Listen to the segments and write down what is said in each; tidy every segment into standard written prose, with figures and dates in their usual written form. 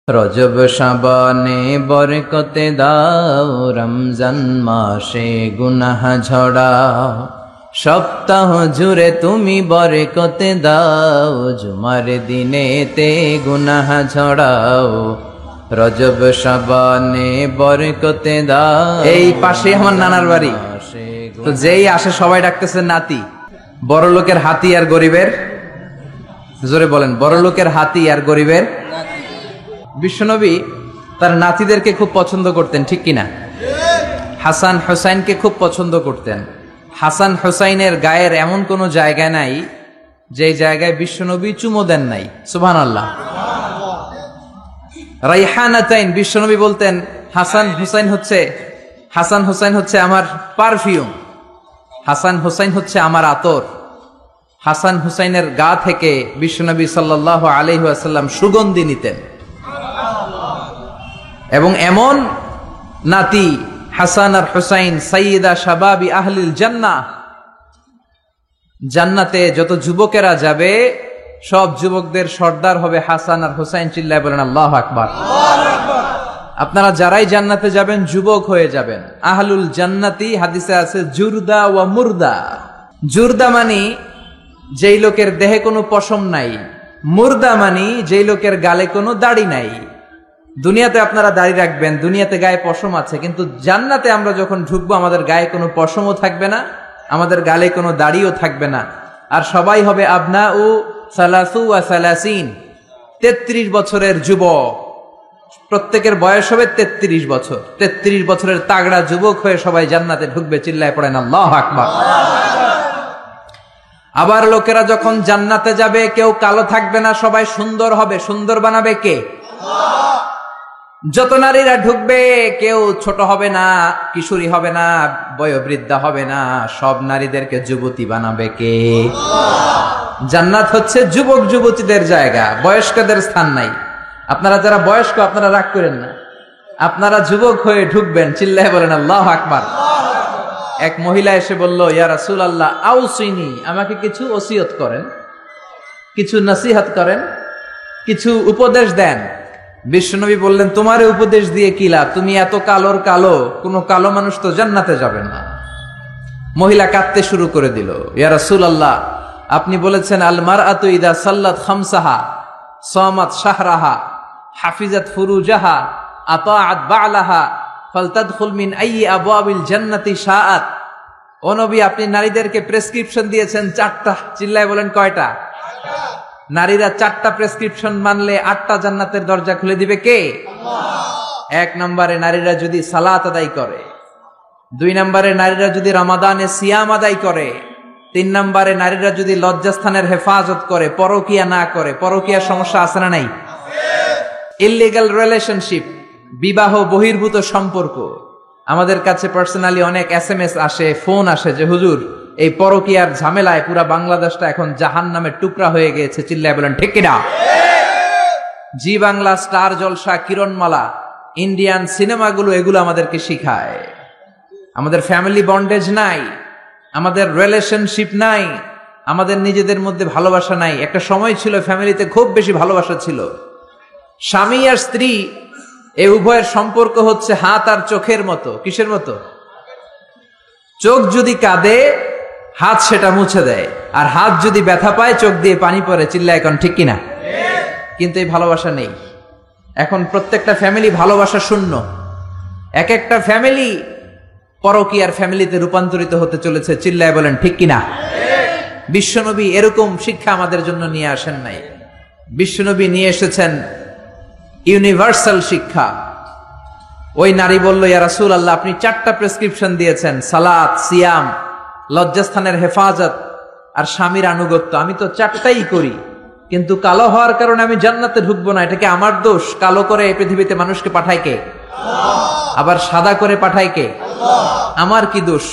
রজব শাবানে বরকতে দাও, রমজান মাসে গুনাহ ঝরাও। সপ্তাহ জুড়ে তুমি বরকতে দাও, জুমার দিনেতে গুনাহ ঝরাও। রজব শাবানে বরকতে দাও। এই পাশে আমার নানার বাড়ি, তো যেই আসে সবাই ডাকতেছে নাতি। বড় লোকের হাতি আর গরিবের, জোরে বলেন, বড় লোকের হাতি আর গরিবের। বিশ্বনবী তার নাতিদেরকে খুব পছন্দ করতেন, ঠিক কিনা? হাসান হোসাইনকে খুব পছন্দ করতেন। হাসান হোসাইনের গায়ের এমন কোন জায়গা নাই যে জায়গায় বিশ্বনবী চুমো দেন নাই। সুবহানাল্লাহ। রাইহানাতাইন, বিশ্বনবী বলতেন হাসান হোসাইন হচ্ছে আমার পারফিউম, হাসান হোসাইন হচ্ছে আমার আতর। হাসান হোসাইনের গা থেকে বিশ্বনবী সাল্লাল্লাহু আলাইহি ওয়াসাল্লাম সুগন্ধি নিতেন। এবং এমন নাতি হাসান আর হুসাইন সাইয়্যিদা শাবাবি আহলিল জান্নাহ, জান্নাতে যত যুবকেরা যাবে সব যুবকদের সর্দার হবে হাসান আর হুসাইন। চিল্লায় বলেন আল্লাহু আকবার। আপনারা যারাই জান্নাতে যাবেন যুবক হয়ে যাবেন। আহলুল জান্নাতি, হাদিসে আছে জুরদা ওয়া মুরদা। জুরদা মানি যেই লোকের দেহে কোনো পশম নাই, মুরদা মানি যেই লোকের গালে কোনো দাড়ি নাই। দুনিয়াতে আপনারা দাড়ি রাখবেন, দুনিয়াতে গায়ে পশম আছে, কিন্তু জান্নাতে আমরা যখন ঢুকবো আমাদের গায়ে কোনো পশমও থাকবে না, আমাদের গালে কোনো দাড়িও থাকবে না। আর সবাই হবে আবনা ও সালাসু ওয়া সালাসিন, 33 বছরের যুবক। প্রত্যেকের বয়স হবে 33 বছর। 33 বছরের তাগড়া যুবক হয়ে সবাই জান্নাতে ঢুকবে। চিল্লায় পড়েন আল্লাহু আকবার। আবার লোকেরা যখন জান্নাতে যাবে কেউ কালো থাকবে না, সবাই সুন্দর হবে। সুন্দর বানাবে কে? যত নারীরা ঢুকবে কেউ ছোট হবে না, কিশোরী হবে না, বয়োবৃদ্ধা হবে না, সব নারীদেরকে যুবতী বানাবে কে? জান্নাত হচ্ছে যুবক যুবতীদের জায়গা, বয়স্কদের স্থান নাই। আপনারা যারা বয়স্ক আপনারা রাগ করেন না, আপনারা যুবক হয়ে ঢুকবেন। চিল্লায় বলেন আল্লাহু আকবার। এক মহিলা এসে বলল, ইয়া রাসূলুল্লাহ আউসিনি, আমাকে কিছু ওসিয়ত করেন, কিছু নসিহত করেন, কিছু উপদেশ দেন। বিশ্বনবী বললেন, তোমারে উপদেশ দিয়ে কি লাভ? তুমি এত কালোর কালো, কোনো কালো মানুষ তো জান্নাতে যাবে না। মহিলা কাঁদতে শুরু করে দিল, ইয়া রাসূলুল্লাহ আপনি বলেছেন আল মারআতু ইদা সাল্লাত খামসাহা সামাত শাহরাহা হাফিজাত ফুরুজাহা আতাআত বা'লাহা ফালতাদখুল মিন আইয়ি আবওয়াবিল জান্নাতি শাআত। ও নবী, আপনি নারীদেরকে প্রেসক্রিপশন দিয়েছেন 4টা। চিল্লায় বলেন কয়টা? নারীরা 4টা প্রেসক্রিপশন মানলে 8টা জান্নাতের দরজা খুলে দিবে কে? আল্লাহ। 1 নম্বরে নারীরা যদি সালাত আদায় করে, 2 নম্বরে নারীরা যদি রমাদানে সিয়াম আদায় করে, 3 নম্বরে নারীরা যদি লজ্জাস্থানের হেফাজত করে, পরকিয়া না করে। পরকিয়ার সমস্যা আছে না নাই? ইললিগ্যাল রিলেশনশিপ, বিবাহ বহির্ভূত সম্পর্ক। আমাদের কাছে পার্সোনালি অনেক SMS আসে, ফোন আসে যে হুজুর এই পরকিয়ার ঝামেলায় পুরা বাংলাদেশটা এখন জাহান্নামের টুকরা হয়ে গেছে। চিল্লায় বলেন ঠিক কিনা? জি বাংলা, স্টার জলসা, কিরণমালা, ইন্ডিয়ান সিনেমাগুলো এগুলো আমাদেরকে শিখায়। আমাদের ফ্যামিলি বন্ডেজ নাই, আমাদের রিলেশনশিপ নাই, আমাদের নিজেদের মধ্যে ভালোবাসা নাই। একটা সময় ছিল ফ্যামিলিতে খুব বেশি ভালোবাসা ছিল। স্বামী আর স্ত্রী এই উভয়ের সম্পর্ক হচ্ছে হাত আর চোখের মতো। কিসের মতো? চোখ যদি কাঁদে হাত সেটা মুছে দেয়, আর হাত যদি ব্যথা পায় চোখ দিয়ে পানি পড়ে। চিল্লায় এখন ঠিক কিনা? কিন্তু এই ভালোবাসা নেই এখন। প্রত্যেকটা ফ্যামিলি ভালোবাসা শূন্য। এক একটা ফ্যামিলি পরকীয়ার ফ্যামিলিতে রূপান্তরিত হতে চলেছে। চিল্লায় বলেন ঠিক কিনা? বিশ্বনবী এরকম শিক্ষা আমাদের জন্য নিয়ে আসেন নাই। বিশ্বনবী নিয়ে এসেছেন ইউনিভার্সাল শিক্ষা। ওই নারী বলল, ইয়া রাসূলুল্লাহ আপনি 4টা প্রেসক্রিপশন দিয়েছেন, সালাত, সিয়াম, লজ্জাস্থানের হেফাজত আর স্বামীর আনুগত্য। আমি তো 4টাই করি, কিন্তু কালো হওয়ার কারণে আমি জান্নাতে ঢুকবো না। এটা কি আমার দোষ? কালো করে এই পৃথিবীতে মানুষকে পাঠায় কে? আল্লাহ। আবার সাদা করে পাঠায় কে? আল্লাহ। আমার কি দোষ?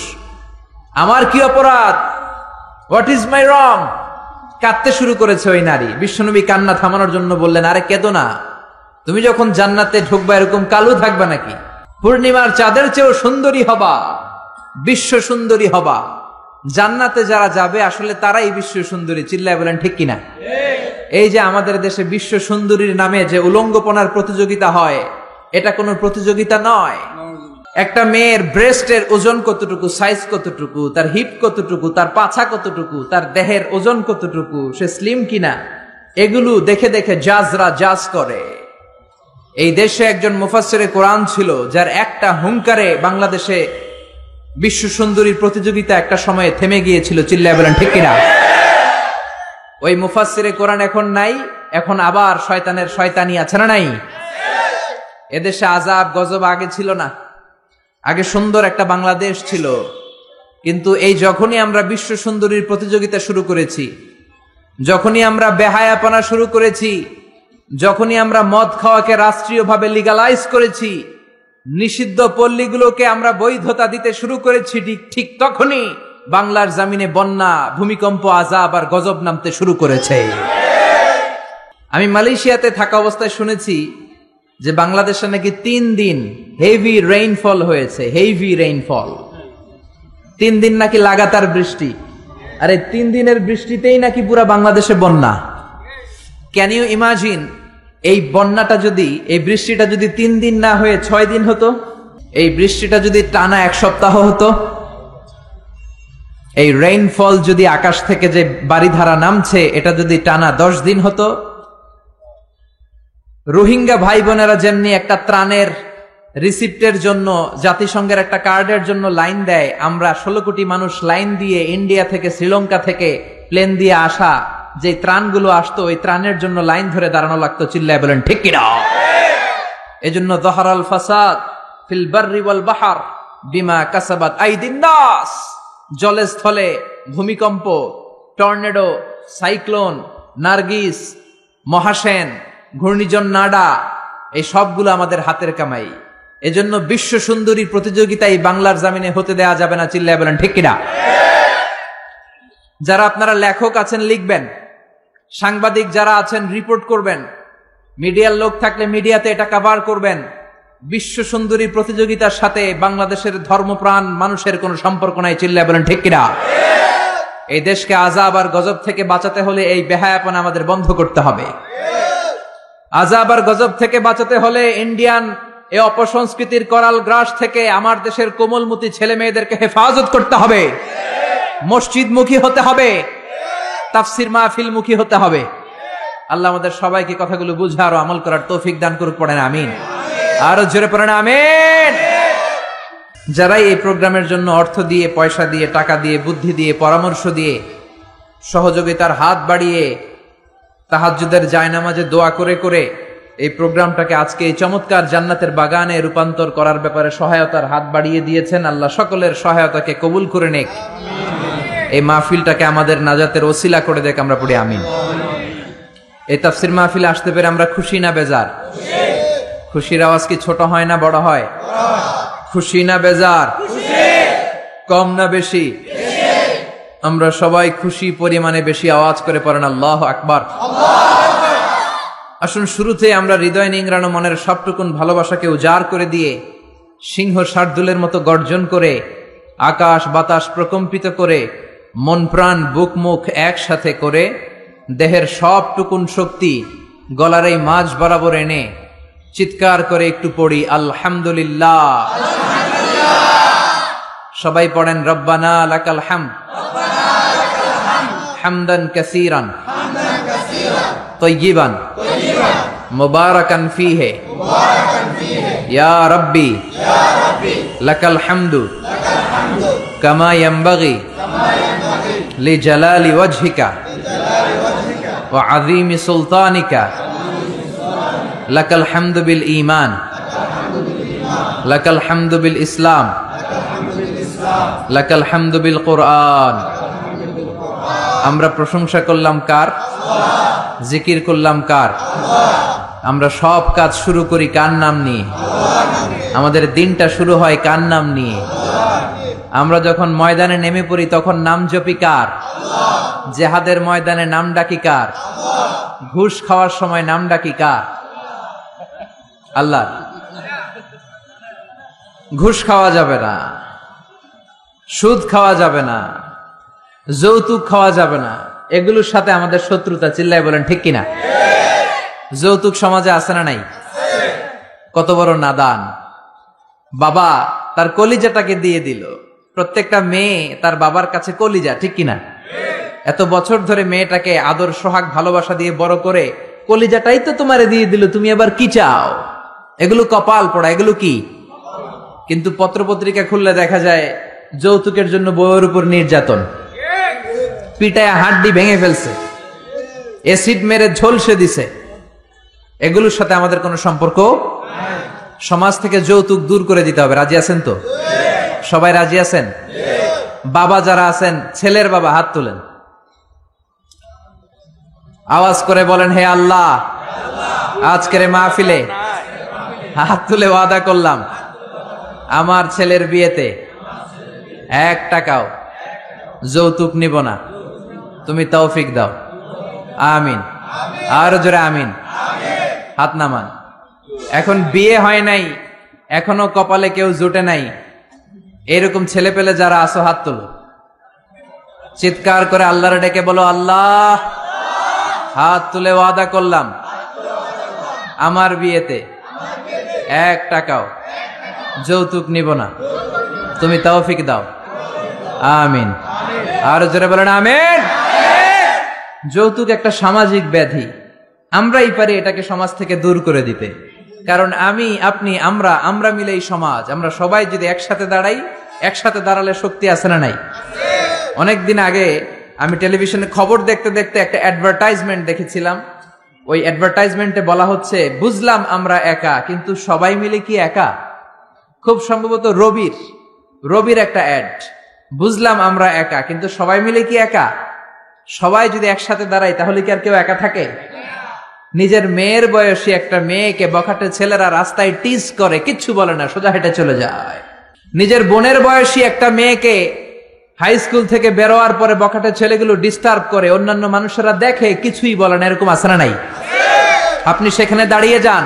আমার কি অপরাধ? হোয়াট ইজ মাই রং? কাঁদতে শুরু করেছে ওই নারী। বিশ্বনবী কান্না থামানোর জন্য বললেন, আরে কেঁদো না, তুমি যখন জান্নাতে ঢুকবা এরকম কালো থাকবা নাকি? পূর্ণিমার চাঁদের চেয়েও সুন্দরী হবা, বিশ্ব সুন্দরী হবা। জান্নাতে যারা যাবে আসলে তারাই বিশ্ব সুন্দরী। চিল্লায় বলেন ঠিক কিনা? এই যে আমাদের দেশে বিশ্ব সুন্দরীর নামে যে উলঙ্গপনার প্রতিযোগিতা হয়, এটা কোনো প্রতিযোগিতা নয়। একটা মেয়ের ব্রেস্টের ওজন কতটুকু, সাইজ কতটুকু, তার হিপ কতটুকু, তার পাছা কতটুকু, তার দেহের ওজন কতটুকু, সে স্লিম কিনা, এগুলো দেখে দেখে জাজরা জাজ করে। এই দেশে একজন মুফাসসিরে কোরআন ছিল, যার একটা হুঙ্কারে বাংলাদেশে বিশ্ব সুন্দরীর প্রতিযোগিতা একটা সময়ে থেমে গিয়েছিল। চিল্লায় বলেন ঠিক কিনা? ওই মুফাসসিরে কোরআন এখন নাই, এখন আবার শয়তানের শয়তানি আছে না নাই? এদেশে আযাব গজব আগে ছিল না, আগে সুন্দর একটা বাংলাদেশ ছিল। কিন্তু এই যখনই আমরা বিশ্ব সুন্দরীর প্রতিযোগিতা শুরু করেছি, যখনই আমরা বেহায়াপনা শুরু করেছি, যখনই আমরা মদ খাওয়াকে রাষ্ট্রীয়ভাবে লিগালাইজ করেছি, নিষিদ্ধ পল্লীগুলোকে আমরা বৈধতা দিতে শুরু করেছি, ঠিক তখনই বাংলার জমিনে বন্যা, ভূমিকম্প, আযাব আর গজব নামতে শুরু করেছে। আমি মালয়েশিয়াতে থাকা অবস্থায় শুনেছি যে বাংলাদেশে নাকি 3 দিন হেভি রেইনফল হয়েছে। হেভি রেইনফল, 3 দিন নাকি লাগাতার বৃষ্টি। আর এই 3 দিনের বৃষ্টিতেই নাকি পুরা বাংলাদেশে বন্যা। ক্যান ইউ ইমাজিন, এই বন্যাটা যদি, এই বৃষ্টিটা যদি 3 দিন না হয়ে 6 দিন হতো, এই বৃষ্টিটা যদি টানা 1 সপ্তাহ হতো, এই রেইনফল যদি আকাশ থেকে যে বারিধারা নামছে এটা যদি টানা 10 দিন হতো, রোহিঙ্গা ভাই বোনেরা যেমনি একটা ত্রাণের রিসিপ্টের জন্য জাতিসংঘের একটা কার্ডের জন্য লাইন দেয়, আমরা 16 কোটি মানুষ লাইন দিয়ে ইন্ডিয়া থেকে, শ্রীলঙ্কা থেকে প্লেন দিয়ে আসা যে ত্রাণগুলো আসতো, ওই ত্রাণের জন্য লাইন ধরে দাঁড়ানো লাগতো। চিল্লায় বলেন ঠিক কিনা? এজন্য যাহারাল ফাসাদ ফিল বাররি ওয়াল বাহর বিমা কাসাবাত আইদিন নাস। জলে স্থলে ভূমিকম্প, টর্নেডো, সাইক্লোন, নার্গিস, মহাসেন, ঘূর্ণিঝড় নাডা, এই সবগুলো আমাদের হাতের কামাই। এজন্য বিশ্ব সুন্দরী প্রতিযোগিতায় বাংলার জমিনে হতে দেয়া যাবে না। চিল্লায় বলেন ঠিক কিনা? যারা আপনারা লেখক আছেন লিখবেন, সাংবাদিক যারা আছেন রিপোর্ট করবেন, মিডিয়ার লোক থাকলে মিডিয়াতে এটা কভার করবেন। বিশ্ব সুন্দরী প্রতিযোগিতার সাথে বাংলাদেশের ধর্মপ্রাণ মানুষের কোনো সম্পর্ক নাই। চিল্লায় বলেন ঠিক কিনা? এই দেশকে আযাব আর গজব থেকে বাঁচাতে হলে এই বেহায়াপনা আমাদের বন্ধ করতে হবে। আযাব আর গজব থেকে বাঁচাতে হলে ইন্ডিয়ান এই অপসংস্কৃতির করাল গ্রাস থেকে আমার দেশের কোমলমতি ছেলে মেয়েদেরকে হেফাজত করতে হবে। মসজিদমুখী হতে হবে, তাফসির মাহফিলমুখী হতে হবে। আল্লাহ আমাদের সবাইকে কথাগুলো বুঝে আরো আমল করার তৌফিক দান করুক। পড়েন আমিন। আরো জোরে পড়েন আমিন। যারাই এই প্রোগ্রামের জন্য অর্থ দিয়ে, পয়সা দিয়ে, টাকা দিয়ে, বুদ্ধি দিয়ে, পরামর্শ দিয়ে, সহযোগিতার হাত বাড়িয়ে, তাহাজ্জুদের জায়নামাজে দোয়া করে করে এই প্রোগ্রামটাকে আজকে এই চমৎকার জান্নাতের বাগানে রূপান্তর করার ব্যাপারে সহায়তার হাত বাড়িয়ে দিয়েছেন, আল্লাহ সকলের সহায়তাকে কবুল করে নেক। এই মাহফিলটাকে আমাদের নাজাতের ওসিলা করে দেখ। আমরা পড়ি আমিন। এই তাফসির মাহফিলে আসতে পেরে আমরা খুশি না বেজার? খুশির আওয়াজ কি ছোট হয় না বড় হয়? খুশি না বেজার? কম না বেশি? আমরা সবাই খুশি পরিমাণে বেশি আওয়াজ করে পড়েন আল্লাহু আকবার। আসুন শুরুতে আমরা হৃদয় নিংড়ানো মনের সবটুকুন ভালোবাসাকে উজাড় করে দিয়ে, সিংহ শার্দুলের মতো গর্জন করে, আকাশ বাতাস প্রকম্পিত করে, মন প্রাণ বুক মুখ একসাথে করে, দেহের সবটুকুন শক্তি গলার এই মাঝ বরাবর এনে চিৎকার করে একটু পড়ি আলহামদুলিল্লাহ। সবাই পড়েন রব্বানা লাকাল হামদ হামদান কাসীরান তাইয়িবান মুবারাকান ফীহি ইয়া রাব্বি লাকাল হামদু কামা ইয়ানবাগি লিজালালি ওয়াজহিকা ওয়া আযীমি সুলতানিকা লাকাল হামদু বিল ঈমান লাকাল হামদু বিল ইসলাম লাকাল হামদু বিল কুরআন। আমরা প্রশংসা করলাম কার? জিকির করলাম কার? আমরা সব কাজ শুরু করি কার নাম নিয়ে? আমাদের দিনটা শুরু হয় কার নাম নিয়ে? আমরা যখন ময়দানে নেমে পড়ি তখন নাম জপি কার? জিহাদের ময়দানে নাম ডাকি কার? ঘুষ খাওয়ার সময় নাম ডাকি কার? আল্লাহ। ঘুষ খাওয়া যাবে না, সুদ খাওয়া যাবে না, যৌতুক খাওয়া যাবে না, এগুলোর সাথে আমাদের শত্রুতা, চিল্লায় বলেন ঠিক কিনা? যৌতুক সমাজে আছে না নাই? কত বড় নাদান বাবা, তার কলিজাটাকে দিয়ে দিল। প্রত্যেকটা মেয়ে তার বাবার কাছে কলিজা, ঠিক কিনা? এত বছর ধরে মেয়েটাকে আদর সোহাগ ভালোবাসা দিয়ে বড় করে কলিজাটাই তো তোমারে দিয়ে দিল, তুমি আবার কি চাও? এগুলো কপাল পড়া, এগুলো কি? কিন্তু পত্রপত্রিকা খুললে দেখা যায় যৌতুকের জন্য বউয়ের উপর নির্যাতন, পিটায় হাড্ডি ভেঙে ফেলছে, এসিড মেরে ঝলসে দিছে। এগুলোর সাথে আমাদের কোনো সম্পর্ক। সমাজ থেকে যৌতুক দূর করে দিতে হবে। রাজি আছেন তো? সবাই রাজি আছেন? বাবা যারা আছেন, ছেলের বাবা হাত তুলেন, আওয়াজ করে বলেন, হে আল্লাহ, আজকের মাহফিলে হাত তুলে ওয়াদা করলাম আমার ছেলের বিয়েতে 1 টাকাও যৌতুক নিব না, তুমি তৌফিক দাও। আমিন। আর জোরে আমিন। হাত নামান। এখন বিয়ে হয় নাই, এখনো কপালে কেউ জুটে নাই, এরকম ছেলে পেলে যারা আসো হাত তোলো, চিৎকার করে আল্লাহর ডেকে বলো, আল্লাহ, হাত তুলে ওয়াদা করলাম আমার বিয়েতে 1 টাকাও যৌতুক নিব না, তুমি তৌফিক দাও। আমিন। আর জোরে বলেন আমিন। যৌতুক একটা সামাজিক ব্যাধি, আমরাই পারি এটাকে সমাজ থেকে দূর করে দিতে। কারণ আমি, আপনি, আমরা মিলে এই সমাজ, আমরা সবাই যদি একসাথে দাঁড়াই, একসাথে দাঁড়ালে শক্তি আছে না নাই? অনেকদিন আগে আমি টেলিভিশনে খবর দেখতে দেখতে একটা অ্যাডভার্টাইজমেন্ট দেখেছিলাম। ওই অ্যাডভার্টাইজমেন্টে বলা হচ্ছে, বুঝলাম আমরা একা, কিন্তু সবাই মিলে কি একা? খুব সম্ভবত রবির একটা অ্যাড। বুঝলাম আমরা একা, কিন্তু সবাই মিলে কি একা? সবাই যদি একসাথে দাঁড়ায় তাহলে কি আর কেউ একা থাকে? নিজের মেয়ের বয়সী একটা মেয়েকে বখাটে ছেলেরা রাস্তায় টিজ করে, কিচ্ছু বলে না, সোজা হেঁটে চলে যায়। নিজের বোনের বয়সী একটা মেয়েকে হাই স্কুল থেকে বেরোয়ার পরে বখাটে ছেলেগুলো ডিস্টার্ব করে, অন্যান্য মানুষেরা দেখে, কিছুই বলে না। এরকম আছে না নাই? আপনি সেখানে দাঁড়িয়ে যান,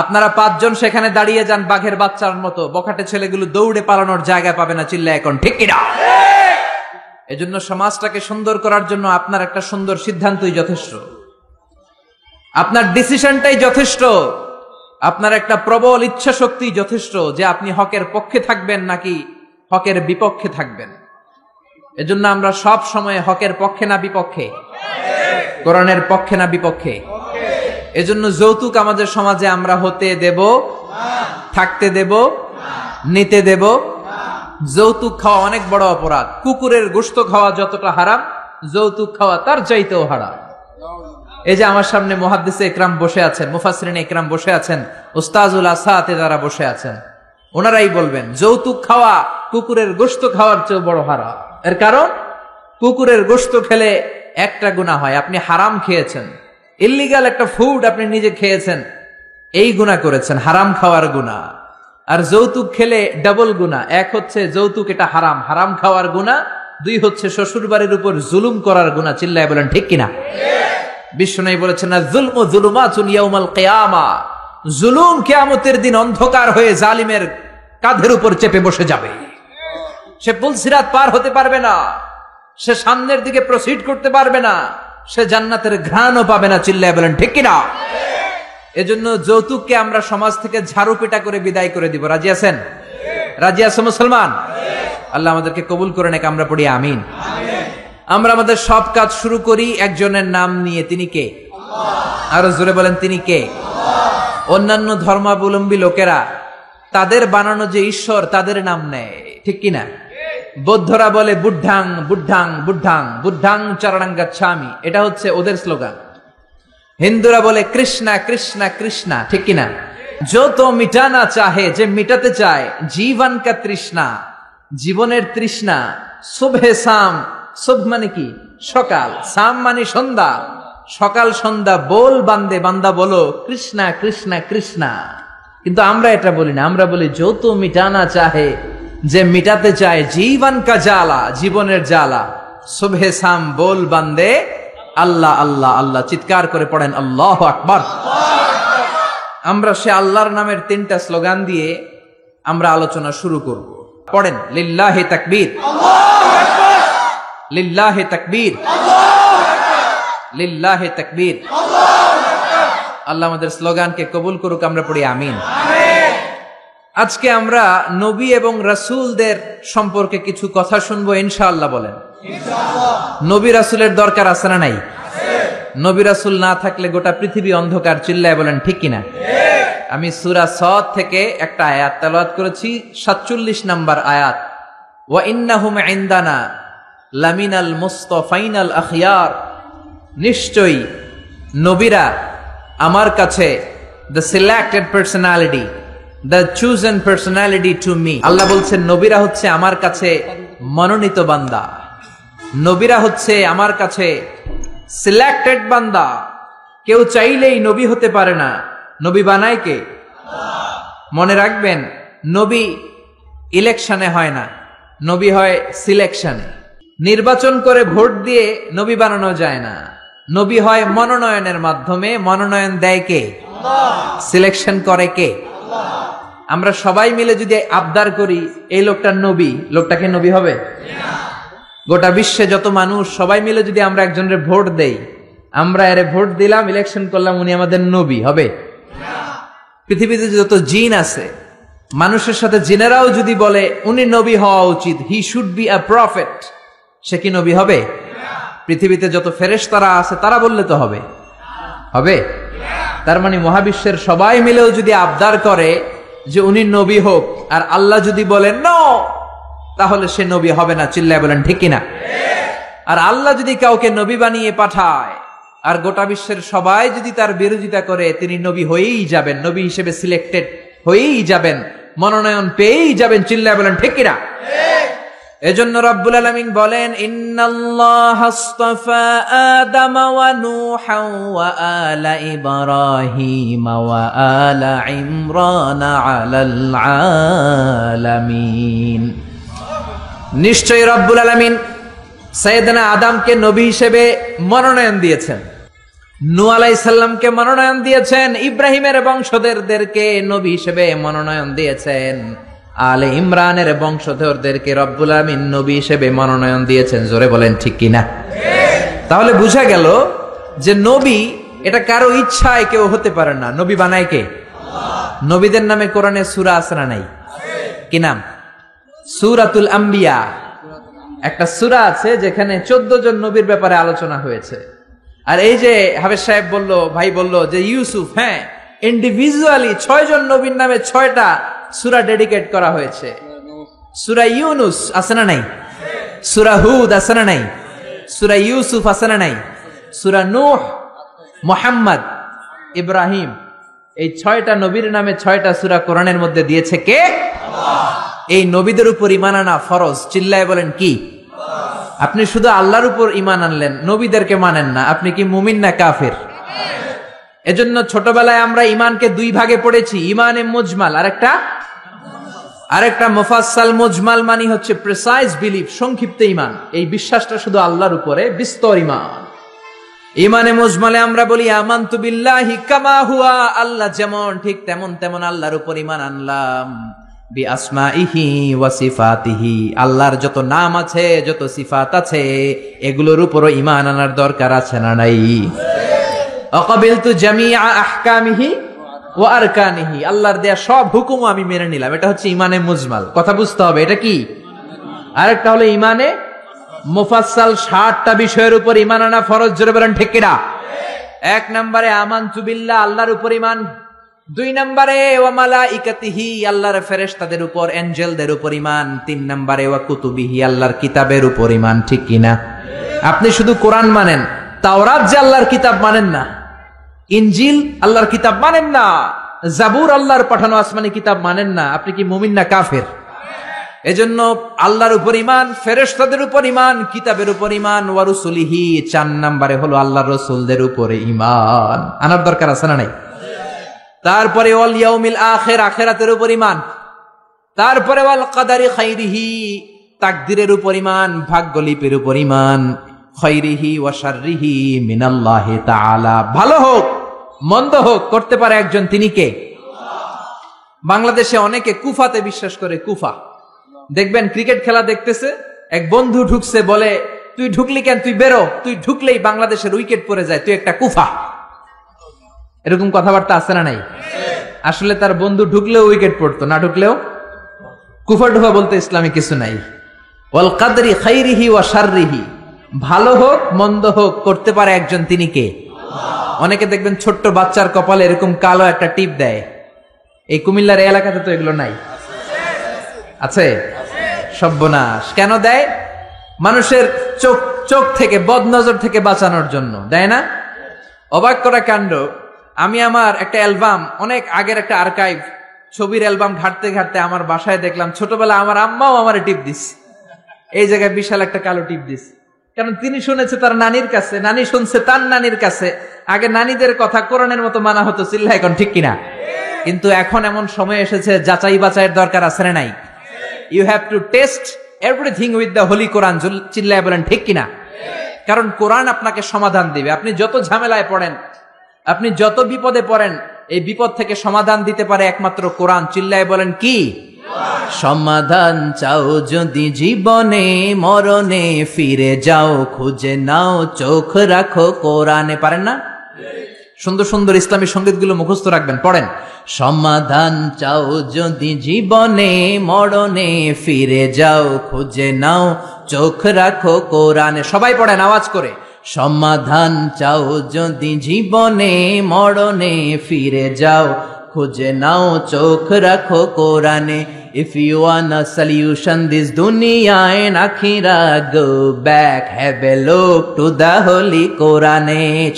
আপনারা 5 জন সেখানে দাঁড়িয়ে যান বাঘের বাচ্চার মতো, বখাটে ছেলেগুলো দৌড়ে পালানোর জায়গা পাবে না। চিল্লা এখন ঠিক কিনা? এজন্য সমাজটাকে সুন্দর করার জন্য আপনার একটা সুন্দর সিদ্ধান্তই যথেষ্ট, আপনার ডিসিশনটাই যথেষ্ট, আপনার একটা প্রবল ইচ্ছা শক্তি যথেষ্ট যে আপনি হকের পক্ষে থাকবেন নাকি হকের বিপক্ষে থাকবেন। এজন্য আমরা সব সময় হকের পক্ষে না বিপক্ষে? কোরআনের পক্ষে না বিপক্ষে? এজন্য যৌতুক আমাদের সমাজে আমরা হতে দেব, থাকতে দেব, নিতে দেব। যৌতুক খাওয়া অনেক বড় অপরাধ। কুকুরের গোশত খাওয়া যতটা হারাম, যৌতুক খাওয়া তার চাইতেও হারাম। এই যে আমার সামনে মুহাদ্দিসে ইকরাম বসে আছেন, মুফাসসিরিনে ইকরাম বসে আছেন, উস্তাজুল আসাতে যারা বসে আছেন, ওনারাই বলবেন যৌতুক খাওয়া কুকুরের গোশত খাওয়ার চেয়ে বড় হারাম। এর কারণ, কুকুরের গোশত খেলে একটা গুনাহ হয়, আপনি হারাম খেয়েছেন, ইল্লিগাল একটা ফুড আপনি নিজে খেয়েছেন, এই গুনাহ করেছেন, হারাম খাওয়ার গুনাহ। আর যৌতুক খেলে ডাবল গুনাহ। এক হচ্ছে যৌতুক এটা হারাম, হারাম খাওয়ার গুনাহ। 2 হচ্ছে শ্বশুর বাড়ির উপর জুলুম করার গুনাহ। চিল্লায় বলেন ঠিক কিনা? বিশ্বনবী বলেছেন, না যুলমু যুলুমাতুন ইয়াউমাল কিয়ামা, জুলুম কিয়ামতের দিন অন্ধকার হয়ে জালিমের কাঁধের উপর চেপে বসে যাবে। সে পুলসিরাত পার হতে পারবে না, সে সামনের দিকে প্রসিড করতে পারবে না, সে জান্নাতের ঘ্রাণও পাবে না। চিল্লায় বলেন ঠিক কিনা? এজন্য যৌতুককে আমরা সমাজ থেকে ঝাড়ু পিটা করে বিদায় করে দিব। রাজি আছেন? রাজি আছেন মুসলমান? আল্লাহ আমাদেরকে কবুল করে নেক। আমরা পড়ি আমিন। আমরা আমাদের সব কাজ শুরু করি একজনের নাম নিয়ে, তিনি কে? আরো জোরে বলেন, তিনি কে? অন্যান্য ধর্মাবলম্বী লোকেরা তাদের বানানো যে ঈশ্বর তাদের নাম নেয়, ঠিক কিনা? বৌদ্ধরা বলে বুদ্ধাং বুদ্ধাং বুদ্ধাং বুদ্ধাং চরণং গচ্ছামি, এটা হচ্ছে ওদের স্লোগান। হিন্দুরা বলে কৃষ্ণা কৃষ্ণা কৃষ্ণা, ঠিক কিনা? যত মিটানা চাহে, যে মিটাতে চায় জীবন কা তৃষ্ণা, জীবনের তৃষ্ণা। সুবহে শাম, সুব মানে কি? সকাল, শাম মানে সন্ধ্যা, সকাল সন্ধ্যা বল বান্দে, বান্দা বলো কৃষ্ণা কৃষ্ণা কৃষ্ণা। কিন্তু আমরা এটা বলি না, আমরা বলি যত মিটানা চাহে, যে মিটাতে চায় জীবন কা জ্বালা, জীবনের জ্বালা। সুবহে শাম বল বান্দে আল্লাহ আল্লাহ আল্লাহ, চিৎকার করে পড়েন আল্লাহু আকবার। আমরা সে আল্লাহর নামের 3টা স্লোগান দিয়ে আমরা আলোচনা শুরু করব। পড়েন লিল্লাহি তাকবীর, লিল্লাহি তাকবীর, লিল্লাহি তাকবীর। আল্লাহ আমাদের স্লোগানকে কবুল করুক, আমরা পড়ি আমিন। আজকে আমরা নবী এবং রাসূলদের সম্পর্কে কিছু কথা শুনবো ইনশাআল্লাহ। বলেন নবী রাসূলের দরকার আছে না নাই? নবী রাসূল না থাকলে গোটা পৃথিবী অন্ধকার। চিল্লায় বলেন ঠিক কিনা? আমি সূরা সদ থেকে একটা আয়াত তেলাওয়াত করেছি, 47 নম্বর আয়াত। ওয়া ইন্নাহুম ইনদানা লামিনাল মুস্তাফাইনাল আখিয়ার, নিশ্চয়ই নবীরা আমার কাছে, the selected personality, the chosen personality to me. আল্লাহ বলছেন নবীরা হচ্ছে আমার কাছে মনোনীত বান্দা, নবীরা হচ্ছে আমার কাছে সিলেক্টেড বান্দা। কেউ চাইলেই নবী হতে পারে না, নবী বানায় কে? মনে রাখবেন, নবী ইলেকশনে হয় না, নবী হয় সিলেকশনে। নির্বাচন করে ভোট দিয়ে নবী বানানো যায় না, নবী হয় মনোনয়নের মাধ্যমে। মনোনয়ন দেয় কে? সিলেকশন করে কে? আমরা সবাই মিলে যদি আবদার করি এই লোকটা নবী, লোকটাকে নবী হবে? গোটা বিশ্বে যত মানুষ সবাই মিলে যদি আমরা একজনের ভোট দেই, আমরা এর ভোট দিলাম, ইলেকশন করলাম, উনি আমাদের নবী হবে? পৃথিবীতে যত জিন আছে, মানুষের সাথে জিনেরাও যদি বলে উনি নবী হওয়া উচিত, he should be a prophet, সে কি নবী হবে? পৃথিবীতে যত ফেরেশতারা আছে তারা বললে তো হবে? হবে? তার মানে মহাবিশ্বের সবাই মিলেও যদি আবদার করে যে উনি নবী হোক, আর আল্লাহ যদি বলেন নো, তাহলে সে নবী হবে না। চিল্লায় বলেন ঠিক কিনা? আর আল্লাহ যদি কাউকে নবী বানিয়ে পাঠায় আর গোটা বিশ্বের সবাই যদি তার বিরোধিতা করে, তিনি নবী হয়েই যাবেন, নবী হিসেবে সিলেক্টেড হয়েই যাবেন, মনোনয়ন পেয়েই যাবেন। চিল্লায় বলেন ঠিক কিনা? এজন্য রব্বুল আলামিন বলেন ইন্নাল্লাহা আসতাফা আদম ওয়া নূহা ওয়া আলা ইব্রাহিম ওয়া আলা ইমরান আলাল আলামিন। নিশ্চয়ই রব্বুল আলামিন সাইয়েদনা আদমকে নবী হিসেবে মনোনয়ন দিয়েছেন, নূহ আলাইহিস সালামকে মনোনয়ন দিয়েছেন, ইব্রাহিমের বংশধরদেরকে নবী হিসেবে মনোনয়ন দিয়েছেন, আলে ইমরানের বংশধরদেরকে রব্বুল আলামিন নবী হিসেবে মনোনয়ন দিয়েছেন। জোরে বলেন ঠিক কিনা? তাহলে বোঝা গেল যে নবী এটা কারো ইচ্ছায় কেউ হতে পারে না, নবী বানায় কে? নবীদের নামে কোরআনে সূরা আছে না নাই? কি নাম? সূরাতুল আম্বিয়া। একটা সূরা আছে যেখানে 14 জন নবীর ব্যাপারে আলোচনা হয়েছে। আর এই যে হাফেজ সাহেব বলল, ভাই বলল যে ইউসুফ, হ্যাঁ, ইন্ডিভিজুয়ালি 6 জন নবীর নামে 6টা সূরা ডেডিকেট করা হয়েছে। সূরা ইউনুস আছে না নাই? সূরা হুদ আছে না নাই? সূরা ইউসুফ আছে না নাই? সূরা নূহ, মুহাম্মদ, ইব্রাহিম, এই 6টা নবীর নামে 6টা সূরা কোরআনের মধ্যে দিয়েছে কে? এই নবীদের উপর ঈমান আনা ফরজ। চিল্লায় বলেন কি? আপনি শুধু আল্লাহর উপর ঈমান আনলেন, নবীদেরকে মানেন না, আপনি কি মুমিন না কাফের? এজন্য ছোটবেলায় আমরা ঈমানকে 2 ভাগে পড়েছি, ঈমানে মুজমাল আরেকটা মুফাসসাল। মুজমাল মানে হচ্ছে প্রিসাইজ বিলিফ, সংক্ষিপ্ত ঈমান, এই বিশ্বাসটা শুধু আল্লাহর উপরে, বিস্তর ঈমান। ঈমানে মুজমালে আমরা বলি আমানতু বিল্লাহি কামা হুয়া, আল্লাহ যেমন ঠিক তেমন তেমন আল্লাহর উপর ঈমান আনলাম। বি আসমাইহি ওয়া সিফাতিহি, আল্লাহর যত নাম আছে, যত সিফাত আছে, এগুলোর উপরও ঈমান আনার দরকার আছে না নাই? আকাবিলতু জামিআ আহকামিহি ওয়া আরকানিহি, আল্লাহর দেয়া সব হুকুম আমি মেনে নিলাম, এটা হচ্ছে ঈমানে মুজমাল। কথা বুঝতে হবে এটা কি। আরেকটা হলো ঈমানে মুফাসসাল, 60টা বিষয়ের উপর ঈমান আনা ফরজ। জোরে বলেন ঠিক কিনা? 1 নম্বরে আমানতু বিল্লাহ, আল্লাহর উপর ঈমান। 2 নম্বরে ওয়া মালাইকাতিহি, আল্লাহর ফেরেশতাদের উপর, এঞ্জেলদের উপর ঈমান। 3 নম্বরে ওয়া কুতুবিহি, আল্লাহর কিতাবের উপর ঈমান। ঠিক কিনা? আপনি শুধু কোরআন মানেন, তাওরাত যে আল্লাহর কিতাব মানেন না, ইনজিল আল্লাহর কিতাব মানেন না, জাবুর আল্লাহর পাঠানো আসমানি কিতাব মানেন না, আপনি কি মুমিন না কাফের? এজন্য আল্লাহর উপর ঈমান, ফেরেশতাদের উপর ঈমান, কিতাবের উপর ঈমান, ওয়া রুসুলিহি। 4 নম্বরে হলো আল্লাহর রাসূলদের উপরে ঈমান আনার দরকার আছে না নাই? তারপরে ওয়াল ইয়াউমিল আখির, আখিরাতের উপর ঈমান। তারপরে ওয়াল কদারি খাইরিহি, তাকদীরের উপর ঈমান, ভাগ্যলিপির উপর ঈমান। খাইরিহি ওয়া শাররিহি মিনাল্লাহি তাআলা, ভালো হোক মন্দ হোক করতে পারে একজন, তিনি কে? বাংলাদেশে অনেকে কুফাতে বিশ্বাস করে। কুফা দেখবেন ক্রিকেট খেলা দেখতেছে, এক বন্ধু ঢুকছে, বলে তুই ঢুকলি কেন, তুই বেরো, তুই ঢুকলেই বাংলাদেশের উইকেট পড়ে যায়, তুই একটা কুফা। এরকম কথাবার্তা আছে না নাই? আসলে তার বন্ধু ঢুকলেও উইকেট পড়তো, না ঢুকলেও কুফা টুফা বলতে ইসলামে কিছু নাই। ওয়াল কাদরি খাইরিহি ওয়া শাররিহি, ভালো হোক মন্দ হোক করতে পারে একজন, তিনি কে? অনেকে দেখবেন ছোট্ট বাচ্চার কপালে এরকম কালো একটা টিপ দেয়। এই কুমিল্লার এলাকাতে তো এগুলো নাই, আছে? সর্বনাশ। কেন দেয়? মানুষের চোখ থেকে, বদনজর থেকে বাঁচানোর জন্য দেয় না? অবাক করা কাণ্ড, আমি আমার একটা অ্যালবাম, অনেক আগের একটা আর্কাইভ ছবির অ্যালবাম ঘাটতে ঘাটতে আমার বাসায় দেখলাম ছোটবেলা আমার আম্মাও আমার টিপ দিস, এই জায়গায় বিশাল একটা কালো টিপ দিস। কারণ তিনি শুনেছে তার নানির কাছে, নানি শুনছে তার নানির কাছে। আগে নানিদের কথা কোরআনের মতো মানা হতো, চিল্লা এখন ঠিক কিনা? কিন্তু এখন এমন সময় এসেছে যাচাই বাছাইয়ের দরকার আছে না নাই? You have to test everything with the holy Quran, চিল্লায় বলেন ঠিক কিনা? কারণ কোরআন আপনাকে সমাধান দিবে। আপনি যত ঝামেলায় পড়েন, আপনি যত বিপদে পড়েন, এই বিপদ থেকে সমাধান দিতে পারে একমাত্র কোরআন। চিল্লায় বলেন কি? সমাধান চাও যদি জীবনে, মরণে ফিরে যাও, খুঁজে নাও, চোখ রাখো কোরআনে। পারেন না? সুন্দর সুন্দর ইসলামী সঙ্গীতগুলো মুখস্থ রাখবেন, পড়েন। সমাধান চাও যদি জীবনে, মরণে ফিরে যাও, খুঁজে নাও, চোখ রাখো কোরআনে। সবাই পড়েন আওয়াজ করে। সমাধান চাও যদি জীবনে, মরণে ফিরে যাও, খুঁজে নাও, চোখ রাখো কোরআনে। If you want a solution this dunya and akhirah, go back, have a look to the holy Quran.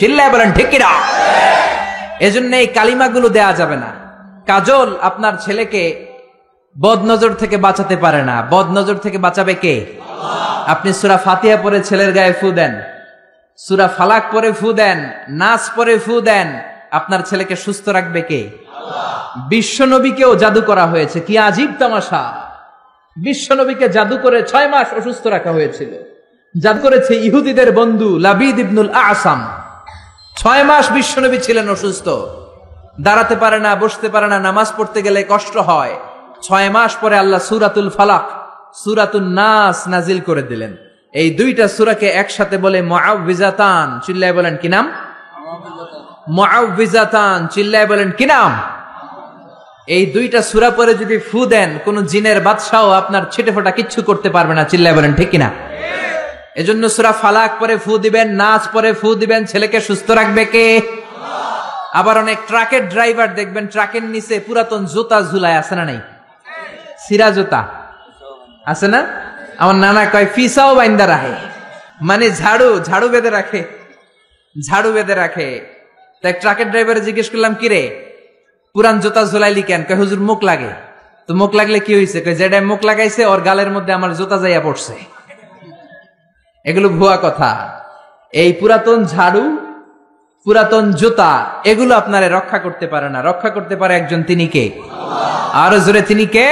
চিল্লায় বলেন ঠিক কিনা? এজন্য এই কালিমাগুলো দেয়া যাবে না। কাজল আপনার ছেলেকে বদনজর থেকে বাঁচাতে পারে না। বদনজর থেকে বাঁচাবে কে? আপনি সূরা ফাতিহা পড়ে ছেলের গায়ে ফু দেন, সূরা ফালাক পড়ে ফু দেন, নাস পড়ে ফু দেন, আপনার ছেলেকে সুস্থ রাখবে কে? বিশ্বনবীকেও জাদু করা হয়েছে। কি আজীব তামাশা! বিশ্বনবীকে জাদু করে 6 মাস অসুস্থ রাখা হয়েছিল। জাদু করেছে ইহুদিদের বন্ধু লাবিদ ইবনুল আসাম। 6 মাস বিশ্বনবী ছিলেন অসুস্থ, দাঁড়াতে পারে না, বসতে পারে না, নামাজ পড়তে গেলে কষ্ট হয়। 6 মাস পরে আল্লাহ সূরাতুল ফালাক, সূরাতুন নাস নাজিল করে দিলেন। এই দুইটা সূরাকে একসাথে বলে মুআউযিজাতান। চিল্লায় বলেন কি নাম? মুআউযিজাতান। চিল্লায় বলেন কি নাম? এই দুইটা সূরা পরে যদি ফু দেন, কোন জিনের বাদশাও আপনার ছিটেফোঁটা কিচ্ছু করতে পারবে না। চিল্লায় বলেন ঠিক কিনা? এজন্য সূরা ফালাক পরে ফু দিবেন, নাস পরে ফু দিবেন। ছেলেকে সুস্থ রাখবে কে? আবার অনেক ট্রাকের ড্রাইভার দেখবেন ট্রাকের নিচে পুরাতন জুতা ঝুলায়, আছে না নাই? সিরা জুতা আছে না? আমার নানা কয় ফিসাও বাইন্দা রাখে, মানে ঝাড়ু বেঁধে রাখে, ঝাড়ু বেঁধে রাখে। তাই ট্রাকের ড্রাইভারে জিজ্ঞেস করলাম, কি রে পুরান জুতা ঝুলাইলি কেন? কয় হুজুর মুখ লাগে। তো মুখ লাগলে কি হয়েছে? কয় যেটা মুখ লাগাইছে ওর গালের মধ্যে আমার জুতা যাইয়া পড়ছে। এগুলো ভুয়া কথা। এই পুরাতন ঝাড়ু, পুরাতন জুতা, এগুলো আপনারে রক্ষা করতে পারে না। রক্ষা করতে পারে একজন, তিনি কে? আরো জোরে, তিনি কে?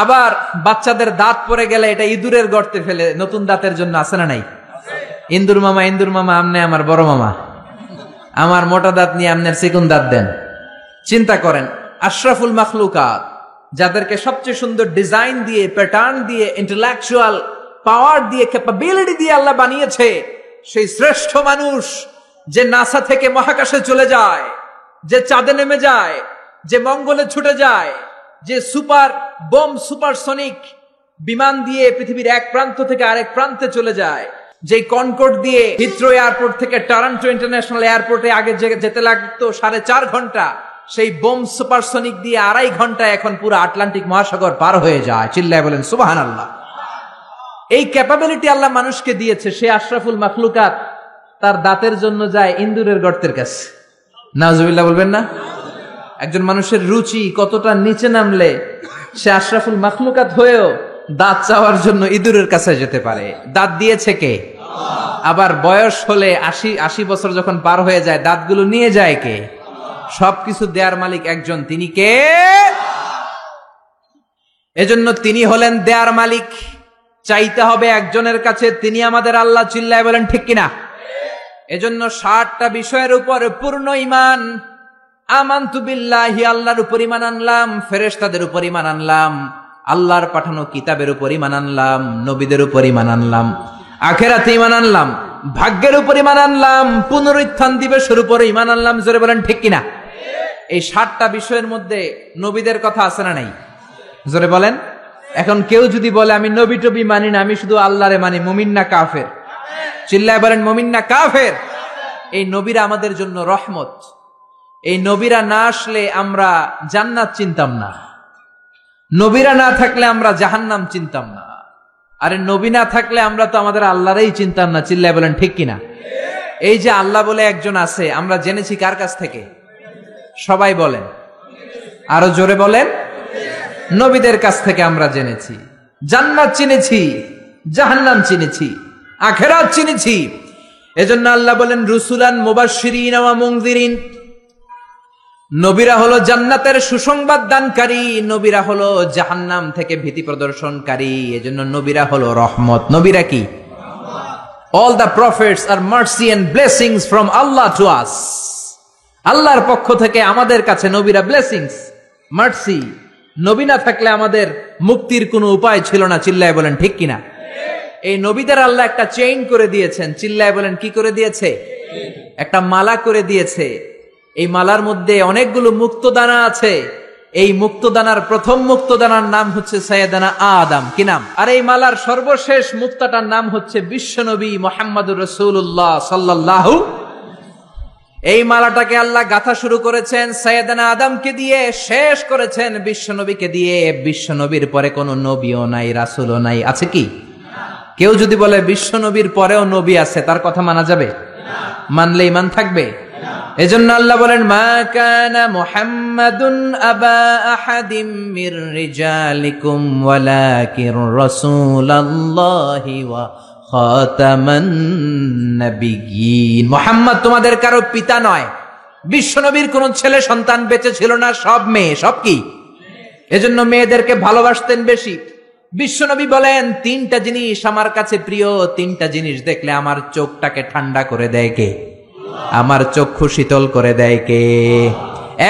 আবার বাচ্চাদের দাঁত পড়ে গেলে এটা ইঁদুরের গর্তে ফেলে নতুন দাঁতের জন্য, আছে না নাই? ইন্দুর মামা আমনে আমার বড় মামা, আমার মোটা দাঁত নিয়ে আমনের চিকুন দাঁত দেন। চিন্তা করেন, আশরাফুল মাখলুকাত, যাদেরকে সবচেয়ে সুন্দর ডিজাইন দিয়ে, প্যাটার্ন দিয়ে, ইন্টেলেকচুয়াল পাওয়ার দিয়ে, ক্যাপাবিলিটি দিয়ে আল্লাহ বানিয়েছে, সেই শ্রেষ্ঠ মানুষ যে নাসা থেকে মহাকাশে চলে যায়, যে চাঁদে নেমে যায়, যে মঙ্গলে ছুটে যায়, যে সুপারসনিক বিমান দিয়ে পৃথিবীর এক প্রান্ত থেকে আরেক প্রান্তে চলে যায়, যে কনকর্ড দিয়ে হিথ্রো এয়ারপোর্ট থেকে টরন্টো ইন্টারন্যাশনাল এয়ারপোর্টে আগে যেতে লাগতো 4.5 ঘন্টা, সেই বোম সুপারসনিক দিয়ে 2.5 ঘন্টায় এখন পুরো আটলান্টিক মহাসাগর পার হয়ে যায়। চিল্লায় বলেন সুবহানাল্লাহ। এই ক্যাপাবিলিটি আল্লাহ মানুষকে দিয়েছে। সে আশরাফুল মাখলুকাত তার দাঁতের জন্য যায় ইন্দুরের গর্তের কাছে। নাউজুবিল্লাহ বলবেন না? একজন মানুষের রুচি কতটা নিচে নামলে সে আশরাফুল মাখলুকাত হয়েও দাঁত চাওয়ার জন্য ইঁদুরের কাছে যেতে পারে। দাঁত দিয়েছে কে? আবার বয়স হলে 80 বছর যখন পার হয়ে যায়, দাঁতগুলো নিয়ে যায় কে? সবকিছু দেয়ার মালিক একজন, তিনি কে? এজন্য তিনি হলেন দেয়ার মালিক। চাইতে হবে একজনের কাছে, তিনি আমাদের আল্লাহ। চিল্লায় বলেন ঠিক কিনা? এজন্য 60টা বিষয়ের উপর পূর্ণ ঈমান। আমানতু বিল্লাহি, আল্লাহর উপর ঈমান আনলাম, ফেরেশতাদের উপর ঈমান আনলাম, আল্লাহর পাঠানো কিতাবের উপর ঈমান আনলাম, নবীদের উপর ঈমান আনলাম। আখেরাতে ঈমান আনলাম, ভাগ্যের উপর ঈমান আনলাম, পুনরুত্থান দিবসের উপর ঈমান আনলাম। জোরে বলেন ঠিক কিনা? এই 7টা বিষয়ের মধ্যে নবীদের কথা আছে না নাই? জোরে বলেন। এখন কেউ যদি বলে আমি নবী টবি মানি না, আমি শুধু আল্লাহরে মানি, মুমিন না কাফের? চিল্লায় বলেন মুমিন না কাফের? এই নবীরা আমাদের জন্য রহমত। এই নবীরা না আসলে আমরা জান্নাত চিনতাম না, নবীরা না থাকলে আমরা জাহান্নাম চিনতাম না। আরে নবী না থাকলে আমরা তো আমাদের আল্লাহরই চিনতাম না। চিল্লায় বলেন ঠিক কিনা? এই যে আল্লাহ বলে একজন আছে, আমরা জেনেছি কার কাছ থেকে? সবাই বলেন, আরো জোরে বলেন। নবীদের কাছ থেকে আমরা জেনেছি। জান্নাত চিনেছি, জাহান্নাম চিনেছি, আখিরাত চিনেছি। এজন্য আল্লাহ বলেন রুসুলান মুবাশশিরিন ওয়া মুনযিরিন। নবীরা হলো জান্নাতের সুসংবাদ দানকারী, নবীরা হলো জাহান্নাম থেকে ভীতি প্রদর্শনকারী। এজন্য নবীরা হলো রহমত। নবীরা কি? All the prophets are mercy and blessings from Allah to us. আল্লাহর পক্ষ থেকে আমাদের কাছে নবীরা ব্লেসিংস, মার্সি। নবী না থাকলে আমাদের মুক্তির কোনো উপায় ছিল না। চিল্লায় বলেন ঠিক কিনা? এই নবীদের আল্লাহ একটা চেইন করে দিয়েছেন। চিল্লায় বলেন কি করে দিয়েছে? একটা মালা করে দিয়েছে। এই মালার মধ্যে অনেকগুলো মুক্তদানা আছে। এই মুক্তদানার প্রথম মুক্তদানার নাম হচ্ছে সাইয়েদানা আদম। কি নাম? আর এই মালার সর্বশেষ মুক্তাটার নাম হচ্ছে বিশ্বনবী মুহাম্মদুর রাসূলুল্লাহ সাল্লাল্লাহু। এই মালাটাকে আল্লাহ গাঁথা শুরু করেছেন সাইয়েদানা আদমকে দিয়ে, শেষ করেছেন বিশ্বনবীকে দিয়ে। বিশ্বনবীর পরে কোনো নবীও নাই, রাসূলও নাই। আছে কি? কেউ যদি বলে বিশ্বনবীর পরেও নবী আছে, তার কথা মানা যাবে? মানলে ঈমান থাকবে? এজন্য আল্লাহ বলেন মা কানা মুহাম্মাদুন আবা আহাদিম মির রিজালিকুম ওয়ালাকিন রাসূলুল্লাহি ওয়া খাতামান নাবিয়্যিন। মুহাম্মদ তোমাদের কারো পিতা নয়। বিশ্বনবীর কোন ছেলে সন্তান বেঁচে ছিল না, সব মেয়ে। সব কি? এজন্য মেয়েদেরকে ভালোবাসতেন বেশি। বিশ্বনবী বলেন 3টা জিনিস আমার কাছে প্রিয়, 3টা জিনিস দেখলে আমার চোখটাকে ঠান্ডা করে দেয় কে? আমার চক্ষু শীতল করে দেয় কে?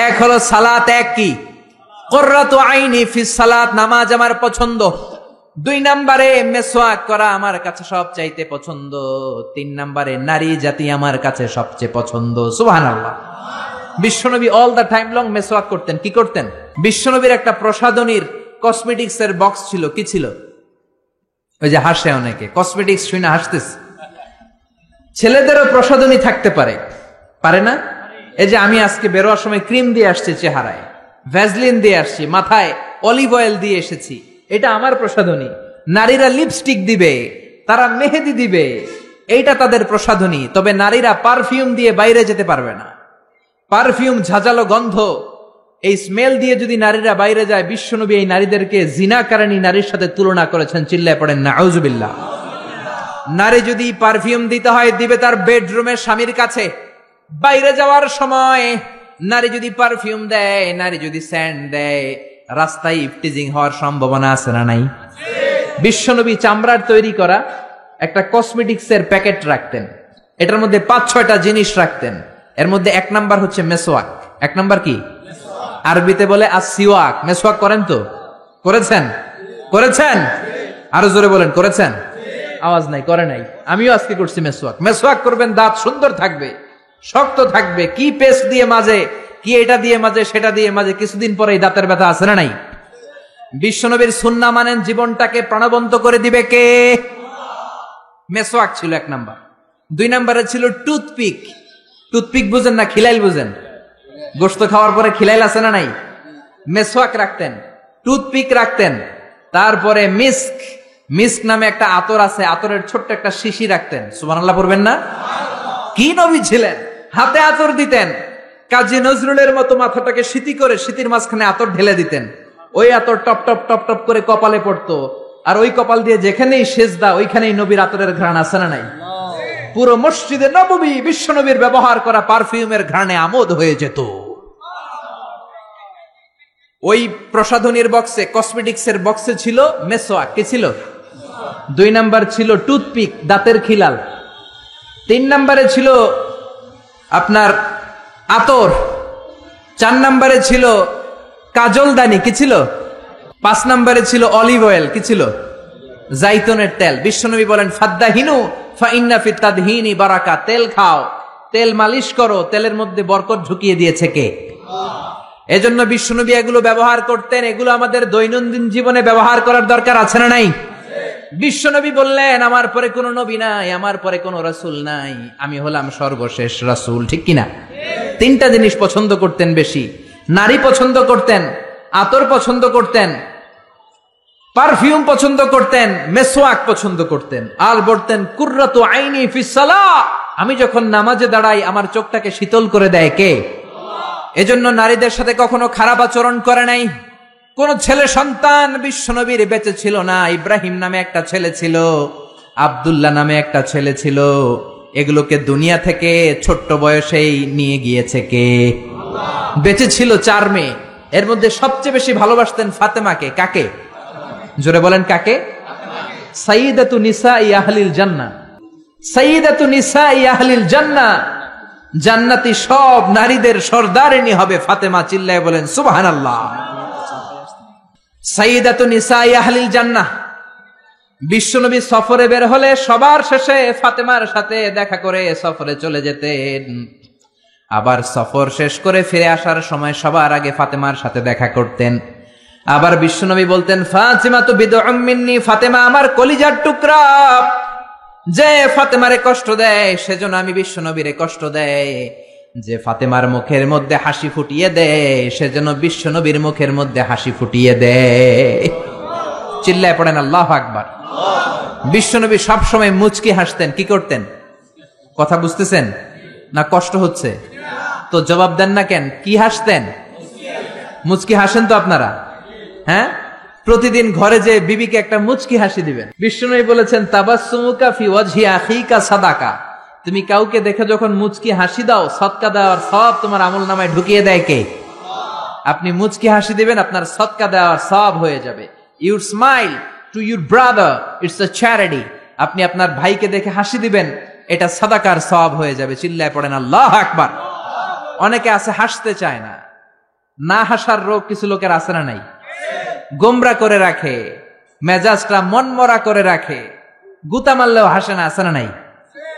এক হলো সালাত, এক কি? কুররাতু আইনি ফিস সালাত, নামাজ আমার পছন্দ। 2 নম্বরে মেসওয়াক করা আমার কাছে সবচাইতে পছন্দ। 3 নম্বরে নারী জাতি আমার কাছে সবচেয়ে পছন্দ। সুবহানাল্লাহ। বিশ্বনবী অল দা টাইম লং মেসওয়াক করতেন। কি করতেন? বিশ্বনবীর একটা প্রসাধনীর কসমেটিক্স এর বক্স ছিল। কি ছিল? ওই যে হাসে অনেকে, কসমেটিক্স শুনে হাসতেছে। ছেলেদেরও প্রসাধনী থাকতে পারে, পারে না? এই যে আমি আজকে বেরোয়ার সময় ক্রিম দিয়ে আসছি চেহারায়, ভ্যাসলিন দিয়ে আসছি, মাথায় অলিভ অয়েল দিয়ে এসেছি, এটা আমার প্রসাধনী। নারীরা লিপস্টিক দিবে, তারা মেহেদি দিবে, এইটা তাদের প্রসাধনী। তবে নারীরা পারফিউম দিয়ে বাইরে যেতে পারবে না। পারফিউম, ঝাঁঝালো গন্ধ, এই স্মেল দিয়ে যদি নারীরা বাইরে যায়, বিশ্বনবী এই নারীদেরকে জিনাকারিনী নারীর সাথে তুলনা করেছেন। চিল্লায় পড়েন নাউজুবিল্লাহ। নারী যদি পারফিউম দিতে হয়, দিবে তার বেডরুমে স্বামীর কাছে। বাইরে যাওয়ার সময় নারী যদি পারফিউম দেয়, নারী যদি সেন্ট দেয়, রাস্তায় ইফটিজিং হওয়ার সম্ভাবনা আছে না নাই? বিশ্বনবী চামড়ার তৈরি করা একটা কসমেটিক্স এর প্যাকেট রাখতেন। এটার মধ্যে 5-6টা জিনিস রাখতেন। এর মধ্যে 1 নাম্বার হচ্ছে মেসওয়াক। 1 নাম্বার কি? আরবিতে বলে আসিওয়াক। মেসওয়াক করেন তো? করেছেন? করেছেন? আরো জোরে বলেন করেছেন? আওয়াজ নাই, করে নাই। আমিও আজকে করছি মেসওয়াক। মেসওয়াক করবেন, দাঁত সুন্দর থাকবে, শক্ত থাকবে। কি পেস্ট দিয়ে মাঝে, কি এটা দিয়ে মাঝে, সেটা দিয়ে মাঝে, কিছুদিন পরে দাঁতের ব্যথা আছে না নাই? বিশ্বনবীর সুন্নাহ মানেন, জীবনটাকে প্রাণবন্ত করে দিবে কে? মেসওয়াক ছিল 1 নাম্বার। 2 নম্বরে ছিল টুথপিক। টুথপিক বুঝেন না? খিলাইল বুঝেন? গোশত খাওয়ার পরে খিলাইল আছে না নাই? মেসওয়াক রাখতেন, টুথপিক রাখতেন। তারপরে মিস্ক, মিস্ক নামে একটা আতর আছে, আতরের ছোট্ট একটা শিশি রাখতেন। সুবহানাল্লাহ পড়বেন না? কি নবী ছিলেন! হাতে আতর দিতেন। কাজী নজরুলের মতো মাথাটাকে শীতি করে শীতির মাঝখানে আতর ঢেলে দিতেন। ওই আতর টপ টপ টপ টপ করে কপালে পড়তো। আর ওই কপাল দিয়ে যেখানেই সেজদা, ওইখানেই নবীর আতরের ঘ্রাণ আছে না নাই? পুরো মসজিদে নববী বিশ্বনবীর ব্যবহার করা পারফিউমের ঘ্রাণে আমোদ হয়ে যেত। ওই প্রসাধনীর বক্সে, কসমেটিক্স এর বক্সে ছিল মেসওয়াক। কি ছিল? 2 নাম্বার ছিল টুথপিক, দাঁতের খিলাল। 3 নম্বরে ছিল আপনার আতর। 4 নম্বরে ছিল কাজলদানি। কি ছিল? 5 নম্বরে ছিল অলিভ অয়েল। কি ছিল? জাইতুনের তেল। বিশ্বনবী বলেন ফাদ্দাহিনু ফাইন্না ফিত তাদহিনি বারাকা, তেল খাও, তেল মালিশ করো, তেলের মধ্যে বরকত ঢুকিয়ে দিয়েছে কে? এজন্য বিশ্বনবী এগুলো ব্যবহার করতেন। এগুলো আমাদের দৈনন্দিন জীবনে ব্যবহার করার দরকার আছে না নাই? বিশ্বনবী বললেন আমার পরে কোনো নবী নাই, আমার পরে কোনো রাসূল নাই, আমি হলাম সর্বশেষ রাসূল। ঠিক কিনা? তিনটা জিনিস পছন্দ করতেন বেশি। নারী পছন্দ করতেন, আতর পছন্দ করতেন, পারফিউম পছন্দ করতেন, মেসওয়াক পছন্দ করতেন। আর বলতেন কুররাতু আইনি ফিস সালাহ, আমি যখন নামাজে দাঁড়াই আমার চোখটাকে শীতল করে দেয় কে? এজন্য নারীদের সাথে কখনো খারাপ আচরণ করে নাই। কোন ছেলে সন্তান বিশ্বনবীর বেঁচে ছিল না। ইব্রাহিম নামে একটা ছেলে ছিল, আব্দুল্লাহ নামে একটা ছেলে ছিল, এগুলোকে দুনিয়া থেকে ছোট্ট বয়সেই নিয়ে গিয়েছে কে? বেঁচে ছিল 4 মেয়ে, এর মধ্যে সবচেয়ে বেশি ভালোবাসতেন ফাতেমাকে। কাকে? জোরে বলেন কাকে? সাইয়্যিদাতু নিসাই আহলিল জান্নাহ, সাইয়্যিদাতু নিসাই আহলিল জান্নাহ, জান্নাতি সব নারীদের সর্দারিনী হবে ফাতেমা। চিল্লায় বলেন সুবহানাল্লাহ। সাইয়্যিদাতু নিসাই আহলিল জান্নাহ। বিশ্বনবী সফরে বের হলে সবার শেষে ফাতেমার সাথে দেখা করে সফরে চলে যেতেন। আবার সফর শেষ করে ফিরে আসার সময় সবার আগে ফাতেমার সাথে দেখা করতেন। আবার বিশ্বনবী বলতেন ফাতিমা তু বিদউম মিন্নি, ফাতেমা আমার কলিজার টুকরা। যে ফাতেমারে কষ্ট দেয় সেজন্য আমি বিশ্বনবীরে কষ্ট দেয়, যে ফাতেমার মুখের মধ্যে হাসি ফুটিয়ে দেয় সেজন্য বিশ্বনবীর মুখের মধ্যে হাসি ফুটিয়ে দেয়। চিল্লায় পড়েন আল্লাহু আকবার। বিশ্বনবী সবসময় মুচকি হাসতেন। কি করতেন? কথা বুঝতেছেন না? কষ্ট হচ্ছে তো জবাব দেন না কেন? কি হাসতেন? মুচকি হাসেন তো আপনারা? হ্যাঁ, প্রতিদিন ঘরে যে বিবিকে একটা মুচকি হাসি দিবেন। বিশ্বনবী বলেছেন তাবাসসুমুকা ফি ওয়াজহি আখিকা সাদাকা, তুমি কাউকে দেখে যখন মুচকি হাসি দাও সদকা দেওয়ার সব তোমার আমলনামায় ঢুকিয়ে দেয় কে? আপনি মুচকি হাসি দিবেন, আপনার সদকা দেওয়ার সব হয়ে যাবে। Your smile to your brother it's a charity, আপনি আপনার ভাইকে দেখে হাসি দিবেন, এটা সাদাকার সব হয়ে যাবে। চিল্লায় পড়েন আল্লাহু আকবার। অনেকে আছে হাসতে চায় না, না হাসার রোগ কিছু লোকের আছে না নাই? গোমরা করে রাখে, মেজাজটা মনমরা করে রাখে, গুতা মারলেও হাসে না, আছে না নাই?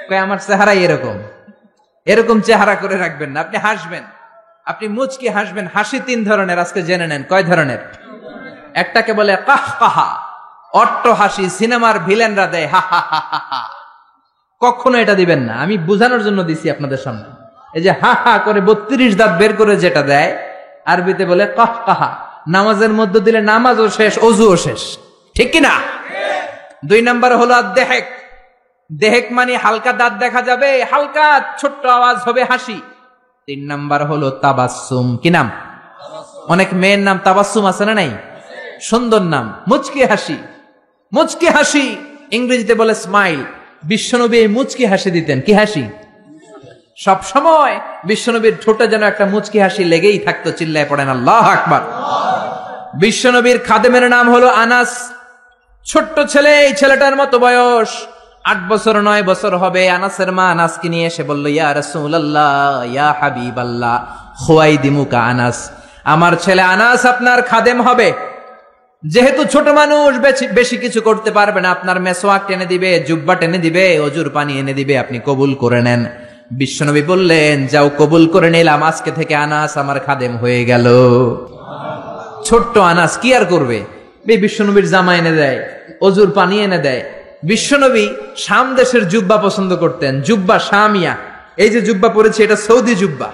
কয় আমার চেহারাই এরকম। এরকম চেহারা করে রাখবেন না, আপনি হাসবেন, আপনি মুচকি হাসবেন। হাসি 3 ধরনের, আজকে জেনে নেন। কয় ধরনের? একটাকে বলে কাহকাহা, অট্ট হাসি, সিনেমার ভিলেনরা দেয় হা হা হা হা। কখনো এটা দিবেন না, আমি বুঝানোর জন্য দিছি আপনাদের সামনে। এই যে হা হা করে 32 দাঁত বের করে যেটা দেয়, আরবিতে বলে কাহকাহা। নামাজের মধ্যে দিলে নামাজও শেষ, ওযুও শেষ। ঠিক কিনা? 2 নাম্বার হলো আদ-দেহেক। দেহেক মানে হালকা দাঁত দেখা যাবে, হালকা ছোট্ট আওয়াজ হবে হাসি। 3 নাম্বার হলো তাবাসসুম। কি নাম? অনেক মেয়ের নাম তাবাসসুম আছে না নাই? সুন্দর নাম, মুচকি হাসি। মুচকি হাসি ইংরেজিতে বলে স্মাইল। বিশ্বনবী এই মুচকি হাসি দিতেন। কি হাসি? সব সময় বিশ্বনবীর ঠোঁটে যেন একটা মুচকি হাসি লেগেই থাকতো। চিল্লায় পড়েন আল্লাহু আকবার। বিশ্বনবীর খাদেমের নাম হলো আনাস। ছোট্ট ছেলে, এই ছেলেটার মতো বয়স 8 বছর 9 বছর হবে। আনাসের মা আনাসকে নিয়ে এসে বলল ইয়া রাসূলুল্লাহ ইয়া হাবিবাল্লাহ খুয়াইদিমুকা আনাস, আমার ছেলে আনাস আপনার খাদেম হবে। যেহেতু ছোট মানুষ বেশি কিছু করতে পারবে না, আপনার মেসওয়াক টেনে দিবে, জুব্বা টেনে দিবে, অজুর পানি এনে দিবে, আপনি কবুল করে নেন। বিশ্বনবী বললেন যাও কবুল করে নিলাম, আজকে থেকে আনাস আমার খাদেম হয়ে গেল। ছোট্ট আনাস কি আর করবে? বিশ্বনবীর জামা এনে দেয়, অজুর পানি এনে দেয়। বিশ্বনবী শাম দেশের জুব্বা পছন্দ করতেন, জুব্বা শামিয়া। এই যে জুব্বা পরেছে এটা সৌদি জুব্বা।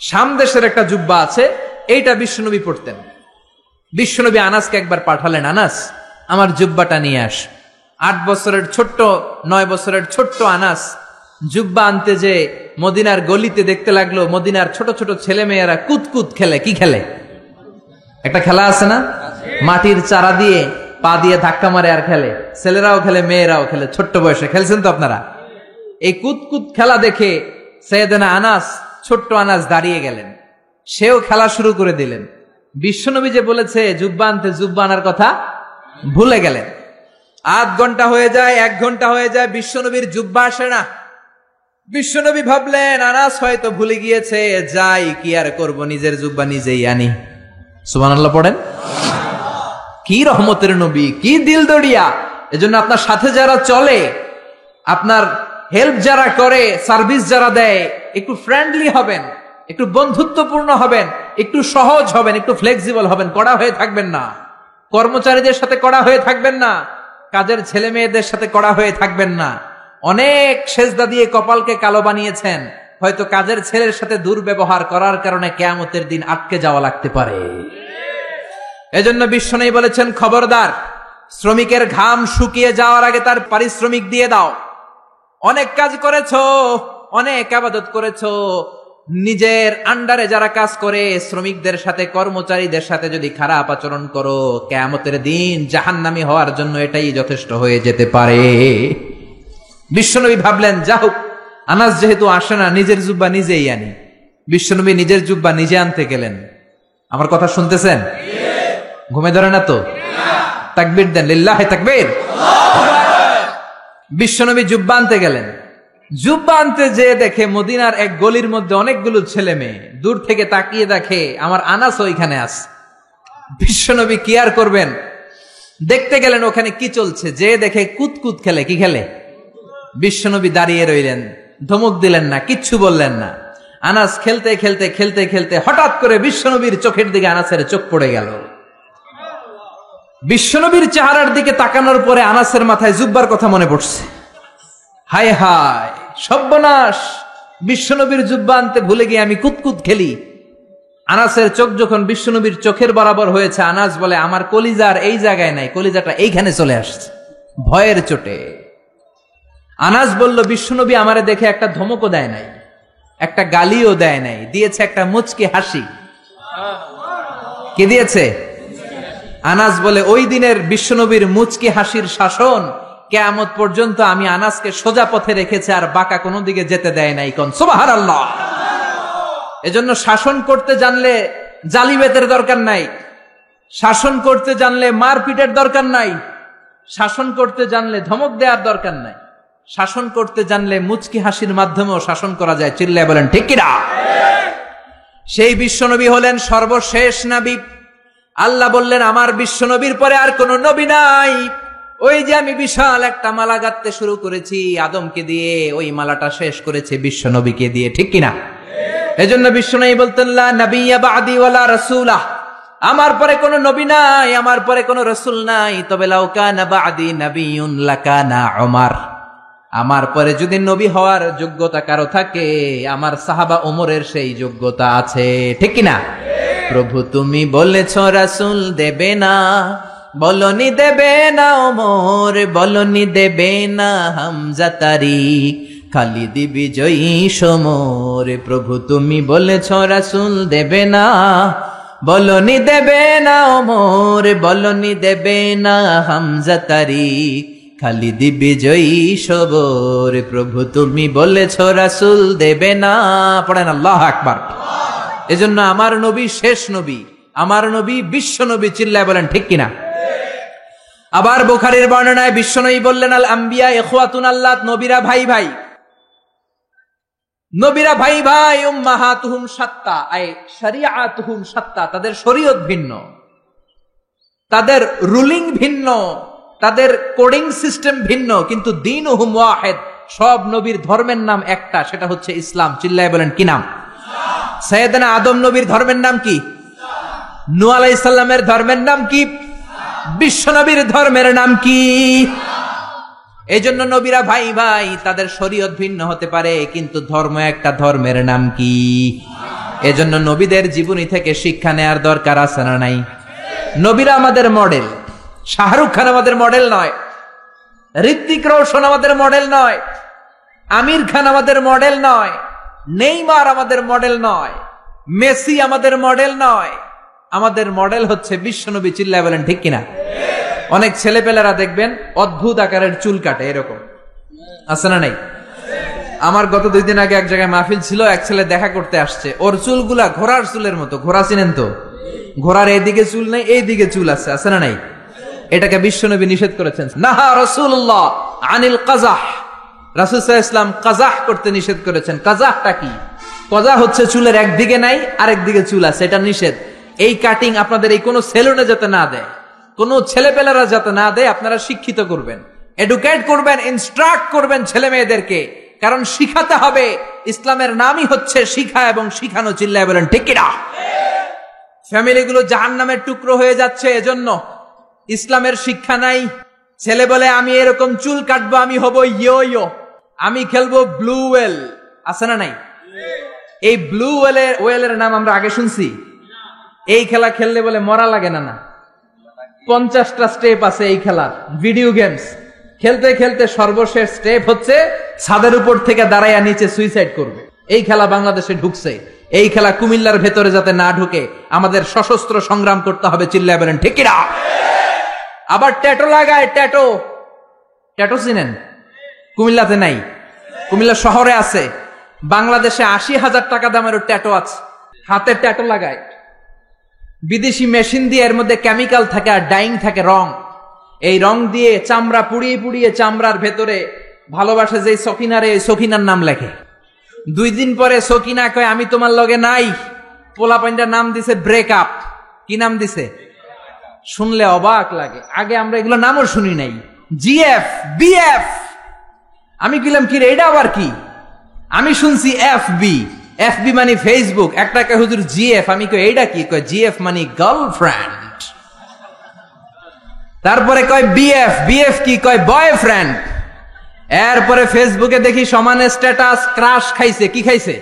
শাম দেশের একটা জুব্বা আছে, এইটা বিশ্বনবী পরতেন। বিশ্বনবী আনাসকে একবার পাঠালেন, আনাস আমার জুব্বাটা নিয়ে আস। 8 বছরের ছোট্ট 9 বছরের ছোট্ট আনাস জুব্বা আনতে যে মদিনার গলিতে দেখতে লাগলো মদিনার ছোট ছোট ছেলে মেয়েরা কুতকুত খেলে। কি খেলে? একটা খেলা আছে না, মাটির চারা দিয়ে পা দিয়ে ধাক্কা মারে আর খেলে। ছেলেরাও খেলে, মেয়েরাও খেলে, ছোট্ট বয়সে খেলছেন তো আপনারা। এই কুতকুত খেলা দেখে সাইয়েদনা আনাস, ছোট্ট আনাস দাঁড়িয়ে গেলেন, সেও খেলা শুরু করে দিলেন। বিশ্বনবী যে বলেছে জুব্বা আনতে, জুব্বা আনার কথা ভুলে গেলেন। 8 ঘন্টা হয়ে যায়, 1 ঘন্টা হয়ে যায়, বিশ্বনবীর জুব্বা আসে না। বিশ্বনবী ভাবলেন আনাস হয়তো ভুলে গিয়েছে, যাই কি আর করব, নিজের জুব্বা নিজেই আনি। সুবহানাল্লাহ পড়েন। কি রহমতের নবী, কি দিল দড়িয়া। এজন্য আপনার সাথে যারা চলে, আপনার হেল্প যারা করে, সার্ভিস যারা দেয়, একটু ফ্রেন্ডলি হবেন, একটু বন্ধুত্বপূর্ণ হবেন, একটু সহজ হবেন, একটু ফ্লেক্সিবল হবেন, কড়া হয়ে থাকবেন না। কর্মচারীদের সাথে কড়া হয়ে থাকবেন না, কাজের ছেলে মেয়েদের সাথে কড়া হয়ে থাকবেন না। অনেক সেজদা দিয়ে কপালকে কালো বানিয়েছেন, হয়তো কাজের ছেলের সাথে দুর্ব্যবহার করার কারণে কিয়ামতের দিন আটকে যাওয়া লাগতে পারে। এজন্য বিশ্বনবী বলেছেন, খবরদার, শ্রমিকের ঘাম শুকিয়ে যাওয়ার আগে তার পারিশ্রমিক দিয়ে দাও। অনেক কাজ করেছো, অনেক ইবাদত করেছো, নিজের আন্ডারে যারা কাজ করে শ্রমিকদের সাথে, কর্মচারীদের সাথে যদি খারাপ আচরণ করো, কিয়ামতের দিন জাহান্নামী হওয়ার জন্য এটাই যথেষ্ট হয়ে যেতে পারে। বিশ্বনবী ভাবলেন, যা হোক, আনাস যেহেতু আসে না, নিজের জুব্বা নিজেই আনি। বিশ্বনবী নিজের জুব্বা নিজে আনতে গেলেন। আমার কথা শুনতেছেন? ঘুমে ধরে না তো? তাকবীর দেন, লিল্লাহি তাকবীর। বিশ্বনবী জুব্বা আনতে গেলেন। জুব্বা আনতে যে দেখে মদিনার এক গলির মধ্যে অনেকগুলো ছেলে মেয়ে, দূর থেকে তাকিয়ে দেখে আমার আনাস ওইখানে আছে। বিশ্বনবী কি আর করবেন, দেখতে গেলেন ওখানে কি চলছে। যে দেখে কুতকুত খেলে। কি খেলে? বিশ্বনবী দাঁড়িয়ে রইলেন, ধমক দিলেন না, কিচ্ছু বললেন না। আনাস খেলতে খেলতে খেলতে খেলতে হঠাৎ করে বিশ্বনবীর চোখের দিকে আনাসের চোখ পড়ে গেল। বিশ্বনবীর চেহারার দিকে তাকানোর পরে আনাসের মাথায় জুব্বার কথা মনে পড়ছে। হায় হায়, সর্বনাশ, বিশ্বনবীর জুব্বা আনতে ভুলে গিয়ে আমি কুতকুত খেলি। আনাসের চোখ যখন বিশ্বনবীর চোখের বরাবর হয়েছে, আনাস বলে, আমার কলিজার এই জায়গায় নাই, কলিজাটা এইখানে চলে আসছে ভয়ের চোটে। আনাস বলল, বিশ্বনবী আমারে দেখে একটা ধমকও দেয় নাই, একটা গালিও দেয় নাই, দিয়েছে একটা মুচকি হাসি। কি দিয়েছে? আনাস বলে, ওই দিনের বিশ্বনবীর মুচকি হাসির শাসন কিয়ামত পর্যন্ত আমি আনাসকে সোজা পথে রেখেছে, আর বাঁকা কোনো দিকে যেতে দেয় নাই। কোন সুবহানাল্লাহ। এজন্য শাসন করতে জানলে জালিবেতের দরকার নাই, শাসন করতে জানলে মারপিটের দরকার নাই, শাসন করতে জানলে ধমক দেওয়ার দরকার নাই, শাসন করতে জানলে মুচকি হাসির মাধ্যমেও শাসন করা যায়। চিল্লায় বলেন ঠিক কিনা? সেই বিশ্বনবী হলেন সর্বশেষ নবী। আল্লাহ বললেন, আমার বিশ্বনবীর পরে আর কোন নবী নাই। ওই যে আমি বিশাল একটা মালা গাঁথতে শুরু করেছি আদমকে দিয়ে, ওই মালাটা শেষ করেছে বিশ্বনবীকে দিয়ে। ঠিক কিনা? এজন্য বিশ্বনবী বলতেন, লা নাবিয়্যা বা'দি ওয়ালা রাসূলা, আমার পরে কোনো নবী নাই, আমার পরে কোনো রাসূল নাই। তবে লাউ কানা বা'দি নাবিয়্যুন লাকানা উমর, আমার পরে যদি নবী হওয়ার যোগ্যতা কারো থাকে, আমার সাহাবা ওমরের সেই যোগ্যতা আছে। ঠিক কিনা? প্রভু তুমি বলেছ রাসূল দেবে না, বলনি দেবে না ওমর, বলনি দেবে না হামজা তারিক, খালিদ বিজয়ী সমর। প্রভু তুমি বলেছ রাসূল দেবে না, বলনি দেবে না ওমর, বলনি দেবে না হামজা তারিক, খালিদ বিজয়ী সবর। প্রভু তুমি বলেছ রাসূল দেবে না। পড়েন আল্লাহু আকবার। এজন্য আমার নবী শেষ নবী, আমার নবী বিশ্ব নবী। চিল্লায় বলেন ঠিক কিনা? আবার বুখারীর বর্ণনায় বিশ্বনবী বললেন, আল আম্বিয়া ইখওয়াতুন আল্লাহ, নবীরা ভাই ভাই, নবীরা ভাই ভাই। উম্মাহাতুহুম শাত্তা, আই শরিয়াতুহুম শাত্তা, তাদের শরীয়ত ভিন্ন, তাদের রুলিং ভিন্ন, তাদের কোডিং সিস্টেম ভিন্ন, কিন্তু দীনুহুম ওয়াহিদ, সব নবীর ধর্মের নাম একটা, সেটা হচ্ছে ইসলাম। চিল্লায় বলেন কি নাম? সাইয়েদনা আদম নবীর ধর্মের নাম কি? নূহ আলাইহিস সালামের ধর্মের নাম কি? বিশ্ব নবীর ধর্মের নাম কি? এজন্য নবীরা ভাই ভাই, তাদের শরীয়ত ভিন্ন হতে পারে, কিন্তু ধর্ম একটা, ধর্মের নাম কি? এজন্য নবীদের জীবনী থেকে শিক্ষা নেয়ার দরকার আছে না নাই? নবীরা আমাদের মডেল। শাহরুখ খান আমাদের মডেল নয়, ঋত্বিক রোশন আমাদের মডেল নয়, আমির খান আমাদের মডেল নয়, নেইমার আমাদের মডেল নয়, মেসি আমাদের মডেল নয়। আমাদের মডেল হচ্ছে বিশ্বনবী। চিল্লায় বলেন ঠিক কিনা? অনেক ছেলেপেলেরা দেখবেন অদ্ভুত আকারের চুল কাটে, এরকম আছে না নাই? আমার গত 2 দিন আগে এক জায়গায় মাহফিল ছিল, এক ছেলে দেখা করতে আসছে, ওর চুলগুলা ঘোড়ার চুলের মতো। ঘোড়া চিনেন তো? ঘোড়ার এইদিকে চুল নেই, এইদিকে চুল আছে, আছে না নাই? এটাকে বিশ্বনবী নিষেধ করেছেন। নাহা রাসূলুল্লাহ আনিল কাযাহ, রাসূল সাল্লাল্লাহু আলাইহি ওয়াসাল্লাম কাযাহ করতে নিষেধ করেছেন। কাযাহটা কি? কাযাহ হচ্ছে চুলের একদিকে নাই, আরেক দিকে চুল আছে, এটা নিষেধ। এই কাটিং আপনাদের এই কোন সেলুনে যাতে না দেয়, কোন ছেলেপেলেরা যাতে না দেয় আপনারা শিক্ষিত করবেন, এডুকেট করবেন, ইনস্ট্রাক্ট করবেন ছেলে মেয়েদেরকে। কারণ শিখাতে হবে, ইসলামের নামই হচ্ছে শিখা এবং শিখানো। চিল্লায় বলেন ঠিক কিনা? ফ্যামিলিগুলো জাহান্নামের টুকরো হয়ে যাচ্ছে এজন্য। ইসলামের শিক্ষা নাই। ছেলে বলে আমি এরকম চুল কাটবো, আমি হব ইয়ো ইয়ো, আমি খেলবো ব্লু ওয়েল, আছে না নাই? এই ব্লু ওয়েলের নাম আমরা আগে শুনছি। এই খেলা খেললে বলে মরা লাগে না। 50টা স্টেপ আছে এই খেলার। ভিডিও গেমস খেলতে খেলতে সর্বশেষ স্টেপ হচ্ছে ছাদের উপর থেকে দাঁড়াইয়া নিচে সুইসাইড করবে। এই খেলা বাংলাদেশে ঢুকছে। এই খেলা কুমিল্লার ভেতরে যাতে না ঢুকে আমাদের সশস্ত্র সংগ্রাম করতে হবে। চিল্লায় বলেন ঠিক কিনা? আবার ট্যাটো লাগায়। ট্যাটো চিনেন? কুমিল্লাতে নাই, কুমিল্লা শহরে আছে। বাংলাদেশে 80,000 টাকা দামের ট্যাটো আছে। হাতে ট্যাটো লাগায়, বিদেশি মেশিন দিয়ে, এর মধ্যে কেমিক্যাল থাকে আর ডাইং থাকে, রং। এই রং দিয়ে চামড়া পুড়িয়ে পুড়িয়ে চামড়ার ভেতরে ভালোবাসে যে সকিনারে, সকিনার নাম লেখে। 2 দিন পরে সকিনা কয় আমি তোমার লগে নাই। পোলাপাইনটার নাম দিছে ব্রেকআপ। কি নাম দিছে? শুনলে অবাক লাগে। আগে আমরা এগুলো নামও শুনি নাই। GF, BF. আমি গেলাম কি রে, এটা আবার কি? আমি শুনছি এফবি। এফবি মানে ফেসবুক। একটাকে হুজুর জিএফ। আমি কই এইটা কি? কয় জিএফ মানে গার্লফ্রেন্ড। তারপরে কয় বিএফ। বিএফ কি? কয় বয়ফ্রেন্ড। এরপরে ফেসবুকে দেখি সমানে স্ট্যাটাস, ক্রাশ খাইছে। কি খাইছে?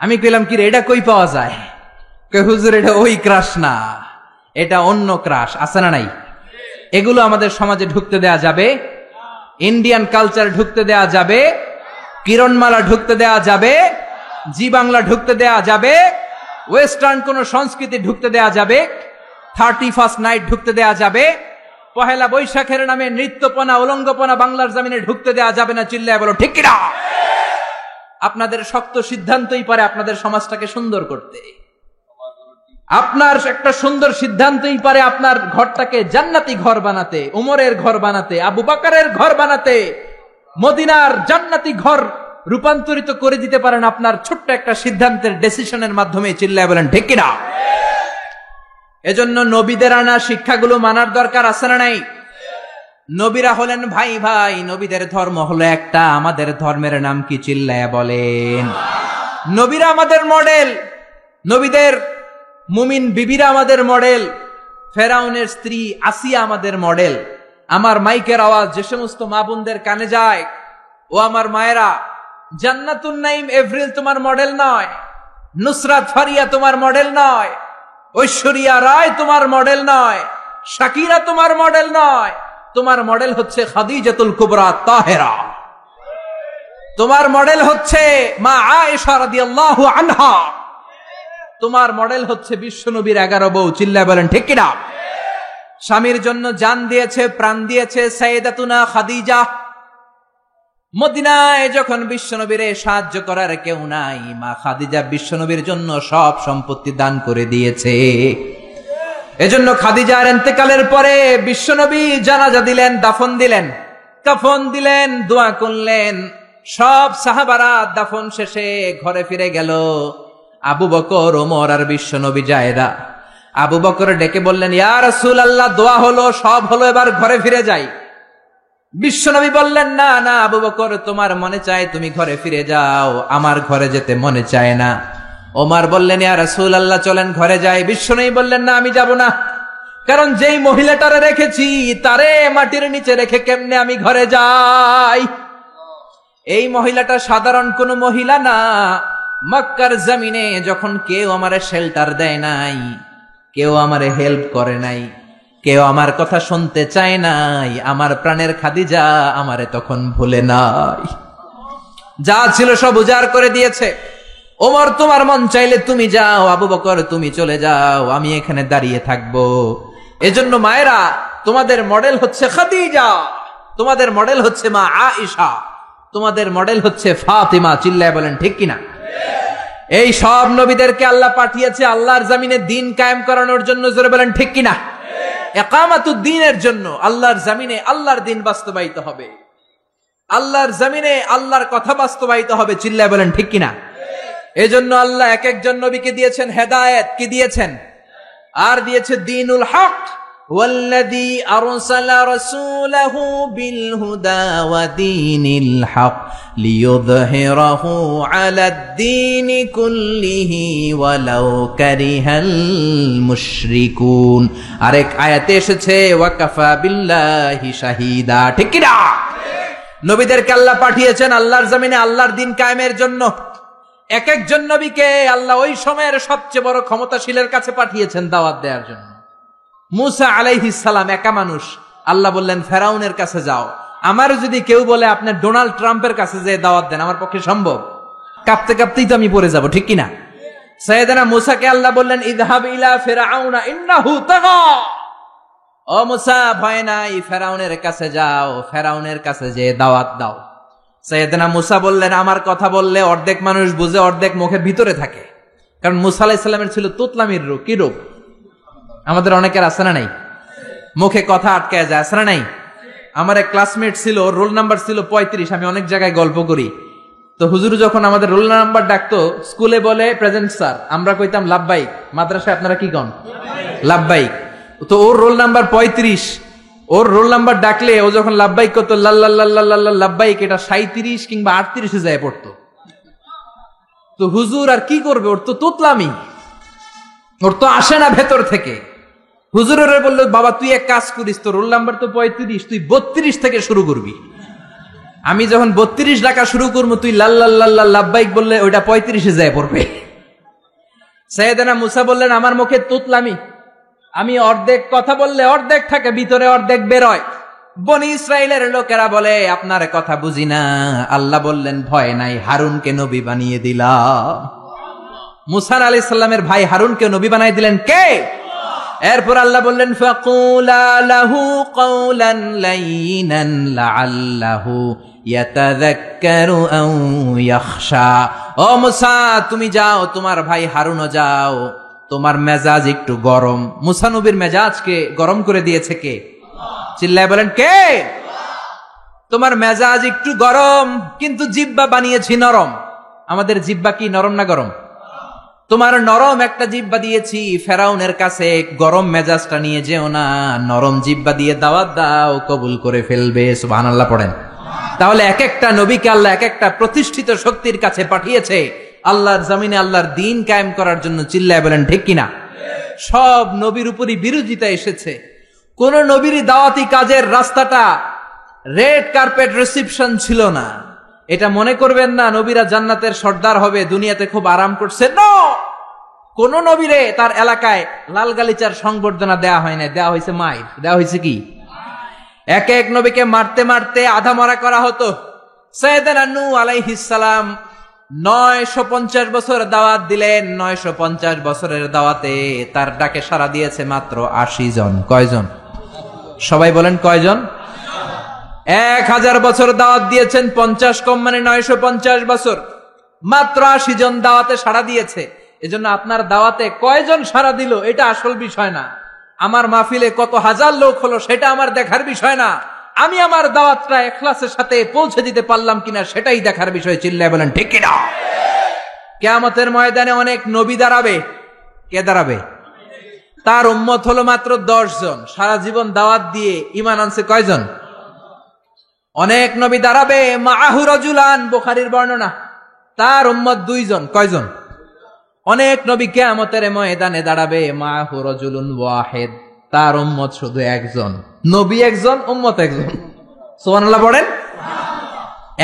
আমি কইলাম কি রে, এটা কই পাওয়া যায়? কয় হুজুর এটা ওই ক্রাশ না, এটা অন্য ক্রাশ। আছে না নাই? এগুলো আমাদের সমাজে ঢুকতে দেয়া যাবে? ইন্ডিয়ান কালচার ঢুকতে দেয়া যাবে? কিরণমালা ঢুকতে দেয়া যাবে? জি বাংলা ঢুকতে দেয়া যাবে? ওয়েস্টার্ন কোন সংস্কৃতি ঢুকতে দেয়া যাবে? 31st নাইট ঢুকতে দেয়া যাবে? পহেলা বৈশাখের নামে নৃত্যপনা, উলঙ্গপনা বাংলার জমিনে ঢুকতে দেয়া যাবে না। চিল্লায় বলো ঠিক কিনা? আপনাদের শক্ত সিদ্ধান্তই পারে আপনাদের সমাজটাকে সুন্দর করতে। আপনার একটা সুন্দর সিদ্ধান্তই পারে আপনার ঘরটাকে জান্নাতি ঘর বানাতে, উমরের ঘর বানাতে, আবু বকরের ঘর বানাতে, মদিনার জান্নাতি ঘর রূপান্তরিত করে দিতে পারেন আপনার ছোট্ট একটা সিদ্ধান্তের ডিসিশনের মাধ্যমে। চিল্লায় বলেন ঠিক কিনা? এজন্য নবীদের আনা শিক্ষাগুলো মানার দরকার আছে না নাই? নবীরা হলেন ভাই ভাই, নবীদের ধর্ম হলো একটা। আমাদের ধর্মের নাম কি? চিল্লায়া বলেন। নবীরা আমাদের মডেল। নবীদের মুমিন বিবিরা আমাদের মডেল। ফেরাউনের স্ত্রী আসিয়া আমাদের মডেল। আমার মাইকের আওয়াজ যে সমস্ত মা বোনদের কানে যায়, ও আমার মায়েরা, জান্নাতুন নাইম এভরিল তোমার মডেল নয়, নুসরাত ফারিয়া তোমার মডেল নয়, ঐশ্বরিয়া রায় তোমার মডেল নয়, শাকিরা তোমার মডেল নয়। তোমার মডেল হচ্ছে খাদিজাতুল কুবরা তাহেরা। তোমার মডেল হচ্ছে মা আয়েশা রাদিয়াল্লাহু আনহা। তোমার মডেল হচ্ছে বিশ্বনবীর 11 বউ। চিল্লায় বলেন ঠিক কিনা? স্বামীর জন্য জান দিয়েছে, প্রাণ দিয়েছে সাইয়েদাতুনা খাদিজা। মদিনায় যখন বিশ্বনবীরে সাহায্য করার কেউ নাই, মা খাদিজা বিশ্বনবীর জন্য সব সম্পত্তি দান করে দিয়েছে। এজন্য খাদিজার ইন্তেকালের পরে বিশ্বনবী জানাজা দিলেন, দাফন দিলেন, কাফন দিলেন, দোয়া করলেন। সব সাহাবারা দাফন শেষে ঘরে ফিরে গেল। আবু বকর, ওমর আর বিশ্বনবী জায়দা। আবু বকর ডেকে বললেন, ইয়া রাসূলুল্লাহ, দোয়া হলো, সব হলো, এবার ঘরে ফিরে যাই। বিশ্বনবী বললেন, না না আবু বকর, তোমার মনে চায় তুমি ঘরে ফিরে যাও, আমার ঘরে যেতে মনে চায় না। ওমর বললেন, ইয়া রাসূলুল্লাহ চলেন ঘরে যাই। বিশ্বনবী বললেন, না আমি যাব না, কারণ যেই মহিলাটারে রেখেছি তারে মাটির নিচে রেখে কেমনে আমি ঘরে যাই? এই মহিলাটা সাধারণ কোন মহিলা না। মক্কার জমিনে যখন কেউ আমারে শেল্টার দেয় নাই, কেউ আমারে হেল্প করে নাই, কেউ আমার কথা শুনতে চায় নাই, আমার প্রাণের খাদিজা আমারে তখন ভুলে নাই। যা ছিল সব উজাড় করে দিয়েছে। ওমর, তোমার মন চাইলে তুমি যাও, আবু বকর তুমি চলে যাও, আমি এখানে দাঁড়িয়ে থাকবো। এজন্য মায়েরা, তোমাদের মডেল হচ্ছে খাদিজা, তোমাদের মডেল হচ্ছে মা আয়েশা, তোমাদের মডেল হচ্ছে ফাতিমা। চিল্লায় বলেন ঠিক কিনা? এই সব নবীদেরকে আল্লাহ পাঠিয়েছে আল্লাহর জমিনে দ্বীন কায়েম করানোর জন্য। জোরে বলেন ঠিক কিনা? ইকামাতুদ দ্বীনের জন্য। আল্লাহর জমিনে আল্লাহর দ্বীন বাস্তবায়িত হবে, আল্লাহর জমিনে আল্লাহর কথা বাস্তবায়িত হবে। চিল্লায় বলেন ঠিক কিনা? এজন্য আল্লাহ এক একজন নবীকে দিয়েছেন হেদায়েত। কি দিয়েছেন? আর দিয়েছে দ্বীনুল হক ওয়াল্লাযী আরসালা রাসূলাহু বিল হুদা ওয়া দীনিল হক লিইয়ুযহিরাহু আলাদ-দীনি কুল্লিহি ওয়ালাউ কারিহাল মুশরিকুন। আরেক আয়াতে এসেছে ওয়া কাফা বিল্লাহি শাহীদা। ঠিক কি না? নবীদেরকে আল্লাহ পাঠিয়েছেন আল্লাহর জমিনে আল্লাহর দ্বীন কায়েমের জন্য। এক একজন নবীকে আল্লাহ ওই সময়ের সবচেয়ে বড় ক্ষমতাশীলের কাছে পাঠিয়েছেন দাওয়াত দেওয়ার জন্য। মুসা আলাইহিস সালাম একা মানুষ, আল্লাহ বললেন ফেরাউনের কাছে যাও। আমার যদি কেউ বলে আপনি ডোনাল্ড ট্রাম্পের কাছে যে দাওয়াত দেন, আমার পক্ষে সম্ভব? কাঁপতে কাঁপতেই তো আমি পড়ে যাব, ঠিক কিনা? সাইয়েদনা মুসাকে আল্লাহ বললেন ইযহাব ইলা ফিরআউনা ইন্নাহু তাগা। ও মুসা, ভয় নাই, ফেরাউনের কাছে যাও, ফেরাউনের কাছে যে দাওয়াত দাও। সাইয়েদনা মুসা বললেন আমার কথা বললে অর্ধেক মানুষ বুঝে, অর্ধেক মুখের ভিতরে থাকে। কারণ মুসা আলাইহিস সালামের ছিল তুতলামির রূপ। কি রূপ? আমাদের অনেকের আছে না নাই? মুখে কথা আটকায় যায়, আছে না নাই? আমার এক ক্লাসমেট ছিল, রোল নাম্বার ছিল 35। আমি অনেক জায়গায় গল্প করি। তো হুজুর যখন আমাদের রোল নাম্বার ডাকতো, স্কুলে বলে প্রেজেন্ট স্যার, আমরা কইতাম লাব্বাইক। মাদ্রাসায় আপনারা কি কন? লাব্বাইক। তো ওর রোল নাম্বার 35। ওর রোল নাম্বার ডাকলে ও যখন লাব্বাইক করতো, লাল্লাল্লাহ লাব্বাইক, এটা 37 কিংবা 38 যায় পড়তো। তো হুজুর আর কি করবে, ওর তো তুতলামি, ওর তো আসে না ভেতর থেকে। হুজুরের বললো বাবা তুই এক কাজ করিস, তো রোল নাম্বার তো 35, তুই 32 থেকে শুরু করবি। আমি যখন 32 ডাকা শুরু করবো, তুই লাল্লাল্লাহ লাব্বাইক বললে ওইটা 35 যায় পড়বে। সাইয়েদনা মুসা বললেন আমার মুখে তুতলামি, আমি অর্ধেক কথা বললে অর্ধেক থাকে ভিতরে, অর্ধেক বেরোয়। বনি ইসরাইলের লোকেরা বলে আপনার কথা বুঝি না। আল্লাহ বললেন ভয় নাই, হারুনকে নবী বানিয়ে দিলাম। মুসা আলাইহিস সালামের ভাই হারুনকে নবী বানিয়ে দিলেন কে? এরপর আল্লাহ বললেন ফাকুলা লাহু কাওলান লাইনান লাআল্লাহু ইয়াতাযাক্কারু আও ইয়াখশা। ও মুসা তুমি যাও, তোমার ভাই হারুনও যাও, তোমার মেজাজ একটু গরম। মুসা নবীর মেজাজকে গরম করে দিয়েছে কে? চিল্লায় বলেন কে? তোমার মেজাজ একটু গরম, কিন্তু জিহ্বা বানিয়েছি নরম। আমাদের জিহ্বা কি নরম না গরম? তোমার নরম একটা জিহ্বা দিয়েছি, ফেরাউনের কাছে গরম মেজাজটা নিয়ে যেও না, নরম জিহ্বা দিয়ে দাওয়াত দাও, কবুল করে ফেলবে। সুবহানাল্লাহ পড়েন। তাহলে এক একটা নবীকে আল্লাহ এক একটা প্রতিষ্ঠিত শক্তির কাছে পাঠিয়েছে আল্লাহর জমিনে আল্লাহর দ্বীন কায়েম করার জন্য। চিল্লায় বলেন ঠিক কিনা? সব নবীর উপরই বিরোধিতা এসেছে। কোন নবীর দাওয়াতি কাজের রাস্তাটা রেড কার্পেট রিসিপশন ছিল না। এটা মনে করবেন না নবীরা জান্নাতের সর্দার হবে, দুনিয়াতে খুব আরাম করছে। কোন নবীরে তার এলাকায় লাল গালিচার সংবর্ধনা দেয়া হয় না, দেয়া হয়েছে মাইর, দেয়া হয়েছে কি? এক এক নবীকে মারতে মারতে আধা মরা করা হতো। সাইয়েদনা নূহ আলাইহিস সালাম 950 বছর দাওয়াত দিলেন। 950 বছরের দাওয়াতে তার ডাকে সাড়া দিয়েছে মাত্র 80 জন। কয়জন? সবাই বলেন কয়জন? 1000 বছর দাওয়াত দিয়েছেন, 50 কম মানে 950 বছর, মাত্র 80 জন দাওয়াতে সাড়া দিয়েছে। এজন্য আপনার দাওয়াতে কয়জন সাড়া দিল এটা আসল বিষয় না। আমার মাহফিলে কত হাজার লোক হলো সেটা আমার দেখার বিষয় না। আমি আমার দাওয়াতটা ইখলাসের সাথে পৌঁছে দিতে পারলাম কিনা সেটাই দেখার বিষয়। চিল্লায় বলেন ঠিক কিনা? কিয়ামতের ময়দানে অনেক নবী দাঁড়াবে। কে দাঁড়াবে? তার উম্মত হলো মাত্র 10 জন। সারা জীবন দাওয়াত দিয়ে ঈমান আনছে কয়জন? অনেক নবী দাঁড়াবে, মাআহু রাজুলান, বুখারীর বর্ণনা, তার উম্মত 2 জন। কয়জন? অনেক নবী কিয়ামতের ময়দানে দাঁড়াবে, মাআহু রাজুলুন ওয়াহিদ, তার উম্মত শুধু 1 জন। নবী 1 জন, উম্মত 1 জন। সুবহানাল্লাহ পড়েন।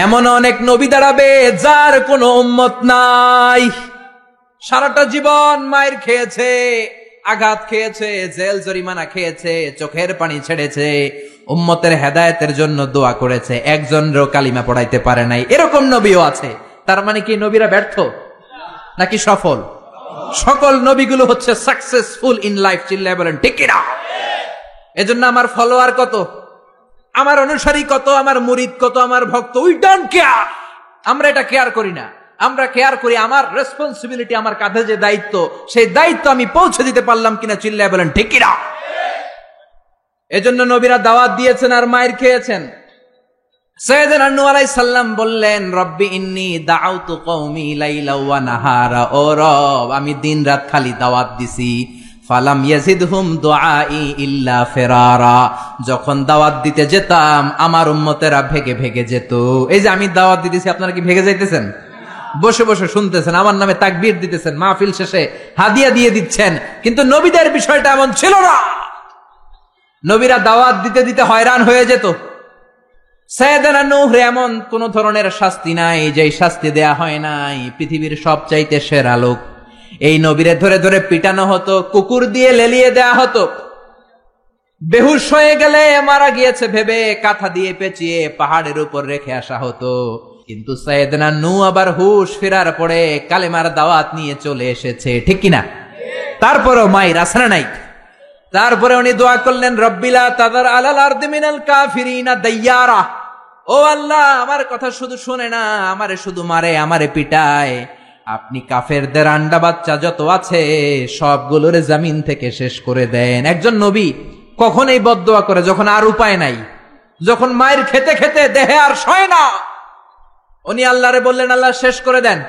এমন অনেক নবী দাঁড়াবে যার কোনো উম্মত নাই। সারাটা জীবন মায়ের খেয়েছে, আঘাত খেয়েছে, জেল জরিমানা খেয়েছে, চোখের পানি ছেড়েছে, উম্মতের হেদায়েতের জন্য দোয়া করেছে, একজনেরও কালিমা পড়াইতে পারে নাই। এরকম নবীও আছে। তার মানে কি নবীরা ব্যর্থ নাকি সফল? সকল নবীগুলো হচ্ছে সাকসেসফুল ইন লাইফ। চিল্লায় বলেন ঠিক কিনা? এজন্য আমার ফলোয়ার কত, আমার অনুসারী কত, আমার মুরিদ কত, আমার ভক্ত, উই ডোন্ট কেয়ার। আমরা এটা কেয়ার করি না। আমরা কেয়ার করি আমার রেসপন্সিবিলিটি, আমার কাঁধে যে দায়িত্ব, সেই দায়িত্ব আমি পৌঁছে দিতে পারলাম কিনা। চিল্লায় বলেন ঠিক কিনা? এজন্য নবীরা দাওয়াত দিয়েছেন আর মায়ের খেয়েছেন। সাইয়েদনা নূহ আলাইহিস সালাম বললেন রব্বি ইন্নী দাআউতু কওমি লাইলা ওয়া নাহারা। ও রব, আমি দিন রাত খালি দাওয়াত দিছি, ফালাম ইয়াজিদহুম দুআই ইল্লা ফিরারা। যখন দাওয়াত দিতে যেতাম আমার উম্মতেরা ভেগে ভেগে যেত। এই যে আমি দাওয়াত দিতেছি, আপনারা কি ভেগে যাইতেছেন? বসে বসে শুনতেছেন, আমার নামে তাকবীর দিতেছেন, মাহফিল শেষে হাদিয়া দিয়ে দিচ্ছেন, কিন্তু নবীদের বিষয়টা এমন ছিল না। নবীরা দাওয়াত দিতে দিতে হয়রান হয়ে যেত। সাইয়েদনা নূহ এমন কোন ধরনের শাস্তি নাই যে শাস্তি দেয়া হয় নাই। পৃথিবীর সবচাইতে সেরা লোক, এই নবীরে ধরে ধরে পিটানো হতো, কুকুর দিয়ে লেলিয়ে দেয়া হতো, বেহুশ হয়ে গেলে মারা গিয়েছে ভেবে কাঁথা দিয়ে পেঁচিয়ে পাহাড়ের উপর রেখে আসা হতো। কিন্তু সাইয়েদনা নূহ আবার হুশ ফেরার পরে কালেমার দাওয়াত নিয়ে চলে এসেছে, ঠিক কিনা? তারপরেও মাই রাসনা নাই। তারপরে উনি দোয়া করলেন, রব্বিলা তাদার আলাল আরদি মিনাল কাফিরিনা দাইয়ারা। ও আল্লাহ, আমার কথা শুধু শুনে না, আমারে শুধু মারে, আমারে পিটায়। আপনি কাফেরদের আন্ডা বাচ্চা যত আছে সবগুলোরে জমিন থেকে শেষ করে দেন। একজন নবী কখন এই বদদোয়া করে? যখন আর উপায় নাই, যখন মায়ের খেতে খেতে দেহে আর সয় না। উনি আল্লাহরে বললেন, আল্লাহ শেষ করে দেন।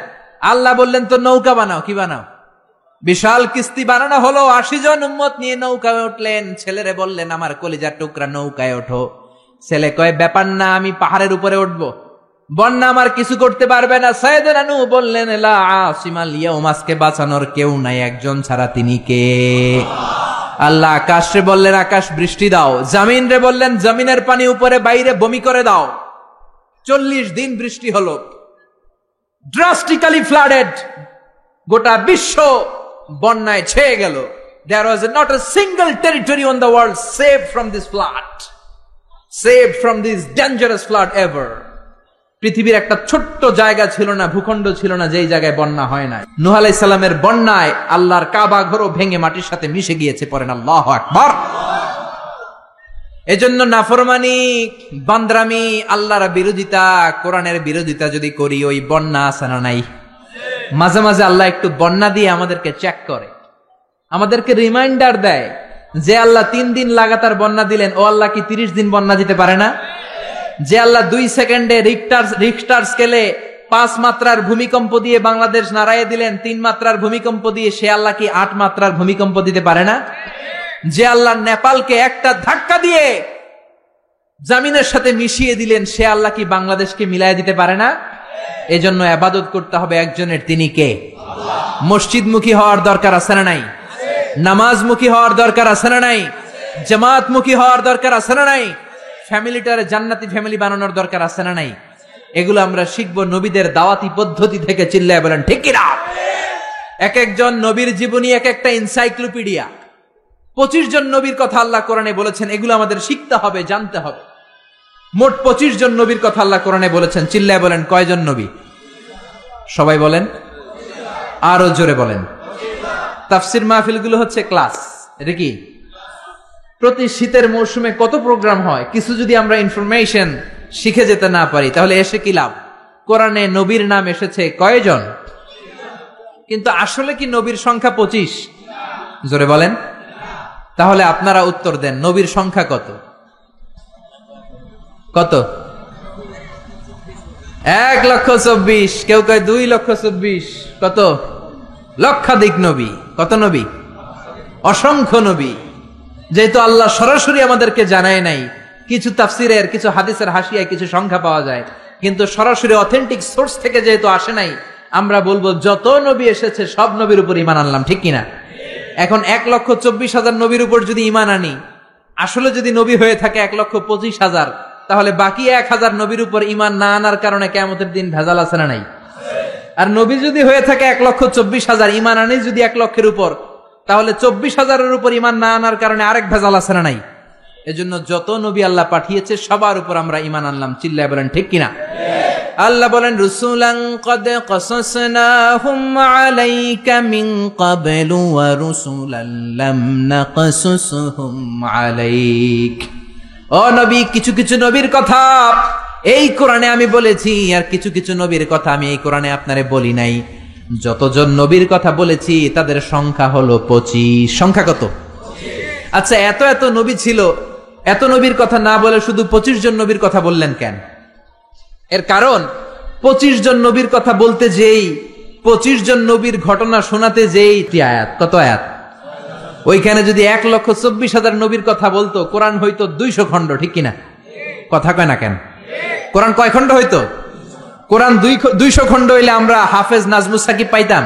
আল্লাহ বললেন, তো নৌকা বানাও। কি বানাও? বিশাল কিস্তি বানানো হলো। 80 জন উম্মত নিয়ে নৌকায় উঠলেন। ছেলেরে বললেন, আমার কলিজার টুকরা নৌকায় ওঠো। ছেলে কয়, ব্যাপার না, আমি পাহাড়ের উপরে উঠবো, বন্যা আমার কিছু করতে পারবে না। সাইয়েদনা নূহ বললেন, লা আসিমাল ইয়াউম, আজকে বাঁচানোর কেউ নাই, একজন ছাড়া, তিনি কে? আল্লাহ আকাশে বললেন, আকাশ বৃষ্টি দাও। জমিন রে বললেন, জমিনের পানি উপরে বাইরে বমি করে দাও। 40 দিন বৃষ্টি হলো, ড্রাস্টিক্যালি ফ্লাডেড। গোটা বিশ্ব বন্যায় ছেয়ে গেল। There was not a single territory on the world saved from this flood, saved from this dangerous flood ever. পৃথিবীর একটা ছোট্ট জায়গা ছিল না, ভূখণ্ড ছিল না যেই জায়গায় বন্যা হয় না। নূহ আলাইহিস সালামের বন্যায় আল্লাহর কাবা ঘরও ভেঙে মাটির সাথে মিশে গিয়েছে। পড়েন আল্লাহু আকবার। এজন্য নাফরমানি, বান্দরামি, আল্লাহর বিরোধিতা, কোরআনের বিরোধিতা যদি করি, ওই বন্যা আছে না নাই? মাঝে মাঝে আল্লাহ একটু বন্যা দিয়ে আমাদেরকে চেক করে, আমাদেরকে রিমাইন্ডার দেয় যে আল্লাহ 3 দিন লাগাতার বন্যা দিলেন, ও আল্লাহ কি 30 দিন বন্যা দিতে পারে না? যে আল্লাহ 2 সেকেন্ডে রিক্টার স্কেলে 5 মাত্রার ভূমিকম্প দিয়ে বাংলাদেশ নাড়াইয়ে দিলেন, 3 মাত্রার ভূমিকম্প দিয়ে, সে আল্লাহ কি 8 মাত্রার ভূমিকম্প দিতে পারে না? যে আল্লাহ নেপালকে একটা ধাক্কা দিয়ে জমিনের সাথে মিশিয়ে দিলেন, সে আল্লাহ কি বাংলাদেশকে মিলাইয়ে দিতে পারে না? এজন্য ইবাদত করতে হবে একজনের, তিনি কে? মসজিদমুখী হওয়ার দরকার আছে না নাই? নামাজমুখী হওয়ার দরকার আছে না নাই? জামাতমুখী হওয়ার দরকার আছে না নাই? ফ্যামিলিটারে জান্নাতি ফ্যামিলি বানানোর দরকার আছে না নাই? এগুলো আমরা শিখবো নবীদের দাওয়াতি পদ্ধতি থেকে। চিল্লায় বলেন ঠিক কিনা? এক একজন নবীর জীবনী এক একটা এনসাইক্লোপিডিয়া। 25 জন নবীর কথা আল্লাহ কোরআনে বলেছেন, এগুলো আমাদের শিখতে হবে, জানতে হবে। মোট 25 জন নবীর কথা আল্লাহ কোরআনে বলেছেন। চিল্লায় বলেন কয়জন নবী? সবাই বলেন, আরো জোরে বলেন। তাফসির মাহফিলগুলো হচ্ছে ক্লাস। এটা কি প্রতি শীতের মৌসুমে কত প্রোগ্রাম হয়? কিছু যদি আমরা ইনফরমেশন শিখে যেতে না পারি তাহলে এসে কি লাভ? কোরআনে নবীর নাম এসেছে কয়জন? কিন্তু আসলে কি নবীর সংখ্যা 25? জোরে বলেন। তাহলে আপনারা উত্তর দেন, নবীর সংখ্যা কত? কত? 1,24,000। কেউ কয় 2,24,000। কত? লক্ষাধিক নবী। কত নবী? অসংখ্য নবী। যেহেতু আল্লাহ সরাসরি আমাদেরকে জানায় নাই, কিছু তাফসিরের, কিছু হাদিসের হাসিয়ায় কিছু সংখ্যা পাওয়া যায়, কিন্তু সরাসরি অথেন্টিক সোর্স থেকে যেহেতু আসে নাই, আমরা বলবো যত নবী এসেছে সব নবীর উপর ঈমান আনলাম, ঠিক কিনা? এখন 1,24,000 নবীর উপর যদি ঈমান আনি, আসলে যদি নবী হয়ে থাকে 1,25,000, তাহলে বাকি 1,000 নবীর উপর ঈমান না আনার কারণে কিয়ামতের দিন ভেজাল আছে না নাই? আর নবী যদি হয়ে থাকে 1,24,000, ঈমান আনি যদি 1 লক্ষের উপর, তাহলে 24,000-এর উপর ঈমান না আনার কারণে আরেক ভেজাল আছে না নাই? এজন্য যত নবী আল্লাহ পাঠিয়েছে সবার উপর আমরা ঈমান আনলাম। চিল্লায় বলেন ঠিক কিনা? আল্লাহ বলেন, রুসুলান ক্বাদ ক্বাসাসনাহুম আলাইকা মিন ক্বাবলু ওয়া রুসুলান লাম নাকসুসহুম আলাইক। ও নবী, কিছু কিছু নবীর কথা এই কোরআনে আমি বলেছি, আর কিছু কিছু নবীর কথা আমি এই কোরআনে আপনারে বলি নাই। যতজন নবীর কথা বলেছি তাদের সংখ্যা হলো 25। সংখ্যা কত? আচ্ছা, এত এত নবী ছিল, এত নবীর কথা না বলে শুধু 25 জন নবীর কথা বললেন কেন? এর কারণ 25 জন নবীর কথা বলতে যেই, 25 জন নবীর ঘটনা শোনাতে যেই আয়াত, কত আয়াত? ওইখানে যদি 1,24,000 নবীর কথা বলতো, কোরআন হইতো 200 খণ্ড, ঠিক কিনা? কথা কয় না কেন? কোরআন কয় খণ্ড হইতো? কোরআন 200 খণ্ড হইলে আমরা হাফেজ নাজমুস সাকিব পাইতাম,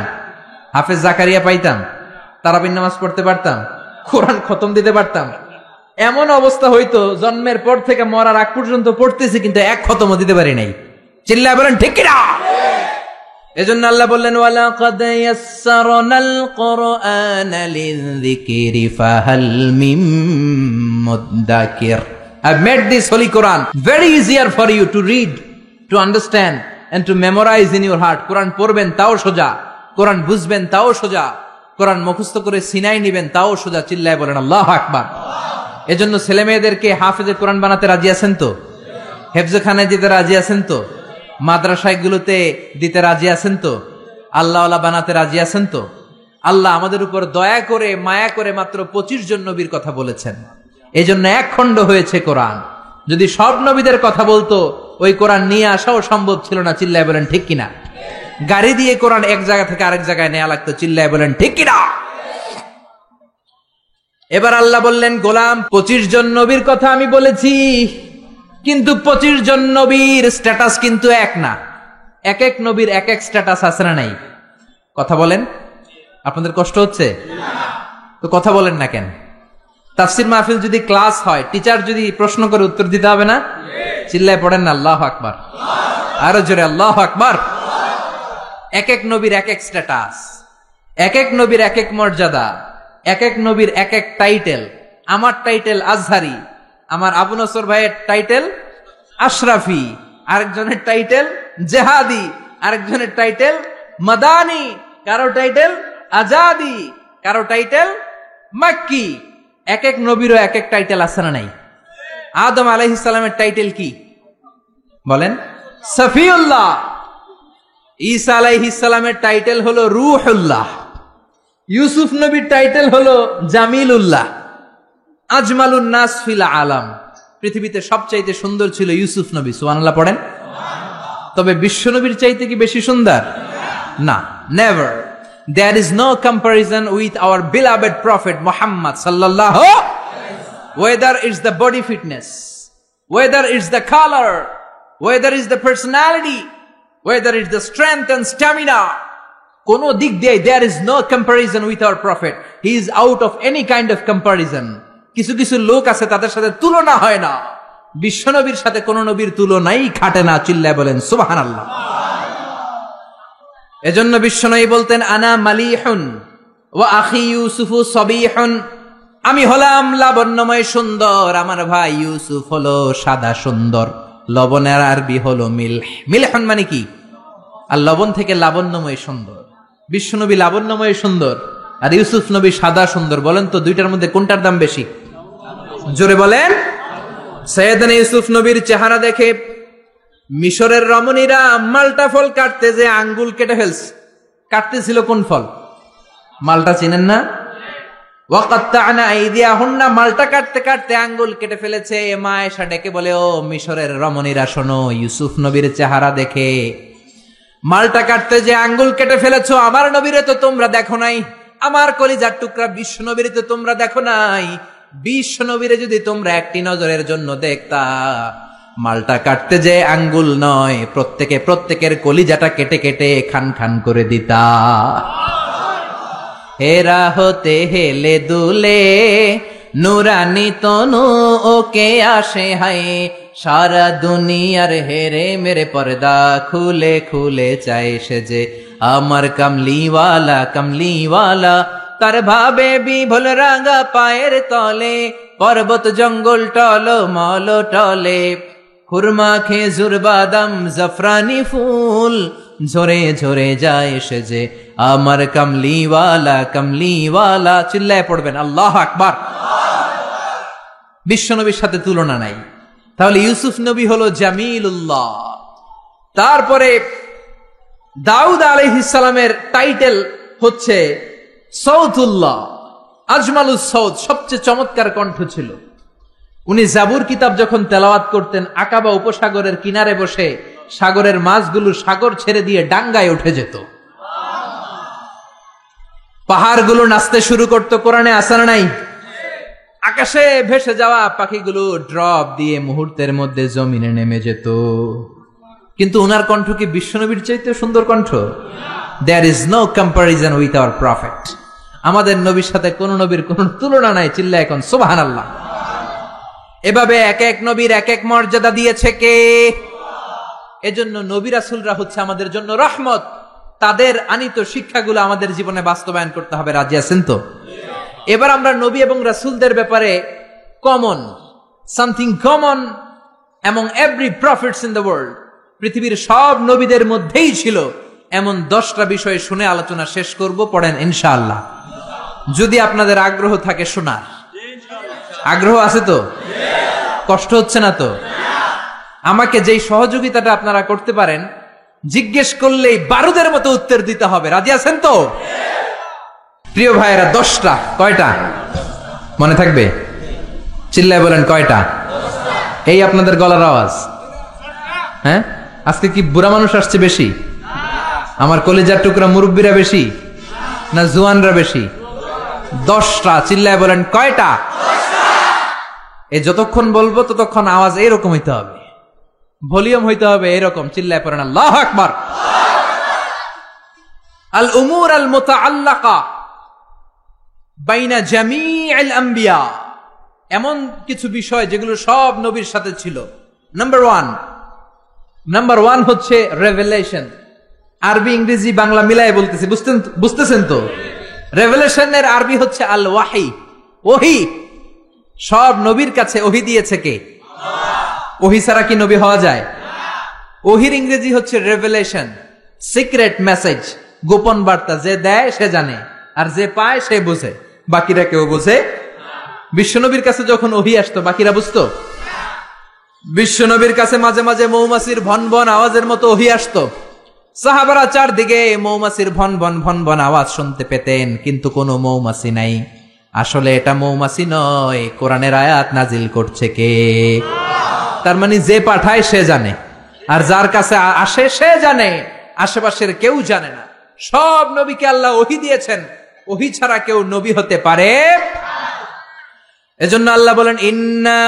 হাফেজ জাকারিয়া পাইতাম, তারাবির নামাজ পড়তে পারতাম, কোরআন খতম দিতে পারতাম। এমন অবস্থা হইতো জন্মের পর থেকে মরার আগ পর্যন্ত পড়তেছি, কিন্তু এক খতমও দিতে পারি নাই। চিল্লায় বলেন ঠিক কিনা? এজন্য আল্লাহ বললেন, ওয়ালাকাদ ইয়াসসারনাল কুরআনা লিযিকরি ফাহাল মিন মুদ্দাকির। I've made this holy Quran very easier for you to read, to understand and to memorize in your heart. কোরআন পড়বেন তাও সোজা, কোরআন বুঝবেন তাও সোজা, কোরআন মুখস্থ করে সিনাই নিবেন তাও সোজা। চিল্লায় বলেন আল্লাহু আকবার। এজন্য ছেলে মেয়েদেরকে হাফেজে কোরআন বানাতে রাজি আছেন তো? হেফজখানায় দিতে রাজি আছেন তো? মাদ্রাসাগুলোতে দিতে রাজি আছেন তো? আল্লাহওয়ালা বানাতে রাজি আছেন তো? আল্লাহ আমাদের উপর দয়া করে মায়া করে মাত্র 25 জন নবীর কথা বলেছেন, এই জন্য 1 খণ্ড হয়েছে কোরআন। যদি সব নবীদের কথা বলতো, ওই কোরআন নিয়ে আসাও সম্ভব ছিল না। চিল্লায় বলেন ঠিক কিনা? গাড়ি দিয়ে কোরআন এক জায়গা থেকে আরেক জায়গায় নেওয়া লাগতো। চিল্লায় বলেন ঠিক কিনা? এবার আল্লাহ বললেন, গোলাম 25 জন নবীর কথা আমি বলেছি, কিন্তু 25 জন নবীর স্ট্যাটাস কিন্তু এক না। এক এক নবীর এক এক স্ট্যাটাস আছে না নাই? কথা বলেন। আপনাদের কষ্ট হচ্ছে তো? কথা বলেন না কেন? তাফসীর মাহফিল যদি ক্লাস হয়, টিচার যদি প্রশ্ন করে উত্তর দিতে হবে না? চিল্লায় পড়েন না আল্লাহু আকবার, আরো জোরে আল্লাহু আকবার। এক এক নবীর এক এক স্ট্যাটাস, এক এক নবীর এক এক মর্যাদা, এক এক নবীর এক এক টাইটেল। আমার টাইটেল আজহারি, আমার আবু নসর ভাইয়ের টাইটেল আশরাফি, আরেকজনের টাইটেল জেহাদি, আরেকজনের টাইটেল মাদানি, কারো টাইটেল আজাদি, কারো টাইটেল মাক্কি। এক এক নবীরও এক এক টাইটেল আছে না নাই? আদম আলাইহিস সালামের টাইটেল কি বলেন? সফিউল্লাহ। ঈসা আলাইহিস সালামের টাইটেল হলো রূহুল্লাহ। ইউসুফ নবীর টাইটেল হলো জামিলুল্লাহ। আজমালুন নাস ফিল আলাম, পৃথিবীতে সবচাইতে সুন্দর ছিল ইউসুফ নবী। সুবহানাল্লাহ পড়েন। তবে বিশ্ব নবীর চাইতে কি বেশি সুন্দর? না, never. There is no comparison with our beloved Prophet Muhammad sallallahu. Whether it's the body fitness, whether it's the color, whether it's the personality, whether it's the strength and stamina, কোনো দিক দিয়ে there is no comparison with our Prophet. He is out of any kind of comparison. কিছু কিছু লোক আছে তাদের সাথে তুলনা হয় না, বিশ্ব নবীর সাথে কোন নবীর তুলনাই খাটে না। চিল্লায় বলেন সুবহানাল্লাহ। এজন্য বিশ্বনবী বলতেন, আনা মালিহুন ওয়া আখি ইউসুফু সাবিহুন। আমি হলাম লাবণ্যময় সুন্দর, আমার ভাই ইউসুফ হলো সাদা সুন্দর। লবণের আরবি হলো মিলহ। মিলহুন মানে কি? আর লবণ থেকে লাবণ্যময় সুন্দর। বিশ্বনবী লাবণ্যময় সুন্দর আর ইউসুফ নবী সাদা সুন্দর। বলেন তো দুইটার মধ্যে কোনটার দাম বেশি? জোরে বলেন। সৈয়দনা ইউসুফ নবীর চেহারা দেখে মিশরের রমণীরা মালটা ফল কাটতে যে আঙ্গুল কেটে ফেলছে। কাটতেছিল কোন ফল? মালটা চিনেন না? ওয়াকাত্তা'না আইদিয়াহুন্না, মালটা কাটতে কাটতে আঙ্গুল কেটে ফেলেছে। মা আয়েশা ডেকে বলে, ও মিশরের রমণীরা শোনো, ইউসুফ নবীর চেহারা দেখে মালটা কাটতে যে আঙ্গুল কেটে ফেলেছো, আমার নবীরে তো তোমরা দেখো নাই, আমার কলিজার টুকরা বিশ্ব নবীরে তো তোমরা দেখো নাই। বিশ্ব নবীরে যদি তোমরা একটি নজরের জন্য দেখতা, মালটা কাটতে যে আঙ্গুল নয়, প্রত্যেকের কলিজাটা কেটে কেটে খান খান করে দিতা। হেরা হতে হেলে দুলে নুরানি তনু ওকে আসে হায়, সারা দুনিয়ার হেরে মেরে পর্দা খুলে খুলে চায় সে যে আমার কামলিওয়ালা কামলিওয়ালা। তার ভাবে বিভোল রাঙা পায়ের তলে, পর্বত জঙ্গল টল মল টলে, খুরমা খেজুর বাদাম জাফরানি ফুল ঝরে ঝরে যায় সে যে আমার কামলিওয়ালা কামলিওয়ালা। চিল্লায় পড়বেন আল্লাহু আকবার। বিশ্ব নবীর সাথে তুলনা নাই। তাহলে ইউসুফ নবী হলো জামিলুল্লাহ। তারপরে দাউদ আলাইহিস সালামের টাইটেল হচ্ছে সৌতুল্লাহ, আজমালুস সৌত, সবচেয়ে চমৎকার কণ্ঠ ছিল। উনি জাবুর কিতাব যখন তেলাওয়াত করতেন, আকাবা উপসাগরের কিনারে বসে সাগরের মাছগুলো সাগর ছেড়ে দিয়ে ডাঙ্গায় উঠে যেত। পাহাড়গুলো নাচতে শুরু করতো, কোরআনে আছে না নাই? আকাশে ভেসে যাওয়া পাখিগুলো ড্রপ দিয়ে মুহূর্তের মধ্যে জমিনে নেমে যেত। কিন্তু উনার কণ্ঠ কি বিশ্বনবীর চাইতে সুন্দর কণ্ঠ? There is no comparison with our prophet. আমাদের নবীর সাথে কোন নবীর কোন তুলনা নাই। চিল্লা এখন সুবহানাল্লাহ। এভাবে এক এক নবীর এক এক মর্যাদা দিয়েছে কে? এজন্য নবী রাসূলরা হচ্ছে আমাদের জন্য রহমত। তাদের আনিত শিক্ষাগুলো আমাদের জীবনে বাস্তবায়ন করতে হবে। রাজি আছেন তো? এবার আমরা নবী এবং রাসূলদের ব্যাপারে something common among every prophets in the world, পৃথিবীর সব নবীদের মধ্যেই ছিল এমন 10টা বিষয় শুনে আলোচনা শেষ করব। পড়েন ইনশাআল্লাহ, যদি আপনাদের আগ্রহ থাকে শোনার। আগ্রহ আছে তো? কষ্ট হচ্ছে না তো? আমাকে যেই সহযোগিতাটা আপনারা করতে পারেন, জিজ্ঞেস করলেই বারুদের মতো উত্তর দিতে হবে। রাজি আছেন তো? প্রিয় ভাইয়েরা, 10টা। কয়টা মনে থাকবে? চিল্লায় বলেন কয়টা? এই আপনাদের গলার আওয়াজ। হ্যাঁ, আজকে কি বুড়া মানুষ আসছে বেশি? আমার কলিজার টুকরা মুরব্বীরা বেশি না জুয়ানরা বেশি? 10টা। চিল্লায় বলেন কয়টা? এই যতক্ষণ বলবো ততক্ষণ আওয়াজ এরকম হইতে হবে, ভলিউম হইতে হবে এরকম। চিল্লায় পড়েন আল্লাহু আকবার। আল উমুর আল মুতাআল্লাকা বাইনা জামিউল আম্বিয়া, এমন কিছু বিষয় যেগুলো সব নবীর সাথে ছিল। নাম্বার ওয়ান হচ্ছে রেভেলেশন। আরবি ইংরেজি বাংলা মিলাই বলতেছি, বুঝতেছেন তো? রেভেলেশনের আরবি হচ্ছে আল ওয়াহি, ওহি। সব নবীর কাছে ওহি দিয়েছে কে? ওহি ছাড়া কি নবী হওয়া যায়? ওহির ইংরেজি হচ্ছে রেভেলেশন, সিক্রেট মেসেজ, গোপন বার্তা। যে দেয় সে জানে, আর যে পায় সে বুঝে, বাকিরা কেউ বুঝে। বিশ্বনবীর কাছে যখন ওহি আসতো বাকিরা বুঝতো? বিশ্বনবীর কাছে মাঝে মাঝে মৌমাছির ভন ভন আওয়াজের মতো ওহি আসতো। সাহাবারা চারদিকে মৌমাছির ভন ভন ভন ভন আওয়াজ শুনতে পেতেন, কিন্তু কোনো মৌমাছি নাই। আসলে এটা মৌমাছি নয়, কোরআনের আয়াত নাজিল করছে কে? তার মানে যে পাঠায় সে জানে, আর যার কাছে আসে সে জানে, আশেপাশের কেউ জানে না। সব নবীকে আল্লাহ ওহি দিয়েছেন, ওহি ছাড়া কেউ নবী হতে পারে। এজন্য আল্লাহ বলেন ইন্না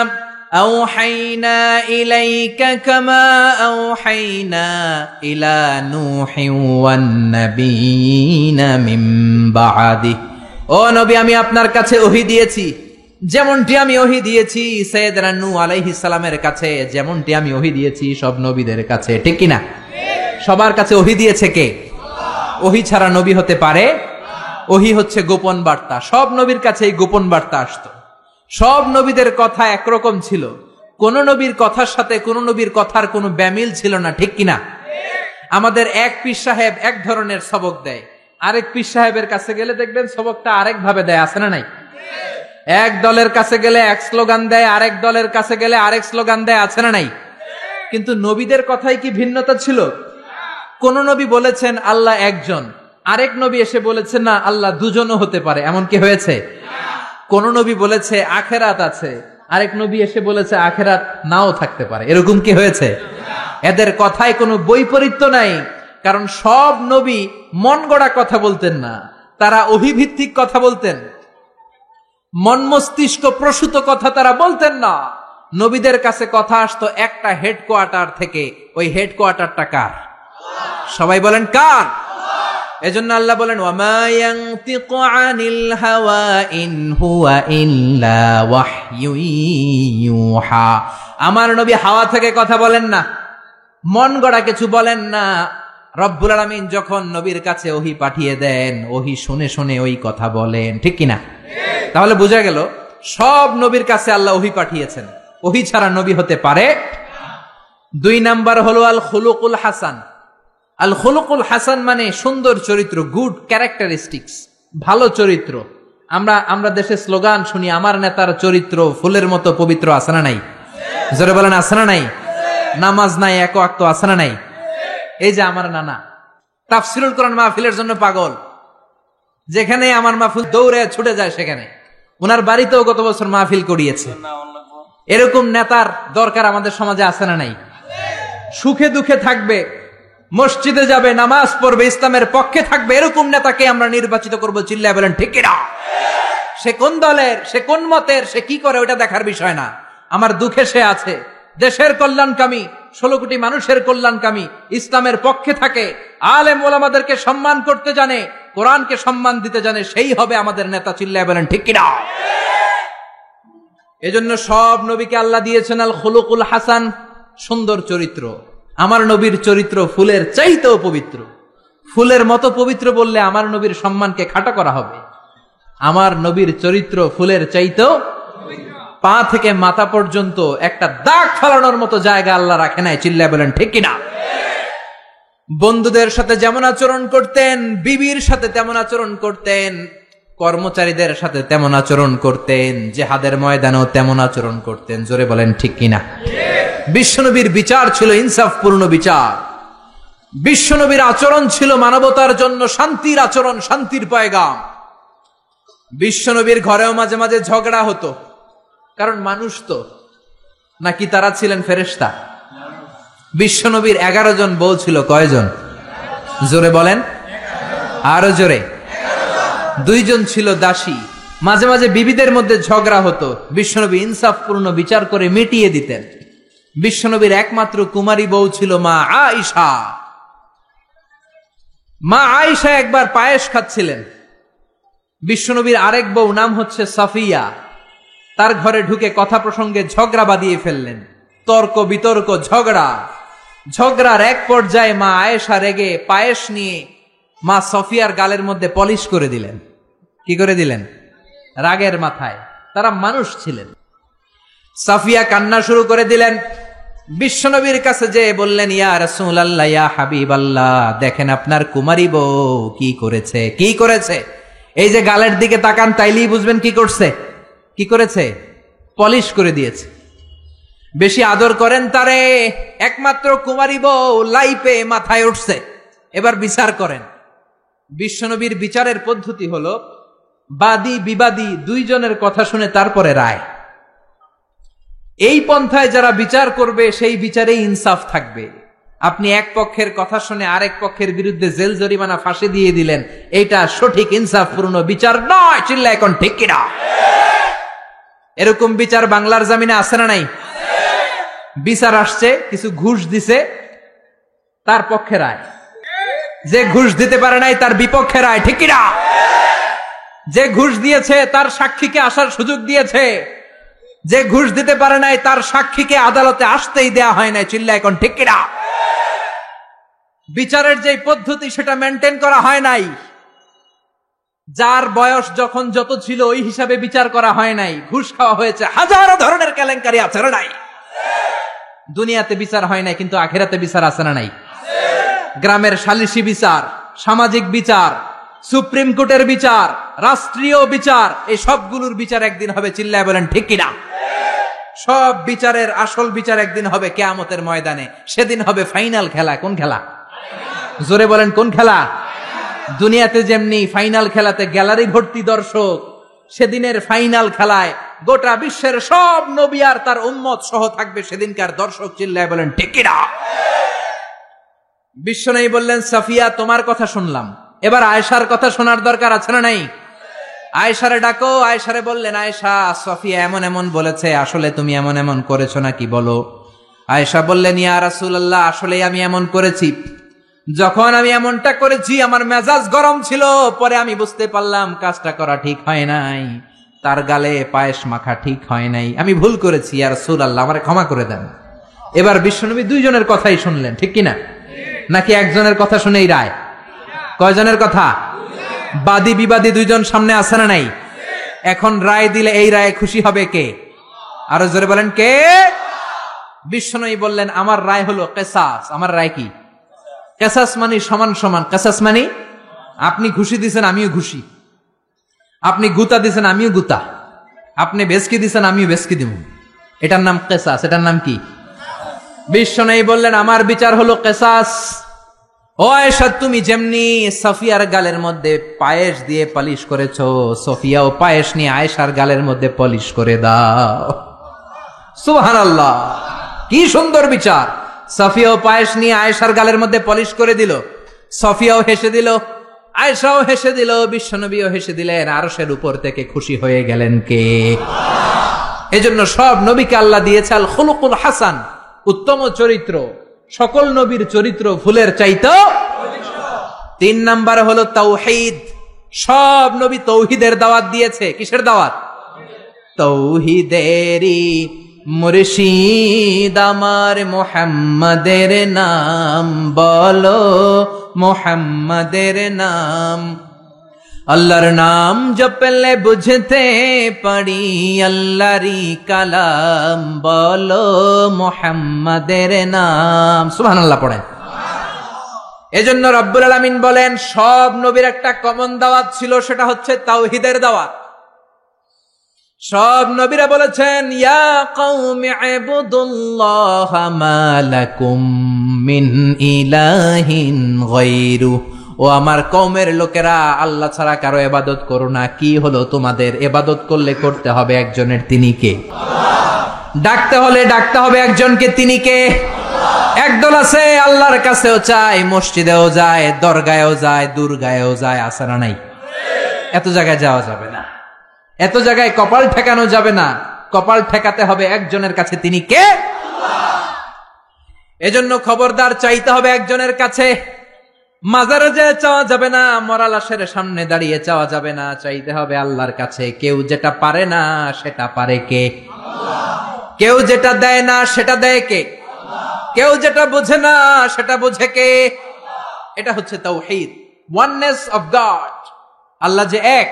আওহাইনা ইলাইকা কামা আওহাইনা ইলা নূহিন ওয়ান নাবিয়িনা মিন বাদি। ও নবী, আমি আপনার কাছে ওহি দিয়েছি যেমনটি আমি ওহি দিয়েছি সাইয়েদনা নূহ আলাইহিস সালামের কাছে, যেমনটি আমি ওহি দিয়েছি সব নবীদের কাছে। ঠিক কি না? সবার কাছে ওহি দিয়েছে কে? ওহি ছাড়া নবী হতে পারে? ওহি হচ্ছে গোপন বার্তা। সব নবীর কাছে এই গোপন বার্তা আসতো। সব নবীদের কথা একরকম ছিল, কোন নবীর কথার সাথে কোন নবীর কথার কোনো ব্যামিল ছিল না। ঠিক কিনা? আমাদের এক পীর সাহেব এক ধরনের সবক দেয়, আরেক পীর সাহেবের কাছে গেলে দেখবেন সবকটা আরেক ভাবে দেয়। আছে না নাই? এক দলের কাছে গেলে এক স্লোগান দেয়, আরেক দলের কাছে গেলে আরেক স্লোগান দেয়। আছে না নাই? কিন্তু নবীদের কথাই কি ভিন্নতা ছিল? কোন নবী বলেছেন আল্লাহ একজন, আরেক নবী এসে বলেছেন না আল্লাহ দুজনও হতে পারে। এমন কি হয়েছে? কোন নবী বলেছে আখেরাত আছে, আরেক নবী এসে বলেছে আখেরাত নাও থাকতে পারে। এরকম কি হয়েছে? এদের কথায় কোনো বৈপরীত্য নাই, কারণ সব নবী মন গড়া কথা বলতেন না, তারা ওহীভিত্তিক কথা বলতেন। মন মস্তিষ্ক প্রসূত কথা তারা বলতেন না। নবীদের কাছে কথা আসতো একটা হেডকোয়ার্টার থেকে। ওই হেডকোয়ার্টারটা কার? সবাই বলেন কার? এজন্য আল্লাহ বলেন ওয়ামা ইয়ানতিকু আনিল হাওয়া ইন হুয়া ইল্লা ওয়াহয়ু ইউহা। আমার নবী হাওয়া থেকে কথা বলেন না, মন গড়া কিছু বলেন না। রব্বুল আলামিন যখন নবীর কাছে ওহী পাঠিয়ে দেন, ওহী শুনে শুনে ওই কথা বলেন। ঠিক কিনা? তাহলে বোঝা গেল সব নবীর কাছে আল্লাহ ওহী পাঠিয়েছেন, ওহী ছাড়া নবী হতে পারে। 2 নাম্বার হলো আল খুলুকুল হাসান। আল খুলুকুল হাসান মানে সুন্দর চরিত্র, গুড ক্যারেক্টারিস্টিক্স, ভালো চরিত্র। আমরা দেশে স্লোগান শুনি আমার নেতার চরিত্র ফুলের মতো পবিত্র। আছে না নাই? জোরে বলেন আছে না নাই? নামাজ নাই, এক ওয়াক্ত। আছে না নাই? এই যে আমার নানা তাফসীরুল কোরআন মাহফিলের জন্য পাগল, যেখানে আমার মাহফিল দৌড়ে ছুটে যায় সেখানে। ওনার বাড়িতেও গত বছর মাহফিল করিয়েছে। এরকম নেতার দরকার আমাদের সমাজে। আছে না নাই? সুখে দুঃখে থাকবে, মসজিদে যাবে, নামাজ পড়বে, ইসলামের পক্ষে থাকবে, এরকম নেতাকে আমরা নির্বাচিত করবো। চিল্লায় বলেন ঠিক কিনা? সে কোন দলের, সে কোন মতের, সে কি করে, ওটা দেখার বিষয় না। আমার দুঃখে সে আছে দেশের কল্যাণকামী, 16 কোটি মানুষের কল্যাণকামী, ইসলামের পক্ষে থাকে, আলেম ওলামাদেরকে সম্মান করতে জানে, কোরআনকে সম্মান দিতে জানে, সেই হবে আমাদের নেতা। চিল্লায় বলেন ঠিক কিনা? এজন্য সব নবীকে আল্লাহ দিয়েছেন আল খুলুকুল হাসান, সুন্দর চরিত্র। আমার নবীর চরিত্র ফুলের চাইতেও পবিত্র। ফুলের মতো পবিত্র বললে আমার নবীর সম্মানকে খাটো করা হবে। আমার নবীর চরিত্র ফুলের চাইতেও, পা থেকে মাথা পর্যন্ত একটা দাগ ফেলানোর মতো জায়গা আল্লাহ রাখে নাই। চিল্লায় বলেন ঠিক কিনা? বন্ধুদের সাথে যেমন আচরণ করতেন, বিবির সাথে তেমন আচরণ করতেন, কর্মচারীদের সাথে তেমন আচরণ করতেন, জিহাদের ময়দানেও তেমন আচরণ করতেন। জোরে বলেন ঠিক কিনা? বিশ্বনবীর বিচার ছিল ইনসাফপূর্ণ বিচার। বিশ্বনবীর আচরণ ছিল মানবতার জন্য শান্তির আচরণ, শান্তির পয়গাম। বিশ্বনবীর ঘরেও মাঝে মাঝে ঝগড়া হতো, কারণ মানুষ তো, নাকি তারা ছিলেন ফেরেশতা? বিশ্বনবীর 11 জন বউ ছিল, কয়জন? জোরে বলেন, আরো জোরে। 2 জন ছিল দাসী। মাঝে মাঝে বিবিদের মধ্যে ঝগড়া হতো, বিশ্বনবী ইনসাফপূর্ণ বিচার করে মিটিয়ে দিতেন। বিশ্বনবীর একমাত্র কুমারী বউ ছিল মা আয়েশা। মা আয়েশা একবার পায়েস খাচ্ছিলেন। বিশ্বনবীর আরেক বউ নাম হচ্ছে সাফিয়া, তার ঘরে ঢুকে কথা প্রসঙ্গে ঝগড়া বাঁধিয়ে ফেললেন। তর্ক বিতর্ক, ঝগড়ার এক পর্যায়ে মা আয়েশা রেগে পায়েস নিয়ে মা সফিয়ার গালের মধ্যে পলিশ করে দিলেন। কি করে দিলেন? রাগের মাথায়। তারা মানুষ ছিলেন। সাফিয়া কান্না শুরু করে দিলেন। বিশ্বনবীর কাছে যে বললেন, ইয়া রাসূলুল্লাহ, ইয়া হাবিবাল্লাহ, দেখেন আপনার কুমারী বউ কি করেছে, কি করেছে। এই যে গালের দিকে তাকান, তাইলেই বুঝবেন কি করছে। কি করেছে? পলিশ করে দিয়েছে। বেশি আদর করেন তারে, একমাত্র কুমারী বউ লাইপে মাথায় উঠছে। এবার বিচার করেন। বিশ্বনবীর বিচারের পদ্ধতি হলো বাদী বিবাদী 2 জনের কথা শুনে তারপরে রায়। এই পন্থায় যারা বিচার করবে সেই বিচারেই ইনসাফ থাকবে। আপনি এক পক্ষের কথা শুনে আরেক পক্ষের বিরুদ্ধে জেল জরিমানা, ফাঁসি দিয়ে দিলেন, এটা সঠিক ইনসাফপূর্ণ বিচার নয়। চিল্লা এখন ঠিক কিনা? এরকম বিচার বাংলার জমিনে আছে না নাই? বিচার আসছে, কিছু ঘুষ দিছে, তার পক্ষে রায়। যে ঘুষ দিতে পারে নাই তার বিপক্ষে রায়। ঠিক কিনা? যে ঘুষ দিয়েছে তার সাক্ষীকে আসার সুযোগ দিয়েছে, যে ঘুষ দিতে পারে নাই তার সাক্ষীকে আদালতে আসতেই দেয়া হয় নাই। চিল্লা এখন ঠিক কিনা? বিচারের যে পদ্ধতি সেটা মেনটেন করা হয় নাই। যার বয়স যখন যত ছিল ওই হিসাবে বিচার করা হয় নাই। ঘুষ খাওয়া হয়েছে, হাজারো ধরনের কেলেঙ্কারি আছে না নাই? দুনিয়াতে বিচার হয় নাই, কিন্তু আখিরাতে বিচার আছে না নাই? গ্রামের সালিশি বিচার, সামাজিক বিচার, সুপ্রিম কোর্টের বিচার, রাষ্ট্রীয় বিচার, এই সবগুলোর বিচার একদিন হবে। চিল্লায় বলেন ঠিক কিনা? সব বিচারের আসল বিচার একদিন হবে কিয়ামতের ময়দানে। সেদিন হবে ফাইনাল খেলা। কোন খেলা? জোরে বলেন কোন খেলা? দুনিয়াতে যেমনি ফাইনাল খেলাতে গ্যালারি ভর্তি দর্শক, সেদিনের ফাইনাল খেলায় গোটা বিশ্বের সব নবী আর তার উম্মত সহ থাকবে সেদিনকার দর্শক। চিল্লায় বলেন ঠিক কিনা? বিশ্বনবী বললেন, সাফিয়া তোমার কথা শুনলাম, এবার আয়েশার কথা শোনার দরকার আছে না নাই? আয়েশারে ডাকো। আয়েশারে বললেন, আয়েশা, সাফিয়া এমন এমন বলেছে, আসলে তুমি এমন এমন করেছো নাকি বলো। আয়েশা বললেন, ইয়া রাসূলুল্লাহ, আসলে আমি এমন করেছি। যখন আমি এমনটা করেছি আমার মেজাজ গরম ছিল, পরে আমি বুঝতে পারলাম কাজটা করা ঠিক হয় নাই, তার গালে পায়েস মাখা ঠিক হয় নাই, আমি ভুল করেছি, ইয়া রাসূলুল্লাহ আমারে ক্ষমা করে দেন। এবার বিশ্বনবী 2 জনের কথাই শুনলেন। ঠিক কিনা? নাকি একজনের কথা শুনেই রায়? কয়জনের কথা? বাদী বিবাদী 2 জন সামনে আছে না নাই? এখন রায় দিলে এই রায়ে খুশি হবে কে? আরো জোরে বলেন কে? বিশ্বনবী বললেন, আমার রায় হলো কিসাস। আমার রায় কি? কিসাস মানে সমান সমান। কিসাস মানে আপনি ঘুষি দিছেন আমিও ঘুষি, আপনি গুতা দিছেন আমিও গুতা, আপনি বেসকি দিছেন আমিও বেসকি দিব, এটার নাম কিসাস। এটার নাম কি? বিশ্বনবী বললেন, আমার বিচার হলো কিসাস। ও আয়েশা, তুমি যেমনি সাফিয়ার গালের মধ্যে পায়েস দিয়ে পালিশ করেছো, সফিয়াও পায়েস নিয়ে আয়েশার গালের মধ্যে পলিশ করে দাও। সুবহানাল্লাহ, কি সুন্দর বিচার। সফিয়াও পায়েস নিয়ে আয়েশার গালের মধ্যে পলিশ করে দিল। সফিয়াও হেসে দিল, আয়েশাও হেসে দিল, বিশ্বনবীও হেসে দিলেন। আরশের উপর থেকে খুশি হয়ে গেলেন কে? এজন্য সব নবীকে আল্লাহ দিয়েছে আল খুলুকুল হাসান, উত্তম চরিত্র। সকল নবীর চরিত্র ফুলের চাইতেও। 3 নাম্বার হলো তাওহীদ। সব নবী তৌহিদের দাওয়াত দিয়েছে। কিসের দাওয়াত? তৌহিদেরই মুর্শিদ আমার মুহাম্মাদের নাম বলো, মুহাম্মাদের নাম। আল্লাহর নাম জপলে বুঝতে পারি আল্লাহরই কালাম বলো, মুহাম্মাদের নাম। সুবহানাল্লাহ পড়েন। এজন্য রব্বুল আলামিন বলেন সব নবীর একটা কমন দাওয়াত ছিল, সেটা হচ্ছে তাওহীদের দাওয়াত। সব নবীরা বলেছেন ইয়া কওমি ইবুদুল্লাহা মা লাকুম মিন ইলাহিন গায়রু। ও আমার কওমের লোকেরা, আল্লাহ ছাড়া কারো ইবাদত করো না। কি হলো তোমাদের? ইবাদত করলে করতে হবে একজনের, তিনি কে? ডাকতে হলে ডাকতে হবে একজনকে, তিনি কে? একদল আছে আল্লাহর কাছেও চায়, মসজিদেও যায়, দরগায়ও যায়, দুর্গায়ও যায়, আছে না নাই? এত জায়গায় যাওয়া যাবে না, এত জায়গায় কপাল ঠেকানো যাবে না। কপাল ঠেকাতে হবে একজনের কাছে, তিনি কে? এজন্য খবরদার, চাইতে হবে একজনের কাছে। মাজারে যেয়ে চাওয়া যাবে না, মরা লাশের সামনে দাঁড়িয়ে চাওয়া যাবে না, চাইতে হবে আল্লাহর কাছে। কেউ যেটা পারে না সেটা পারে কে? কেউ যেটা দেয় না সেটা দেয় কে? কেউ যেটা বোঝে না সেটা বোঝে কে? এটা হচ্ছে তাওহীদ, ওয়াননেস অফ গড। আল্লাহ যে এক,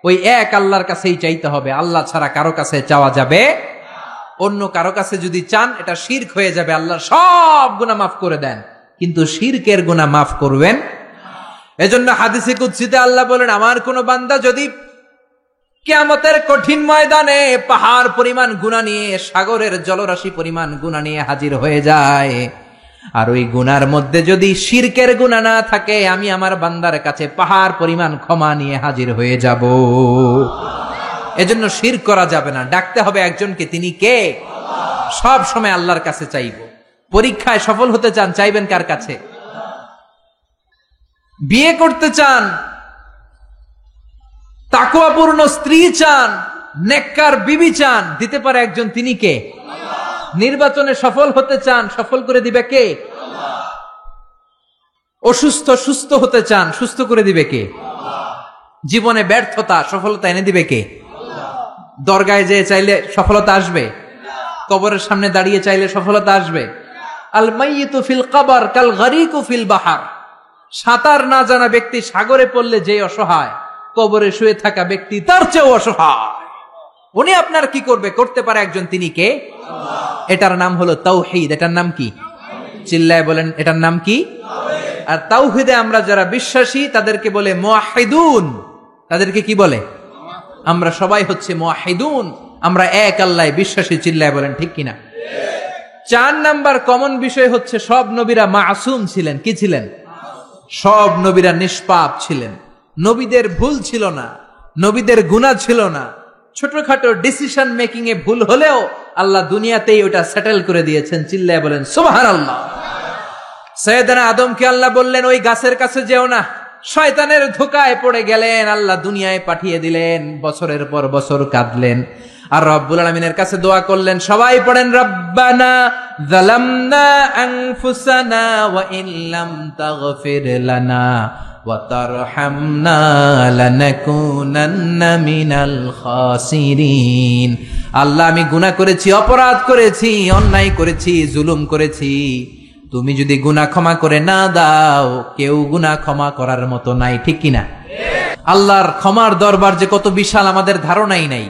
ওই এক আল্লাহর কাছেই চাইতে হবে। আল্লাহ ছাড়া কারো কাছে চাওয়া যাবে? অন্য কারো কাছে যদি চান এটা শিরক হয়ে যাবে। আল্লাহ সব গুনাহ মাফ করে দেন, কিন্তু শিরকের গুনাহ মাফ করবেন। এজন্য হাদিসে কুদসিতে আল্লাহ বলেন আমার কোন বান্দা যদি কিয়ামতের কঠিন ময়দানে পাহাড় পরিমাণ গুনাহ নিয়ে, সাগরের জলরাশি পরিমাণ গুনাহ নিয়ে হাজির হয়ে যায়, আর ওই গুনার মধ্যে যদি শিরকের গুনাহ না থাকে, আমি আমার বান্দার কাছে পাহাড় পরিমাণ ক্ষমা নিয়ে হাজির হয়ে যাব। এজন্য শিরক করা যাবে না, ডাকতে হবে একজনকে, তিনি কে? সব সময় আল্লাহর কাছে চাইব। পরীক্ষায় সফল হতে চান, চাইবেন কার কাছে? বিয়ে করতে চান, তাকওয়াপূর্ণ স্ত্রী চান, নেককার বিবি চান, দিতে পারে একজন, তিনি কে? নির্বাচনে সফল হতে চান, সফল করে দিবে কে? অসুস্থ সুস্থ হতে চান, সুস্থ করে দিবে কে? জীবনে ব্যর্থতা, সফলতা এনে দিবে কে? দরগায় যেয়ে চাইলে সফলতা আসবে? কবরের সামনে দাঁড়িয়ে চাইলে সফলতা আসবে? আল মাইয়িতু ফিল কবর কাল গরিকু ফিল বাহর। সাঁতার না জানা ব্যক্তি সাগরে পড়লে যে অসহায়, কবরে শুয়ে থাকা ব্যক্তি তার চেয়েও অসহায়। উনি আপনার কি করবে? করতে পারে একজন, তিনি কে? এটার নাম হলো তাওহীদ। এটার নাম কি? চিল্লায় বলেন, এটার নাম কি? আর তাওহীদে আমরা যারা বিশ্বাসী তাদেরকে বলে মুওয়াহিদুন। তাদেরকে কি বলে? আমরা সবাই হচ্ছে মুওয়াহিদুন, আমরা এক আল্লাহয় বিশ্বাসী। চিল্লায় বলেন ঠিক কিনা? 4 নাম্বার কমন বিষয় হচ্ছে সব নবীরা মাসুম ছিলেন। কি ছিলেন? সব নবীরা নিষ্পাপ ছিলেন। নবীদের ভুল ছিল না, নবীদের গুনাহ ছিল না। ছোটখাটো ডিসিশন মেকিং এ ভুল হলেও আল্লাহ দুনিয়াতেই ওটা সেটেল করে দিয়েছেন। চিল্লায় বলেন সুবহানাল্লাহ। সৈয়দনা আদমকে আল্লাহ বললেন ওই গাছের কাছে যেও না, শয়তানের ধোকায় পড়ে গেলেন, আল্লাহ দুনিয়ায় পাঠিয়ে দিলেন। বছরের পর বছর কাঁদলেন, আর রব্বুল আলামিনের কাছে দোয়া করলেন। সবাই পড়েন রব্বানা যালামনা আনফুসানা ওয়া ইল্লাম তাগফির লানা ওয়া তারহামনা লানাকুনান্না মিনাল খাসিরিন। আল্লাহ আমি গুনাহ করেছি, অপরাধ করেছি, অন্যায় করেছি, জুলুম করেছি। তুমি যদি গুনাহ ক্ষমা করে না দাও, কেউ গুনাহ ক্ষমা করার মতো নাই। ঠিক কিনা? আল্লাহর ক্ষমার দরবার যে কত বিশাল আমাদের ধারণাই নাই,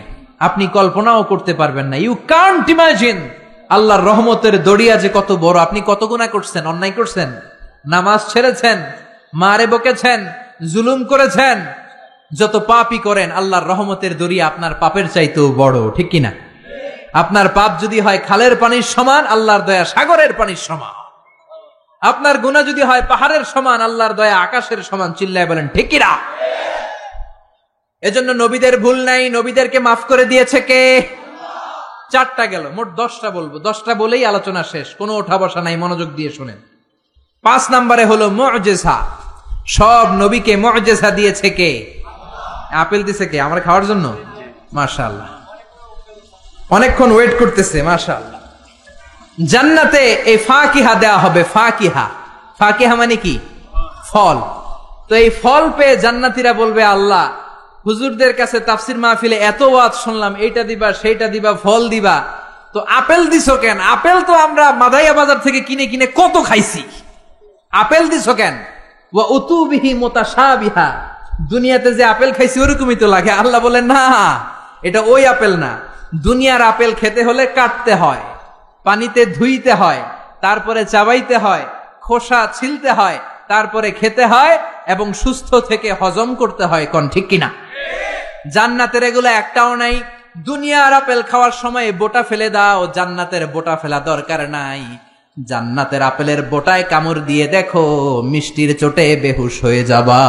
আপনি কল্পনাও করতে পারবেন না। You can't imagine. আল্লাহর রহমতের দরিয়া যে কত বড়। আপনি কত গুনাহ করছেন, অন্যায় করছেন, নামাজ ছেড়েছেন, মারে বকেছেন, জুলুম করেছেন, যত পাপই করেন, আল্লাহর রহমতের দরিয়া আপনার পাপের চাইতেও বড়। ঠিক কিনা? আপনার পাপ যদি হয় খালের পানির সমান, আল্লাহর দয়া সাগরের পানির সমান। আপনার গুনাহ যদি হয় পাহাড়ের সমান, আল্লাহর দয়া আকাশের সমান। চিল্লায় বলেন ঠিক কিনা? এজন্য নবীদের ভুল নাই, নবীদেরকে মাফ করে দিয়েছে কে? 4টা গেল, মোট 10টা বলবো। 10টা বলেই আলোচনা শেষ, কোনো ওঠা বসা নাই, মনোযোগ দিয়ে শোনেন। 5 নম্বরে হলো মুজিজা। সব নবীকে মুজিজা দিয়েছে কে? আপেল দিছে কে? আমরা খাওয়ার জন্য? মাশাআল্লাহ, অনেকক্ষণ ওয়েট করতেছে, মাশাআল্লাহ। জান্নাতে এই ফাকিহা দেয়া হবে। ফাকিহা, ফাকিহা মানে কি? ফল। তো এই ফল পেয়ে জান্নাতীরা বলবে, আল্লাহ হুজুরদের কাছে তাফসির মাহফিলে এত ওয়াজ শুনলাম, এইটা দিবা সেইটা দিবা, ফল দিবা, তো আপেল দিছো কেন? আপেল তো আমরা মাদাইয়া বাজার থেকে কিনে কিনে কত খাইছি, আপেল দিছো কেন? ওয়া উতুবিহি মুতাশাবিহা, দুনিয়াতে যে আপেল খাইছি ওরকমই তো লাগে। আল্লাহ বলেন, না, এটা ওই আপেল না। দুনিয়ার আপেল খেতে হলে কাটতে হয়, পানিতে ধুইতে হয়, তারপরে চাবাইতে হয়, খোসা ছিলতে হয়, তারপরে খেতে হয় এবং সুস্থ থেকে হজম করতে হয়। কোন ঠিক কিনা? জান্নাতের এগুলো একটাও নাই। দুনিয়ার আপেল খাওয়ার সময় বোটা ফেলে দাও, জান্নাতের বোটা ফেলা দরকার নাই। জান্নাতের আপেলের বোটায় কামড় দিয়ে দেখো, মিষ্টির চোটে বেহুশ হয়ে যাবা।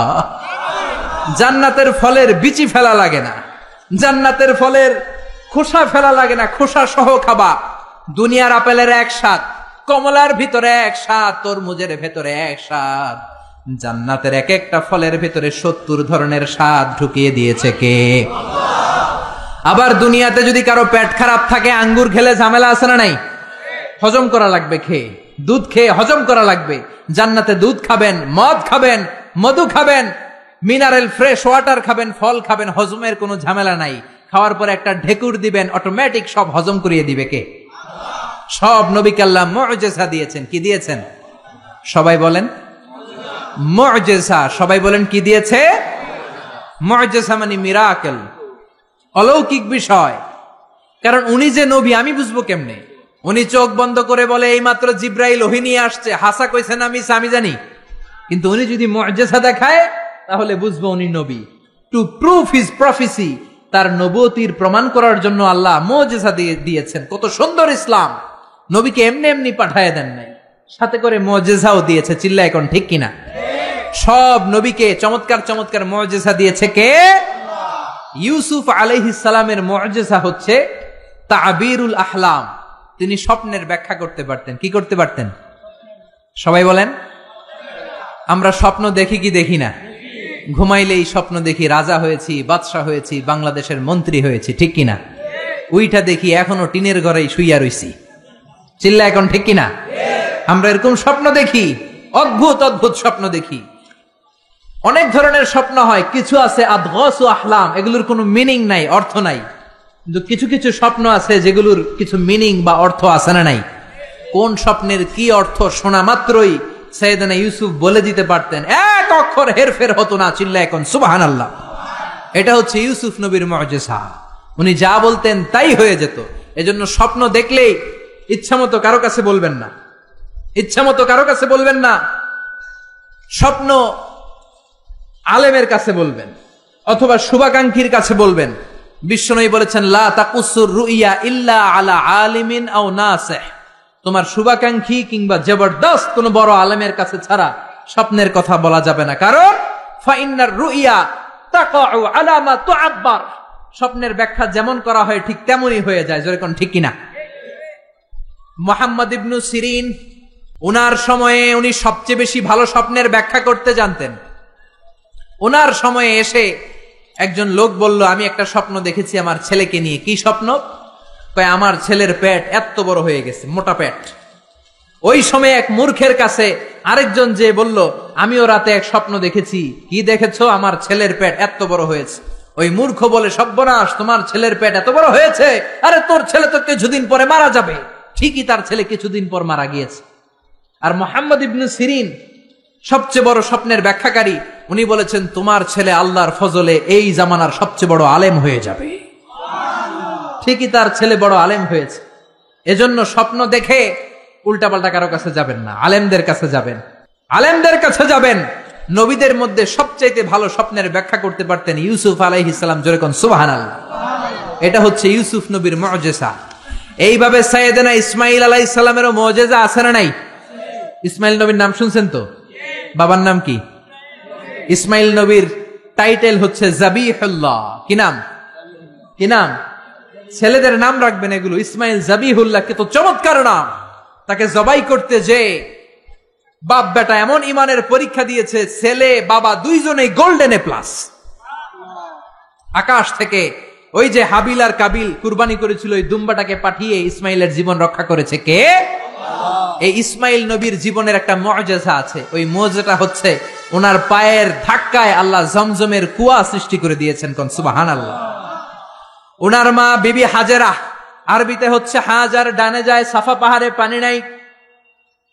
জান্নাতের ফলের বিচি ফেলা লাগে না, জান্নাতের ফলের খোসা ফেলা লাগে না, খোসা সহ খাবা। দুনিয়ার আপেলের এক স্বাদ, কমলার ভিতরে এক স্বাদ, তরমুজের ভেতরে এক স্বাদ, জান্নাতের এক একটা ফলের ভিতরে 70 ধরনের স্বাদ ঢুকিয়ে দিয়েছে কে? আবার দুনিয়াতে যদি কারো পেট খারাপ থাকে, আঙ্গুর খেলে ঝামেলা আছে না নাই? হজম করা লাগবে, খেয়ে দুধ খেয়ে হজম করা লাগবে। জান্নাতে দুধ খাবেন, মদ খাবেন, মধু খাবেন, মিনারেল ফ্রেশ ওয়াটার খাবেন, ফল খাবেন, হজমের কোনো ঝামেলা নাই। খাওয়ার পর একটা ঢেকুর দিবেন, অটোমেটিক সব হজম করিয়ে দিবে কে? সব নবীকে আল্লাহ মুজিজা দিয়েছেন। কি দিয়েছেন? সবাই বলেন মুজিজা। সবাই বলেন কি দিয়েছে? মুজিজা মানে মিরাকেল, অলৌকিক বিষয়। কারণ উনি যে নবী আমি বুঝবো কেমনে? উনি চোখ বন্ধ করে বলে এই মাত্র জিব্রাইল ওহী নিয়ে আসছে, হাসা কইছে না মিছা আমি জানি, কিন্তু উনি যদি মুজিজা দেখায় তাহলে বুঝবো উনি নবী। টু প্রুভ হিজ প্রফেসি, তার নবুয়তির প্রমাণ করার জন্য আল্লাহ মুজিজা দিয়েছেন। কত সুন্দর ইসলাম! নবীকে এমনি এমনি পাঠায় দেন নাই, সাথে করে মুজিজাও দিয়েছে। চিল্লা এখন ঠিক কিনা? সব নবীকে চমৎকার চমৎকার মুজিজা দিয়েছে কে? ইউসুফ আলাইহিস সালামের মুজিজা হচ্ছে তাবিরুল আহলাম। তিনি স্বপ্নের ব্যাখ্যা করতে পারতেন। কি করতে পারতেন? সবাই বলেন। আমরা স্বপ্ন দেখি কি দেখি না? ঘুমাইলেই স্বপ্ন দেখি রাজা হয়েছি, বাদশা হয়েছি, বাংলাদেশের মন্ত্রী হয়েছি, ঠিক কিনা? উইটা দেখি এখনো টিনের ঘরেই শুইয়া রইছি। চিল্লা এখন ঠিক কিনা? আমরা এরকম স্বপ্ন দেখি, অদ্ভুত অদ্ভুত স্বপ্ন দেখি। অনেক ধরনের স্বপ্ন হয়, কিছু আছে আদগাসু আহলাম, এগুলোর কোনো মিনিং নাই, অর্থ নাই। কিন্তু কিছু কিছু স্বপ্ন আছে যেগুলোর কিছু মিনিং বা অর্থ আছে না নাই? কোন স্বপ্নের কি অর্থ শোনা মাত্রই সাইয়েদনা ইউসুফ বলে দিতে পারতেন, এক অক্ষর হেরফের হতো না। চিল্লা এখন সুবহানাল্লাহ। এটা হচ্ছে ইউসুফ নবীর মুজিজা। উনি যা বলতেন তাই হয়ে যেত। এজন্য স্বপ্ন দেখলেই ইচ্ছামতো কারো কাছে বলবেন না, ইচ্ছামতো কারো কাছে বলবেন না। স্বপ্ন আলেমের কাছে বলবেন অথবা শুভাকাঙ্ক্ষীর কাছে বলবেন। বিশ্বনবী বলেছেন, লা তাকুসুর রুইয়া ইল্লা আলা আলিমিন আও নাসিহ। তোমার শুভাকাঙ্ক্ষী কিংবা জবরদস্ত কোন বড় আলেমের কাছে ছাড়া স্বপ্নের কথা বলা যাবে না। কারণ ফাইন্নার রুইয়া তাকাউ আলা মা তুআব্বার, স্বপ্নের ব্যাখ্যা যেমন করা হয় ঠিক তেমনই হয়ে যায়। জোরে কোন ঠিক কিনা? মুহাম্মদ ইবনে সিরিন, ওনার সময়ে উনি সবচেয়ে বেশি ভালো স্বপ্নের ব্যাখ্যা করতে জানতেন। ওনার সময়ে এসে একজন লোক বলল, আমি একটা স্বপ্ন দেখেছি আমার ছেলেকে নিয়ে। কি স্বপ্ন? কয় আমার ছেলের পেট এত বড় হয়ে গেছে, মোটা পেট। ওই সময় এক মূর্খের কাছে আরেকজন যে বলল, আমিও রাতে এক স্বপ্ন দেখেছি। কি দেখেছো? আমার ছেলের পেট এত বড় হয়েছে। ওই মূর্খ বলে, সর্বনাশ, তোমার ছেলের পেট এত বড় হয়েছে? আরে তোর ছেলে তো কিছুদিন পরে মারা যাবে। ঠিকই তার ছেলে কিছুদিন পর মারা গিয়েছে। আর মুহাম্মদ ইবনে সিরিন সবচেয়ে বড় স্বপ্নের ব্যাখ্যাকারী, উনি বলেছেন তোমার ছেলে আল্লাহর ফজলে এই জামানার সবচেয়ে বড় আলেম হয়ে যাবে। ঠিকই তার ছেলে বড় আলেম হয়েছে। এজন্য স্বপ্ন দেখে উল্টাপাল্টা কারো কাছে যাবেন না, আলেমদের কাছে যাবেন। আলেমদের কাছে যাবেন। নবীদের মধ্যে সবচাইতে ভালো স্বপ্নের ব্যাখ্যা করতে পারতেন ইউসুফ আলাইহিস সালাম। জোরে কোন সুবহানাল্লাহ। এটা হচ্ছে ইউসুফ নবীর মুজিজা। এইভাবে সাইয়েদনা ইসমাঈল আলাইহিস সালামেরও মুজিজা আছে না নাই? ইসমাঈল নবীর নাম শুনছেন তো? বাবার নাম কি? ইসমাঈল নবীর টাইটেল হচ্ছে জাবিহুল্লাহ। কি নাম? কি নাম? ছেলেদের নাম রাখবেন এগুলো। ইসমাইল জাবিহুল্লাহ, কে তো চমৎকার নাম। তাকে জবাই করতে যে বাপ বেটা এমন ইমানের পরীক্ষা দিয়েছে, ছেলে বাবা দুইজনেই গোল্ডেন এ প্লাস। আকাশ থেকে ওই যে হাবিল আর কাবিল কুরবানি করেছিল, ওই দুম্বাটাকে পাঠিয়ে ইসমাইলের জীবন রক্ষা করেছে কে? এই ইসমাইল নবীর জীবনের একটা মুআজিজা আছে। ওই মুআজিজাটা হচ্ছে ওনার পায়ের ধাক্কায় আল্লাহ জমজমের কুয়া সৃষ্টি করে দিয়েছেন। কোন সুবহানাল্লাহ। ওনার মা বিবি হাজেরা, আরবিতে হচ্ছে হাজার, ডানে যায় সাফা পাহাড়ে পানি নাই,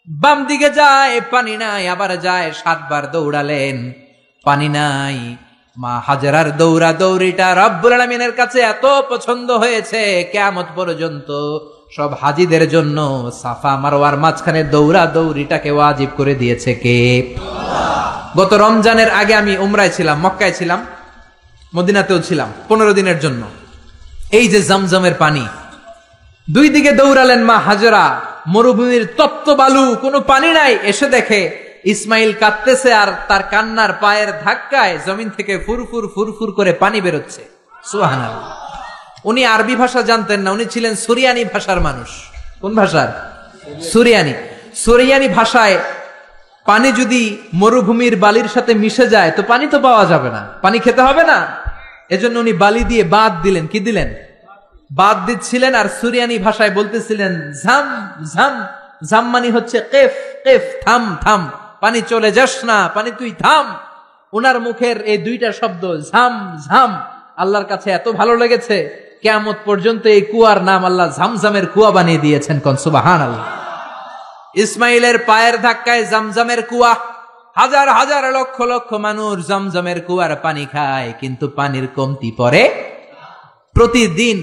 বাম দিকে যায় পানি নাই, আবার যায় 7 বার দৌড়ালেন, পানি নাই। মা হাজেরার দৌড়া দৌড়িটা রব্বুল আলামিনের কাছে এত পছন্দ হয়েছে, কিয়ামত পর্যন্ত সব হাজিদের জন্য সাফা মারওয়ার মাঝখানে দৌড়া দৌড়িটাকে ওয়াজিব করে দিয়েছে কে? গত রমজানের আগে আমি উমরায় ছিলাম, মক্কায় ছিলাম, মদিনাতেও ছিলাম 15 দিনের জন্য। এই যে জমজমের পানি, দুই দিকে দৌড়ালেন মা হাজেরা, মরুভূমির তপ্ত বালু, কোনো পানি নাই। এসে দেখে ইসমাইল কাঁদতেছে আর তার কান্নার পায়ের ধাক্কায় জমিন থেকে ফুরফুর ফুরফুর করে পানি বেরোচ্ছে। সুবহানাল্লাহ। উনি আরবি ভাষা জানতেন না, উনি ছিলেন সুরিয়ানি ভাষার মানুষ। কোন ভাষার? সুরিয়ানি। সুরিয়ানি ভাষায় পানি যদি মরুভূমির বালির সাথে মিশে যায় তো পানি তো পাওয়া যাবে না, পানি খেতে হবে না। এজন্য উনি বালি দিয়ে বাদ দিলেন। কি দিলেন? বাদ দিচ্ছিলেন। আর সুরিয়ানি ভাষায় বলতেছিলেন ঝাম ঝাম। ঝাম মানে হচ্ছে কেফ কেফ, থাম থাম, পানি চলে যাস না, পানি তুই থাম। উনার মুখের এই দুইটা শব্দ ঝাম ঝাম আল্লাহর কাছে এত ভালো লেগেছে, কিয়ামত পর্যন্ত এই কুয়ার নাম আল্লাহ ঝামঝামের কুয়া বানিয়ে দিয়েছেন। কোন সুবহানাল্লাহ। ইসমাইলের পায়ের ধাক্কায় জমজমের কুয়া, হাজার হাজার লক্ষ লক্ষ মানুষ জমজমের কুয়ার পানি খায়, কিন্তু পানির কমতি পড়ে। প্রতিদিন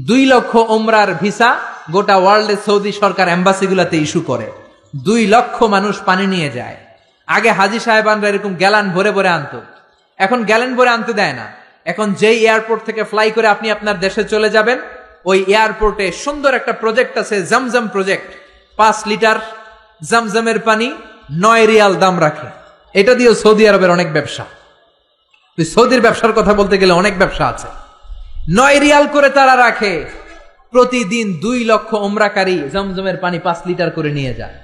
2 লক্ষ উমরার ভিসা গোটা ওয়ার্ল্ডে সৌদি সরকার এম্বাসিগুলোতে ইস্যু করে। 2 লক্ষ মানুষ পানি নিয়ে যায়। আগে হাজি সাহেবানরা এরকম গ্যালান ভরে ভরে আনতো, এখন গ্যালান ভরে আনতে দেয় না। এখন যেই এয়ারপোর্ট থেকে ফ্লাই করে আপনি আপনার দেশে চলে যাবেন, ওই এয়ারপোর্টে সুন্দর একটা প্রজেক্ট আছে, জমজম প্রজেক্ট। 5 লিটার জমজমের পানি 9 রিয়াল দাম রাখে। এটা দিয়েও সৌদি আরবের অনেক ব্যবসা। তুই সৌদির ব্যবসার কথা বলতে গেলে অনেক ব্যবসা আছে। 9 রিয়াল করে তারা রাখে। প্রতিদিন 2 লক্ষ উমরাকারী জমজমের পানি 5 লিটার করে নিয়ে যায়।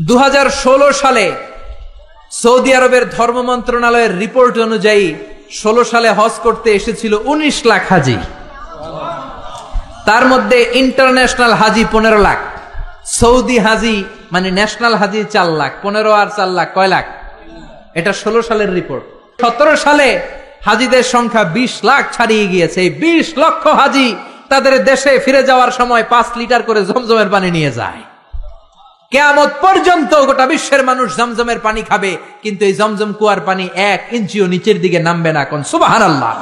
2016 সালে সৌদি আরবের ধর্ম মন্ত্রণালয়ের রিপোর্ট অনুযায়ী 16 সালে হজ করতে এসেছিল 19 লাখ হাজি। তার মধ্যে ইন্টারন্যাশনাল হাজি 15 লাখ, সৌদি হাজি মানে ন্যাশনাল হাজি 4 লাখ। 15 আর 4 লাখ কয় লাখ? এটা 16 সালের রিপোর্ট। 17 সালে হাজিদের সংখ্যা 20 লাখ ছাড়িয়ে গিয়েছে। এই 20 লক্ষ হাজি তাদের দেশে ফিরে যাওয়ার সময় 5 লিটার করে জমজমের পানি নিয়ে যায়। কিয়ামত পর্যন্ত গোটা বিশ্বের মানুষ জমজমের পানি খাবে, কিন্তু এই জমজম কুয়ার পানি 1 ইঞ্চিও নিচের দিকে নামবে না। কোন সুবহানাল্লাহ।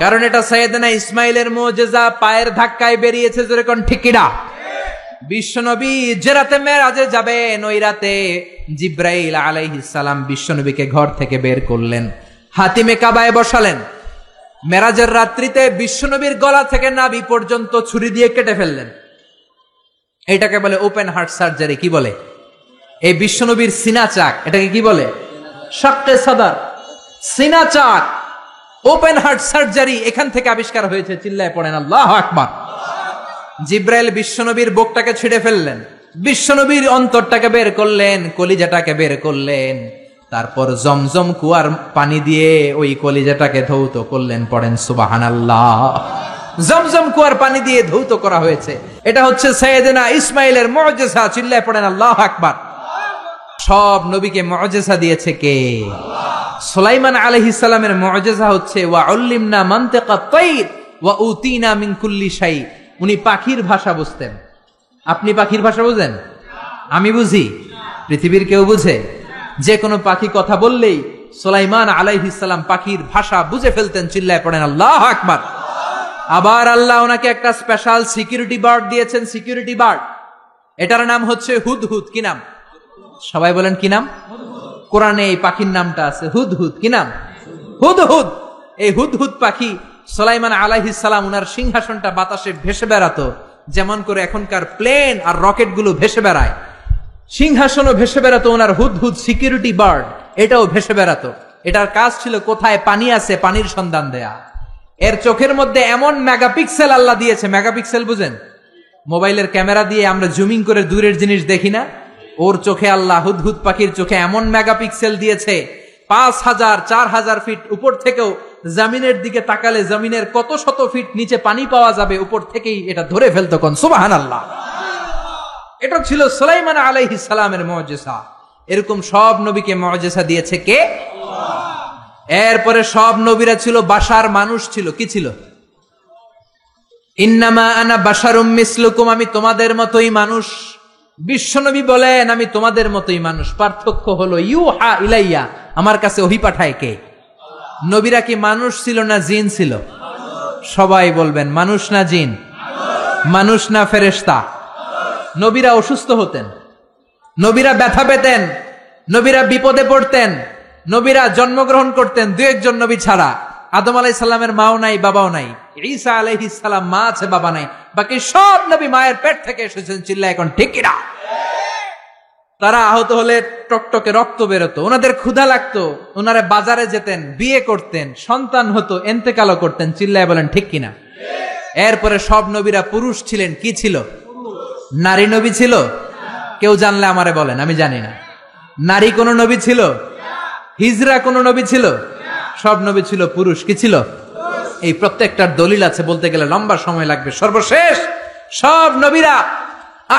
কারণ এটা সাইয়েদনা ইসমাইলের মুজিজা, পায়ের ধাক্কায় বেরিয়েছে। জোরে কোন ঠিক কিনা? বিশ্বনবী যে রাতে মেরাজে যাবেন, ওই রাতে জিব্রাইল আলাইহিস সালাম বিশ্বনবীকে ঘর থেকে বের করলেন, হাতিমে কাবায় বসালেন। মেরাজের রাত্রিতে বিশ্বনবীর গলা থেকে নাভি পর্যন্ত ছুরি দিয়ে কেটে ফেললেন। এটাকে বলে ওপেন হার্ট সার্জারি। কি বলে? এই বিশ্বনবীর সিনা চাক, এটাকে কি বলে? শাক্কে সাদার, সিনা চাক, ওপেন হার্ট সার্জারি এখান থেকে আবিষ্কার হয়েছে। চিল্লায় পড়েন আল্লাহু আকবার। জিব্রাইল বিশ্বনবীর বুকটাকে ছিঁড়ে ফেললেন, বিশ্বনবীর অন্তরটাকে বের করলেন, কলিজাটাকে বের করলেন। তারপর জমজম কুয়ার পানি দিয়ে ওই কলিজাটাকে ধৌত করলেন। পড়েন সুবহানাল্লাহ। জমজম কুয়ার পানি দিয়ে ধৌত করা হয়েছে। এটা হচ্ছে সাইয়েদনা ইসমাইলের মুজিজা। চিল্লায় পড়েন আল্লাহু আকবার। সব নবীকে মুজিজা দিয়েছে কে? সুলাইমান আলাইহিস সালামের মুজিজা হচ্ছে ওয়া উল্লিমনা মানতিকাত তাইর ওয়া উতিনা মিন কুল্লি শাই। উনি পাখির ভাষা বুঝতেন। আপনি পাখির ভাষা বুঝেন? আমি বুঝি? পৃথিবীর কেউ বুঝে? যে কোনো পাখি কথা বললেই সুলাইমান আলাইহিস সালাম পাখির ভাষা বুঝে ফেলতেন। চিল্লায় পড়েন আল্লাহু আকবার। আবার আল্লাহ ওনাকে একটা স্পেশাল সিকিউরিটি বার্ড দিয়েছেন। সিকিউরিটি বার্ড, এটার নাম হচ্ছে হুদহুদ। কি নাম? সবাই বলেন কি নাম? কোরআনে এই পাখির নামটা আছে হুদহুদ। কি নাম? হুদহুদ। এই হুদহুদ পাখি সুলাইমান আলাইহিস সালাম উনার সিংহাসনটা বাতাসে ভেসে বেড়াতো, যেমন করে এখনকার প্লেন আর রকেট গুলো ভেসে বেড়ায়। সিংহাসনও ভেসে বেড়াতো ওনার হুদহুদ সিকিউরিটি বার্ড, এটাও ভেসে বেড়াতো। এটার কাজ ছিল কোথায় পানি আছে পানির সন্ধান দেয়া। এর চোখের মধ্যে এমন মেগাপিক্সেল আল্লাহ দিয়েছে, মেগাপিক্সেল বুঝেন? মোবাইলের ক্যামেরা দিয়ে আমরা জুমিং করে দূরের জিনিস দেখি না, ওর চোখে আল্লাহ হুদহুদ পাখির চোখে এমন মেগাপিক্সেল দিয়েছে 5,000 4,000 ফিট উপর থেকেও জমিনের দিকে তাকালে জমিনের কত শত ফিট নিচে পানি পাওয়া যাবে, উপর থেকেই এটা ধরে ফেলতো। কোন সুবহানাল্লাহ। এটা ছিল সুলাইমান আলাইহিস সালামের মুজিজা। এরকম সব নবীকে মুজিজা দিয়েছে কে? এরপরে সব নবীরা ছিল বাশার, মানুষ ছিল। কি ছিল? ইন্নামা আনা বাশারুম মিসলুকুম, আমি তোমাদের মতোই মানুষ। বিশ্বনবী বলেন আমি তোমাদের মতোই মানুষ, পার্থক্য হলো ইউহা ইলাইয়া, আমার কাছে ওহী পাঠায় কে? নবীরা কি মানুষ ছিল না জিন ছিল? সবাই বলবেন মানুষ না জিন? মানুষ না ফেরেশতা? নবীরা অসুস্থ হতেন, নবীরা ব্যথা পেতেন, নবীরা বিপদে পড়তেন, নবীরা জন্মগ্রহণ করতেন দু একজন নবী ছাড়া। আদম আলাইহিস সালামের মাও নাই, বাবাও নাই। ঈসা আলাইহিস সালাম মা আছে, বাবা নাই। বাকি সব নবী মায়ের পেট থেকে এসেছেন। চিল্লা এখন ঠিক কিনা? তারা আহত হলে টকটকে রক্ত বেরোতো, ওনাদের ক্ষুধা লাগতো, ওনারা বাজারে যেতেন, বিয়ে করতেন, সন্তান হতো, এন্তেকালও করতেন। চিল্লায় বলেন ঠিক কিনা? এরপরে সব নবীরা পুরুষ ছিলেন। কি ছিল? নারী নবী ছিল? কেউ জানলে আমারে বলেন, আমি জানি না। নারী কোন নবী ছিল? হিজরা কোন নবী ছিল? সব নবী ছিল পুরুষ। কি ছিল? এই প্রত্যেকটার দলিল আছে, বলতে গেলে লম্বা সময় লাগবে। সর্বশেষ সব নবীরা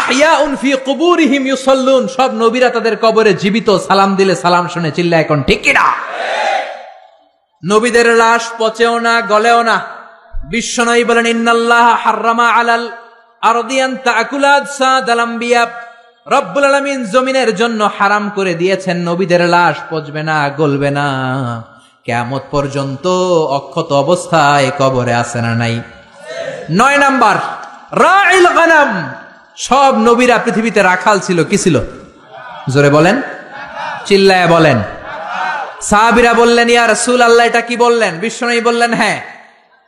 আহইয়াউন ফি কুবুরিহিম ইউসাল্লুন, সব নবীরা তাদের কবরে জীবিত, সালাম দিলে সালাম শুনে। চিল্লা এখন ঠিক কিনা? নবীদের লাশ পচেও না, গলেও না। বিশ্বনবী বলেন ইন্নাল্লাহ হাররামা আলাল আরদি আন তাকুলা আজসাদাল আমবিয়া, রব্বুল আলামিন জমিনের জন্য হারাম করে দিয়েছেন নবীদের লাশ পচবে না, গলবে না, কিয়ামত পর্যন্ত অক্ষত অবস্থায় কবরে আছে না নাই? 9 নাম্বার রাইল গানাম, সব নবীরা পৃথিবীতে রাখাল ছিল। কি ছিল? জোরে বলেন, চিল্লায় বলেন। সাহাবীরা বললেন ইয়া রাসূলুল্লাহ এটা কি বললেন? বিশ্বনবী বললেন হ্যাঁ,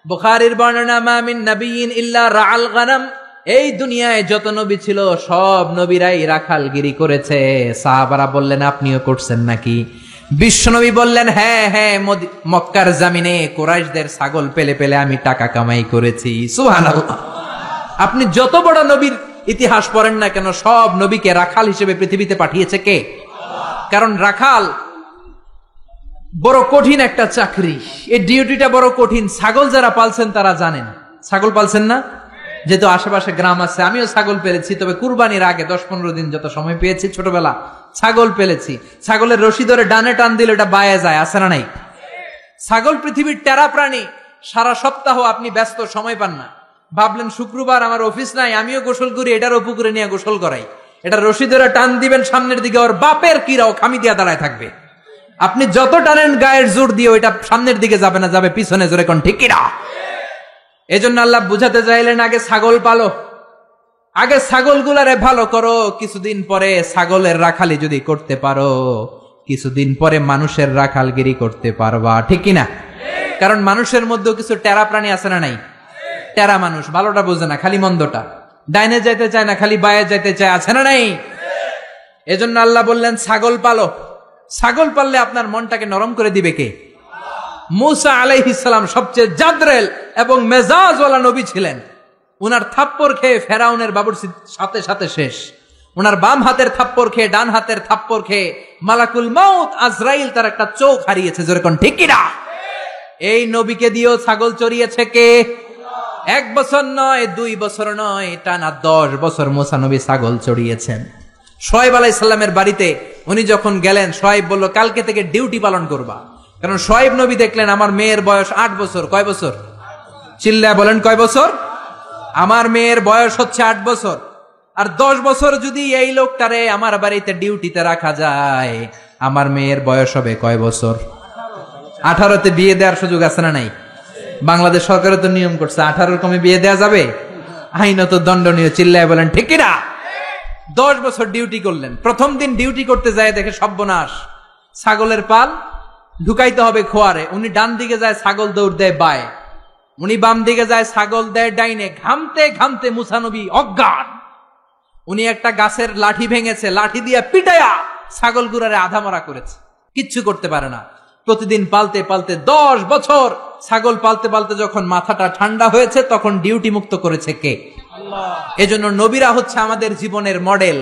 বুখারীর বর্ণনা মা মিন নাবিয়্যিন ইল্লা রাআল গানাম, এই দুনিয়ায় যত নবী ছিল সব নবীরাই রাখালগিরি করেছে। সাহাবারা বললেন আপনিও করছেন নাকি? বিশ্বনবী বললেন হ্যাঁ হ্যাঁ, মক্কার জমিনে কুরাইশদের ছাগল পেলে পেলে আমি টাকা কামাই করেছি। সুবহানাল্লাহ। আপনি যত বড় নবীর ইতিহাস পড়েন না কেন, সব নবীকে রাখাল হিসেবে পৃথিবীতে পাঠিয়েছে কে? কারণ রাখাল বড় কঠিন একটা চাকরি, এই ডিউটিটা বড় কঠিন। ছাগল যারা পালছেন তারা জানেন। ছাগল পালছেন না? যেহেতু আশেপাশে গ্রাম আছে, আমিও ছাগল পেলেছি, তবে কুরবানির আগে 10-15 দিন যত সময় পেয়েছি ছোটবেলা ছাগল পেলেছি। ছাগলের রশি ধরে ডানে টান দিলে এটা বায়ে যায়, আছে না নাই? ছাগল পৃথিবীর টেরা প্রাণী। সারা সপ্তাহ আপনি ব্যস্ত, সময় পান না। ভাবলেন শুক্রবার আমার অফিস নাই, আমিও গোসল করি, এটারও পুকুরে নিয়ে গোসল করাই। এটা রশি ধরে টান দিবেন সামনের দিকে, ওর বাপের কিরাও খামি দিয়া দাঁড়ায় থাকবে। আপনি যত টানেন গায়ের জোর দিয়ে ওইটা সামনের দিকে যাবে না, যাবে পিছনে। জোরে কোন ঠিক কিনা? এজন্য আল্লাহ বুঝাতে চাইলেন আগে ছাগল পালো, আগে ছাগলগুলারে ভালো করো। কিছুদিন পরে ছাগলের রাখালি যদি করতে পারো, কিছুদিন পরে মানুষের রাখালগিরি করতে পারবা। ঠিক কিনা? কারণ মানুষের মধ্যেও কিছু টেরা প্রাণী আছে না নাই? টেরা মানুষ ভালোটা বোঝে না, খালি মন্দটা। ডাইনে যাইতে চায় না, খালি বায়ে যাইতে চায়, আছে না নাই? এজন্য আল্লাহ বললেন ছাগল পালো। ছাগল পাললে আপনার মনটাকে নরম করে দিবে কে? মুসা আলাইহিস সালাম সবচেয়ে জাদরেল এবং মেজাজওয়ালা নবী ছিলেন। উনার থাপ্পড় খেয়ে ফেরাউনের বাবুর্চির সাথে সাথে শেষ। উনার বাম হাতের থাপ্পড় খেয়ে, ডান হাতের থাপ্পড় খেয়ে মালাকুল মাউত আজরাইল তার একটা চোখ হারিয়েছে। যেরকম ঠিক কিনা? এই নবীকে দিয়েও ছাগল চড়িয়েছে কে? 1 বছর নয়, 2 বছর নয়, টানা 10 বছর মুসা নবী ছাগল চড়িয়েছেন। শোয়েব আলাইহিস সালামের বাড়িতে উনি যখন গেলেন, শোয়েব বলল কালকে থেকে ডিউটি পালন করবা। কারণ শোয়েব নবী দেখলেন আমার মেয়ের বয়স 8 বছর। কয় বছর? চিল্লায় বলেন কয় বছর? আমার মেয়ের বয়স হচ্ছে 8 বছর। আর 10 বছর যদি এই লোকটারে আমার বাড়িতে ডিউটিতে রাখা যায়, আমার মেয়ের বয়স হবে কয় বছর? 18তে বিয়ে দেওয়ার সুযোগ আছে না নাই? বাংলাদেশ সরকারের তো নিয়ম করছে 18-র কমে বিয়ে দেওয়া যাবে, আইনত দণ্ডনীয়। চিল্লায় বলেন ঠিক কিনা? 10 বছর ডিউটি করলেন। প্রথম দিন ডিউটি করতে যায় দেখে সর্বনাশ, ছাগলের পাল ঢুকাইতে হবে খোয়ারে। উনি ডান দিকে যায়, ছাগল দৌড় দেয় বায়ে। উনি বাম দিকে যায়, ছাগল দেয় ডাইনে। ঘামতে ঘামতে মুসা নবী অজ্ঞান। উনি একটা গাছের লাঠি ভেঙেছে, লাঠি দিয়ে পিটায়া ছাগল গুড়ারে আধা মরা করেছে, কিচ্ছু করতে পারে না। প্রতিদিন পালতে পালতে 10 বছর ছাগল পালতে পালতে যখন মাথাটা ঠান্ডা হয়েছে তখন ডিউটি মুক্ত করেছে কে? আল্লাহ। এজন্য নবীরা হচ্ছে আমাদের জীবনের মডেল।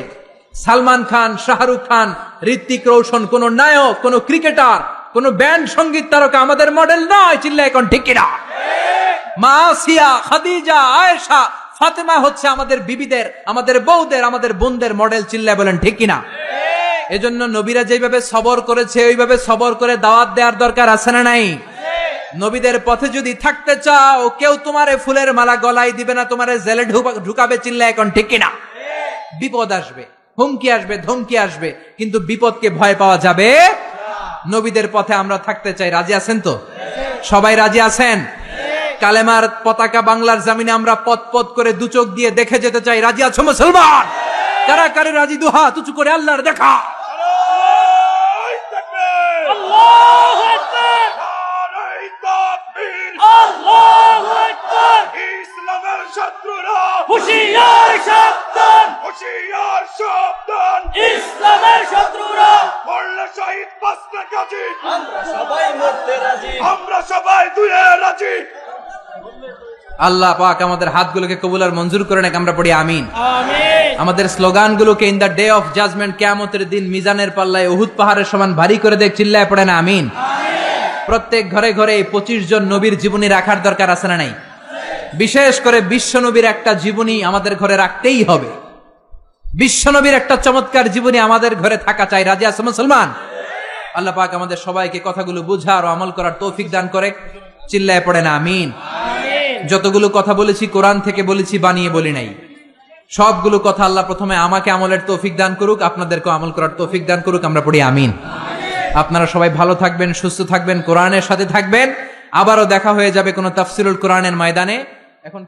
সালমান খান, শাহরুখ খান, ঋত্বিক রোশন কোন নায়ক, কোন ক্রিকেটার, কোন ব্যান্ড সঙ্গীত তারকা আমাদের মডেল নয়। চিল্লায় এখন ঠিক কিনা? মা আসিয়া, খাদিজা, আয়েশা, ফাতেমা হচ্ছে আমাদের বিবিদের, আমাদের বউদের, আমাদের বোনদের মডেল। চিল্লায় বলেন ঠিক কিনা? এজন্য নবীরা যেভাবে সবর করেছে ওইভাবে সবর করে দাওয়াত দেওয়ার দরকার আছে না নাই? নবীদের পথে যদি থাকতে চাও, কেউ তোমারে ফুলের মালা গলায় দিবে না, তোমারে জেলে ঢুকাবে। চিল্লায় এখন ঠিক কিনা? বিপদ আসবে, হুমকি আসবে, ধমকি আসবে, কিন্তু বিপদকে ভয় পাওয়া যাবে। নবীদের পথে আমরা থাকতে চাই। রাজি আছেন তো? সবাই রাজি আছেন? কালেমার পতাকা বাংলার জমিনে আমরা পথ পথ করে দু চোখ দিয়ে দেখে যেতে চাই। রাজি আছো মুসলমান? কারা কারে রাজি? দুহাত উঁচু করে আল্লাহর দেখা। আল্লাহু আকবার, নারায়ে তাকবীর, আল্লাহু আকবার। ইসলামের শত্রুরা হুঁশিয়ার সাবধান, হুঁশিয়ার সাবধান। ইসলামের শত্রুরা মরলে শহীদ, বাঁচলে গাজী, আমরা সবাই মরতে রাজি, আমরা সবাই দুয়ে রাজি। আল্লাহ পাক আমাদের হাতগুলোকে কবুল আর মঞ্জুর করে নেক। আমরা পড়ি আমিন। আমিন। আমাদের স্লোগানগুলোকে in the day of judgment, কিয়ামতের দিন মিজানের পাল্লায় উহুদ পাহাড়ের সমান ভারী করে দেখ। চিল্লায় পড়েন আমিন। প্রত্যেক ঘরে ঘরে 25 জন নবীর জীবনী রাখার দরকার আছে না নাই? বিশেষ করে বিশ্ব নবীর একটা জীবনী আমাদের ঘরে রাখতেই হবে। বিশ্ব নবীর একটা চমৎকার জীবনী আমাদের ঘরে থাকা চাই। রাজি আছে মুসলমান? আল্লাহ পাক আমাদের সবাইকে কথাগুলো বুঝার ও আমল করার তৌফিক দান করে। চিল্লায় পড়েন আমিন। যতগুলো কথা বলেছি কোরআন থেকে বলেছি, বানিয়ে বলি নাই। সবগুলো কথা আল্লাহ প্রথমে আমাকে আমলের তৌফিক দান করুক, আপনাদেরকে আমল করার তৌফিক দান করুক। আমরা পড়ি আমিন। আপনারা সবাই ভালো থাকবেন, সুস্থ থাকবেন, কোরআনের সাথে থাকবেন। আবারও দেখা হয়ে যাবে কোনো তাফসিরুল কোরআনের ময়দানে। এখন